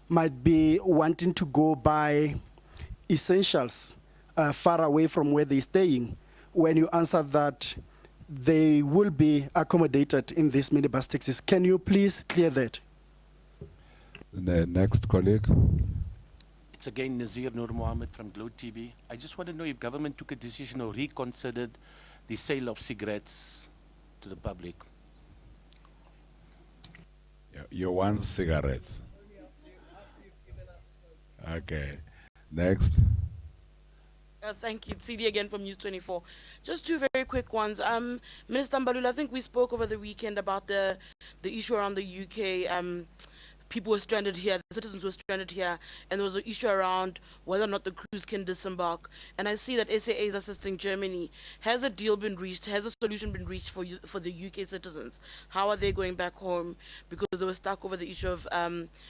Speaker 18: might be wanting to go buy essentials far away from where they're staying, when you answered that they will be accommodated in these minibus taxis. Can you please clear that?
Speaker 2: The next colleague.
Speaker 4: It's again Nazir Nur Mohammed from Globe TV. I just want to know if government took a decision or reconsidered the sale of cigarettes to the public.
Speaker 2: You want cigarettes? Okay. Next.
Speaker 7: Thank you. It's CD again from News 24. Just two very quick ones. Minister Mbalula, I think we spoke over the weekend about the issue around the UK. People were stranded here, the citizens were stranded here, and there was an issue around whether or not the crews can disembark. And I see that SAA is assisting Germany. Has a deal been reached? Has a solution been reached for the UK citizens? How are they going back home? Because they were stuck over the issue of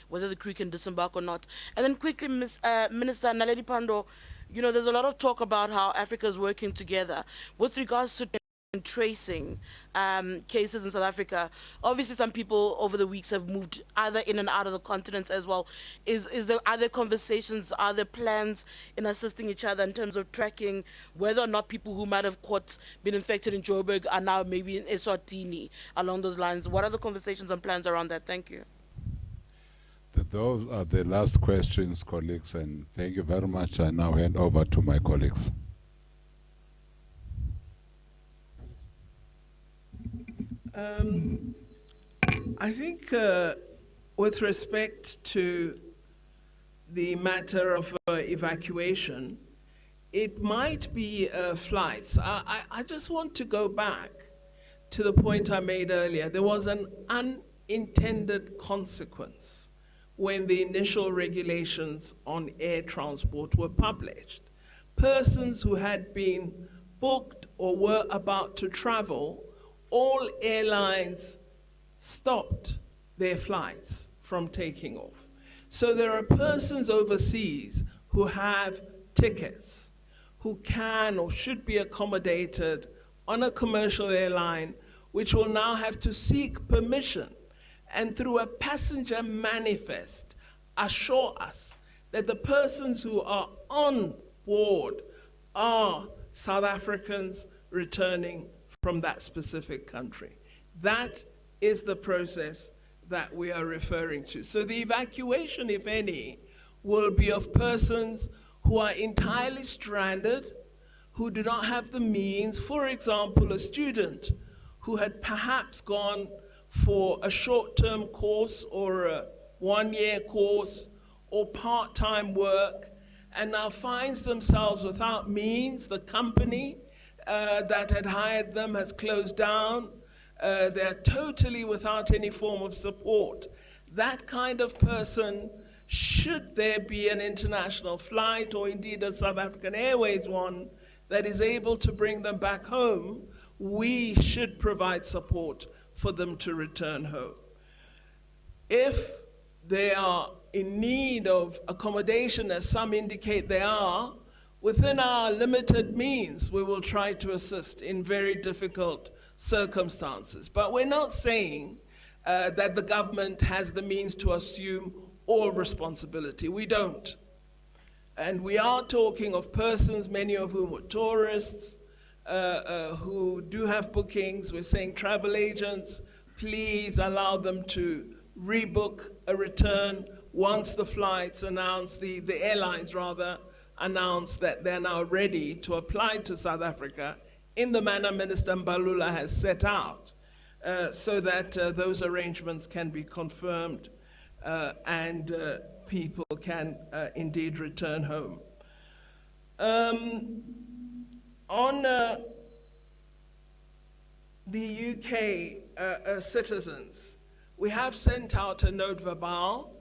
Speaker 7: whether the crew can disembark or not. And then quickly, Minister Naledi Pandor, you know, there's a lot of talk about how Africa is working together. With regards to tracing cases in South Africa, obviously some people over the weeks have moved either in and out of the continent as well. Are there conversations, are there plans in assisting each other in terms of tracking whether or not people who might have been infected in Joburg are now maybe in Eswatini, along those lines? What are the conversations and plans around that? Thank you.
Speaker 2: Those are the last questions, colleagues, and thank you very much. I now hand over to my colleagues.
Speaker 13: I think with respect to the matter of evacuation, it might be flights. I just want to go back to the point I made earlier. There was an unintended consequence when the initial regulations on air transport were published. Persons who had been booked or were about to travel, all airlines stopped their flights from taking off. So there are persons overseas who have tickets, who can or should be accommodated on a commercial airline, which will now have to seek permission and through a passenger manifest assure us that the persons who are on board are South Africans returning from that specific country. That is the process that we are referring to. So the evacuation, if any, will be of persons who are entirely stranded, who do not have the means. For example, a student who had perhaps gone for a short-term course or a one-year course or part-time work and now finds themselves without means. The company that had hired them has closed down. They're totally without any form of support. That kind of person, should there be an international flight or indeed a South African Airways one that is able to bring them back home, we should provide support for them to return home. If they are in need of accommodation, as some indicate they are, within our limited means, we will try to assist in very difficult circumstances. But we're not saying that the government has the means to assume all responsibility. We don't. And we are talking of persons, many of whom were tourists, who do have bookings. We're saying travel agents, please allow them to rebook a return once the flights announce, the airlines rather, announce that they're now ready to apply to South Africa in the manner Minister Mbalula has set out, so that those arrangements can be confirmed and people can indeed return home. On the UK citizens, we have sent out a note verbal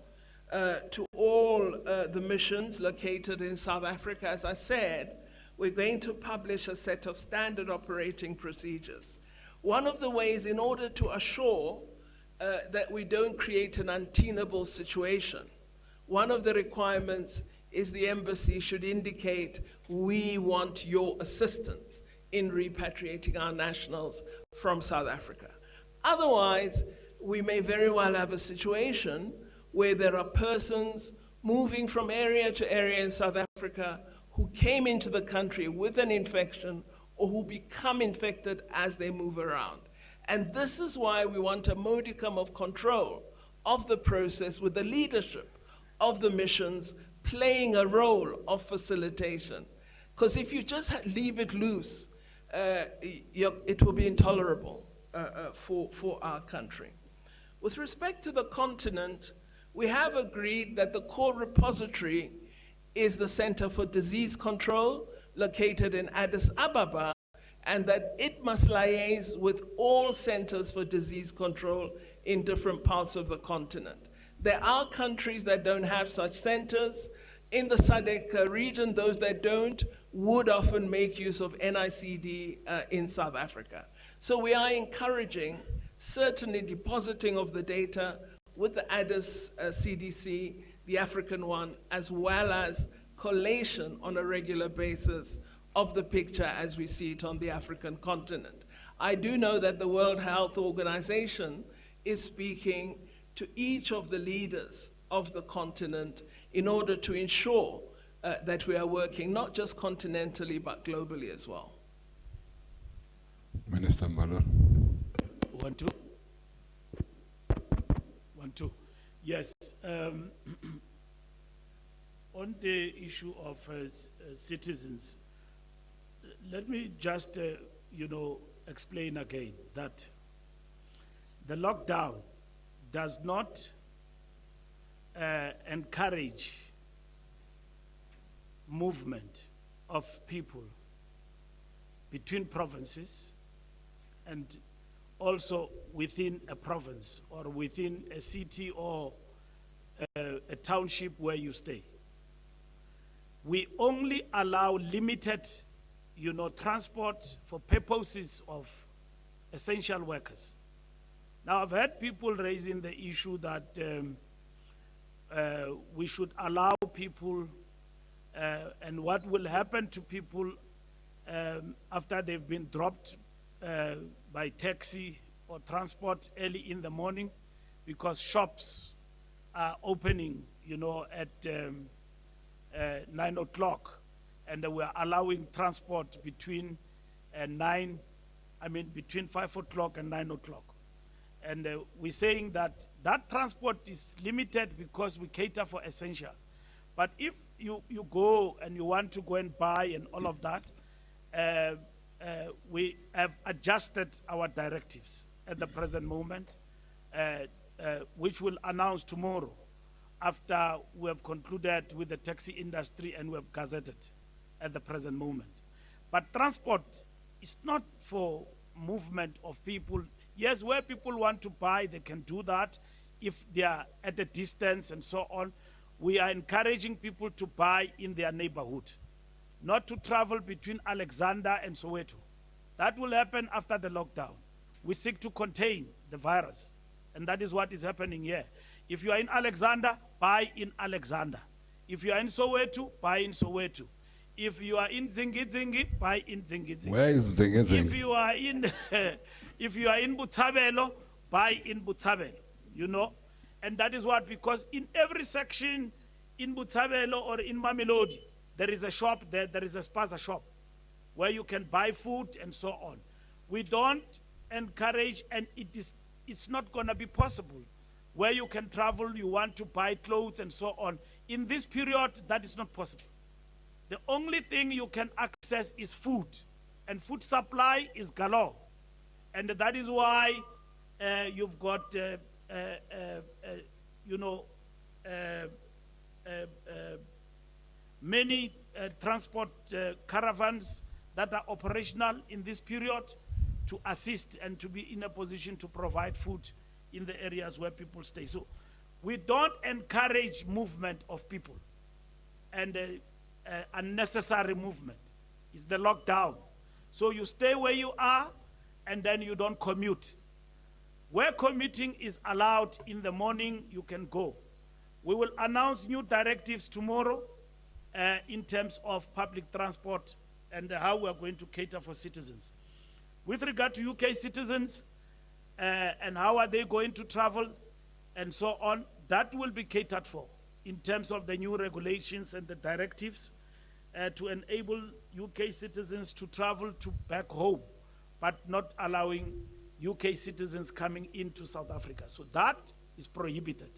Speaker 13: to all the missions located in South Africa. As I said, we're going to publish a set of standard operating procedures. One of the ways, in order to assure that we don't create an untenable situation, one of the requirements is the embassy should indicate, we want your assistance in repatriating our nationals from South Africa. Otherwise, we may very well have a situation where there are persons moving from area to area in South Africa who came into the country with an infection or who become infected as they move around. And this is why we want a modicum of control of the process, with the leadership of the missions playing a role of facilitation. Because if you just leave it loose, it will be intolerable for our country. With respect to the continent, we have agreed that the core repository is the Center for Disease Control, located in Addis Ababa, and that it must liaise with all centers for disease control in different parts of the continent. There are countries that don't have such centers. In the SADC region, those that don't would often make use of NICD in South Africa. So we are encouraging certainly depositing of the data with the Addis CDC, the African one, as well as collation on a regular basis of the picture as we see it on the African continent. I do know that the World Health Organization is speaking to each of the leaders of the continent in order to ensure that we are working not just continentally but globally as well.
Speaker 2: Minister Mbalula.
Speaker 12: 1, 2. 1, 2. Yes. On the issue of citizens, let me just, explain again that the lockdown does not encourage movement of people between provinces and also within a province or within a city or a township where you stay. We only allow limited, transport for purposes of essential workers. Now, I've heard people raising the issue that we should allow people, and what will happen to people after they've been dropped by taxi or transport early in the morning, because shops are opening, at 9 o'clock, and we're allowing transport between between 5 o'clock and 9 o'clock. And we're saying that transport is limited because we cater for essential. But if you go and you want to go and buy and all of that, we have adjusted our directives at the present moment, which we'll announce tomorrow after we have concluded with the taxi industry and we have gazetted at the present moment. But transport is not for movement of people. Yes, where people want to buy, they can do that if they are at a distance and so on. We are encouraging people to buy in their neighborhood, not to travel between Alexander and Soweto. That will happen after the lockdown. We seek to contain the virus, and that is what is happening here. If you are in Alexander, buy in Alexander. If you are in Soweto, buy in Soweto. If you are in Zingi, buy in Zingi.
Speaker 2: Where is Zingi?
Speaker 12: If you are in if you are in Butabelo, buy in Butabelo, And that is what, because in every section in Butabelo or in Mamelodi, there is a shop there is a spaza shop where you can buy food and so on. We don't encourage, and it's not going to be possible where you can travel, you want to buy clothes and so on. In this period, that is not possible. The only thing you can access is food, and food supply is galore. And that is why you've got, many transport caravans that are operational in this period to assist and to be in a position to provide food in the areas where people stay. So we don't encourage movement of people, and unnecessary movement is the lockdown. So you stay where you are, and then you don't commute. Where commuting is allowed in the morning, you can go. We will announce new directives tomorrow in terms of public transport and how we are going to cater for citizens. With regard to UK citizens and how are they going to travel and so on, that will be catered for in terms of the new regulations and the directives to enable UK citizens to travel to back home, but not allowing UK citizens coming into South Africa. So that is prohibited.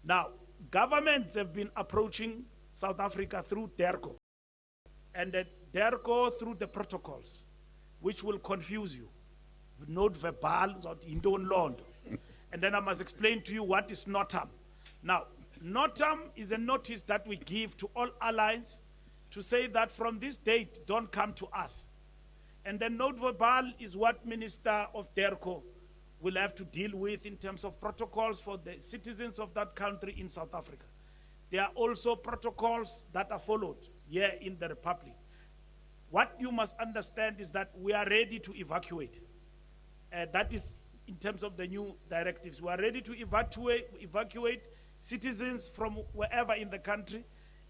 Speaker 12: Now, governments have been approaching South Africa through DERCO, and DERCO through the protocols, which will confuse you. Note verbal, indon land. And then I must explain to you what is NOTAM. Now, NOTAM is a notice that we give to all allies to say that from this date, don't come to us. And then note verbal is what Minister of DERCO will have to deal with in terms of protocols for the citizens of that country in South Africa. There are also protocols that are followed here in the Republic. What you must understand is that we are ready to evacuate. That is in terms of the new directives. We are ready to evacuate citizens from wherever in the country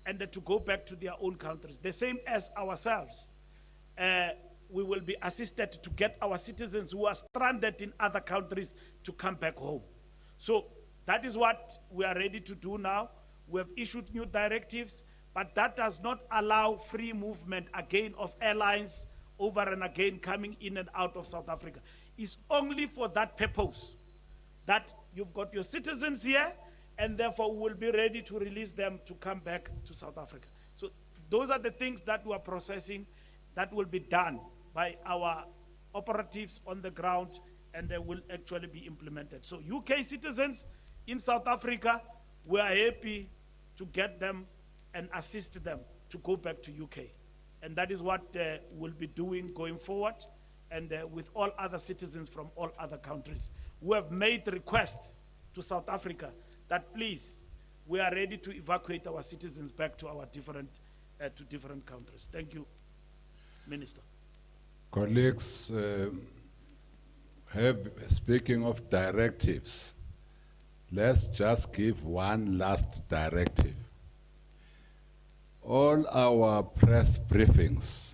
Speaker 12: and to go back to their own countries. The same as ourselves. We will be assisted to get our citizens who are stranded in other countries to come back home. So that is what we are ready to do now. We have issued new directives, but that does not allow free movement again of airlines over and again coming in and out of South Africa. It's only for that purpose, that you've got your citizens here, and therefore we will be ready to release them to come back to South Africa. So those are the things that we are processing that will be done by our operatives on the ground, and they will actually be implemented. So UK citizens in South Africa, we are happy to get them and assist them to go back to UK. And that is what we'll be doing going forward, and with all other citizens from all other countries who have made requests to South Africa that please, we are ready to evacuate our citizens back to our different countries. Thank you, Minister.
Speaker 2: Colleagues, speaking of directives, let's just give one last directive. All our press briefings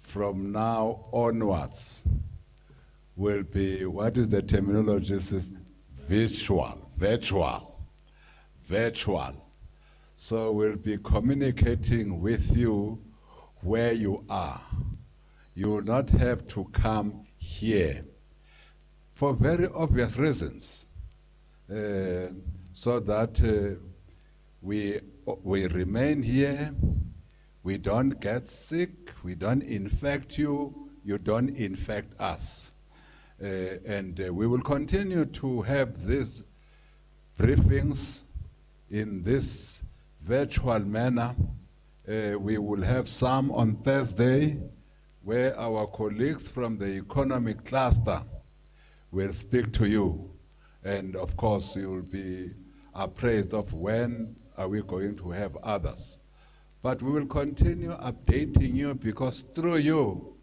Speaker 2: from now onwards will be, what is the terminology? Virtual. So we'll be communicating with you where you are. You will not have to come here for very obvious reasons, so that we remain here, we don't get sick, we don't infect you, you don't infect us. And we will continue to have these briefings in this virtual manner. We will have some on Thursday, where our colleagues from the economic cluster will speak to you. And of course, you will be appraised of when are we going to have others. But we will continue updating you, because through you,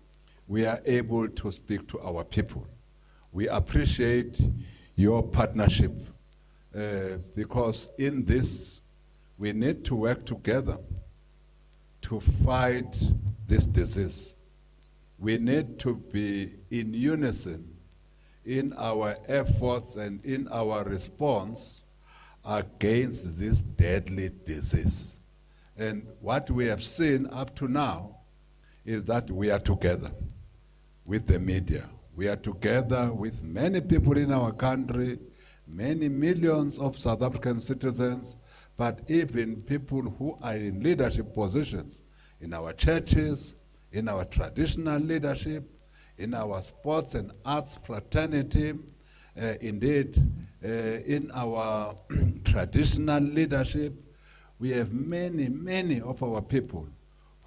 Speaker 2: we are able to speak to our people. We appreciate your partnership, because in this, we need to work together to fight this disease. We need to be in unison in our efforts and in our response against this deadly disease. And what we have seen up to now is that we are together with the media. We are together with many people in our country, many millions of South African citizens, but even people who are in leadership positions in our churches, in our traditional leadership, in our sports and arts fraternity, indeed, in our traditional leadership. We have many of our people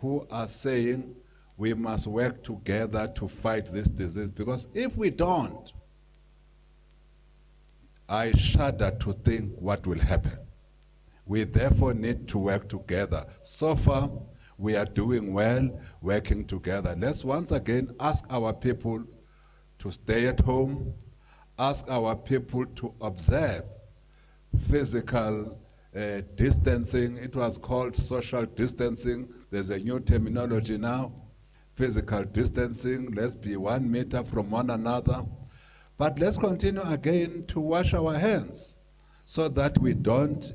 Speaker 2: who are saying we must work together to fight this disease, because if we don't, I shudder to think what will happen. We therefore need to work together. So far, we are doing well, working together. Let's once again ask our people to stay at home, ask our people to observe physical distancing. It was called social distancing. There's a new terminology now, physical distancing. Let's be 1 meter from one another. But let's continue again to wash our hands so that we don't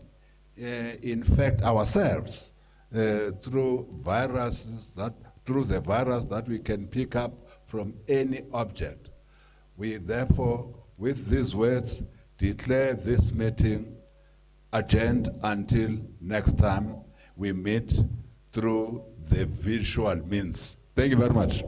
Speaker 2: infect ourselves through the virus that we can pick up from any object. We therefore, with these words, declare this meeting adjourned until next time we meet through the visual means. Thank you very much.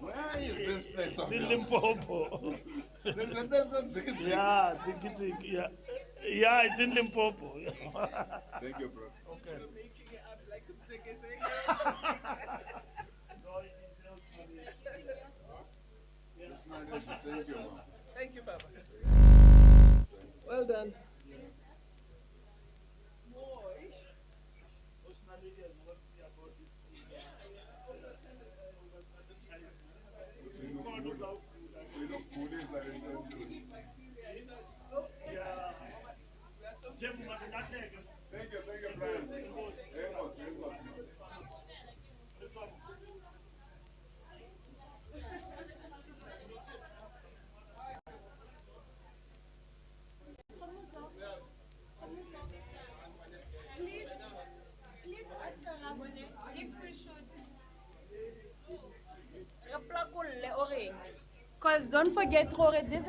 Speaker 2: Where is this place of
Speaker 12: It's in
Speaker 2: yours?
Speaker 12: Limpopo.
Speaker 2: There's a place called Zikiziki.
Speaker 12: Yeah, Zikiziki, yeah. Yeah, it's in Limpopo.
Speaker 2: Thank you, bro.
Speaker 12: Okay.
Speaker 13: Thank you, Baba. Well done.
Speaker 21: Because don't forget, this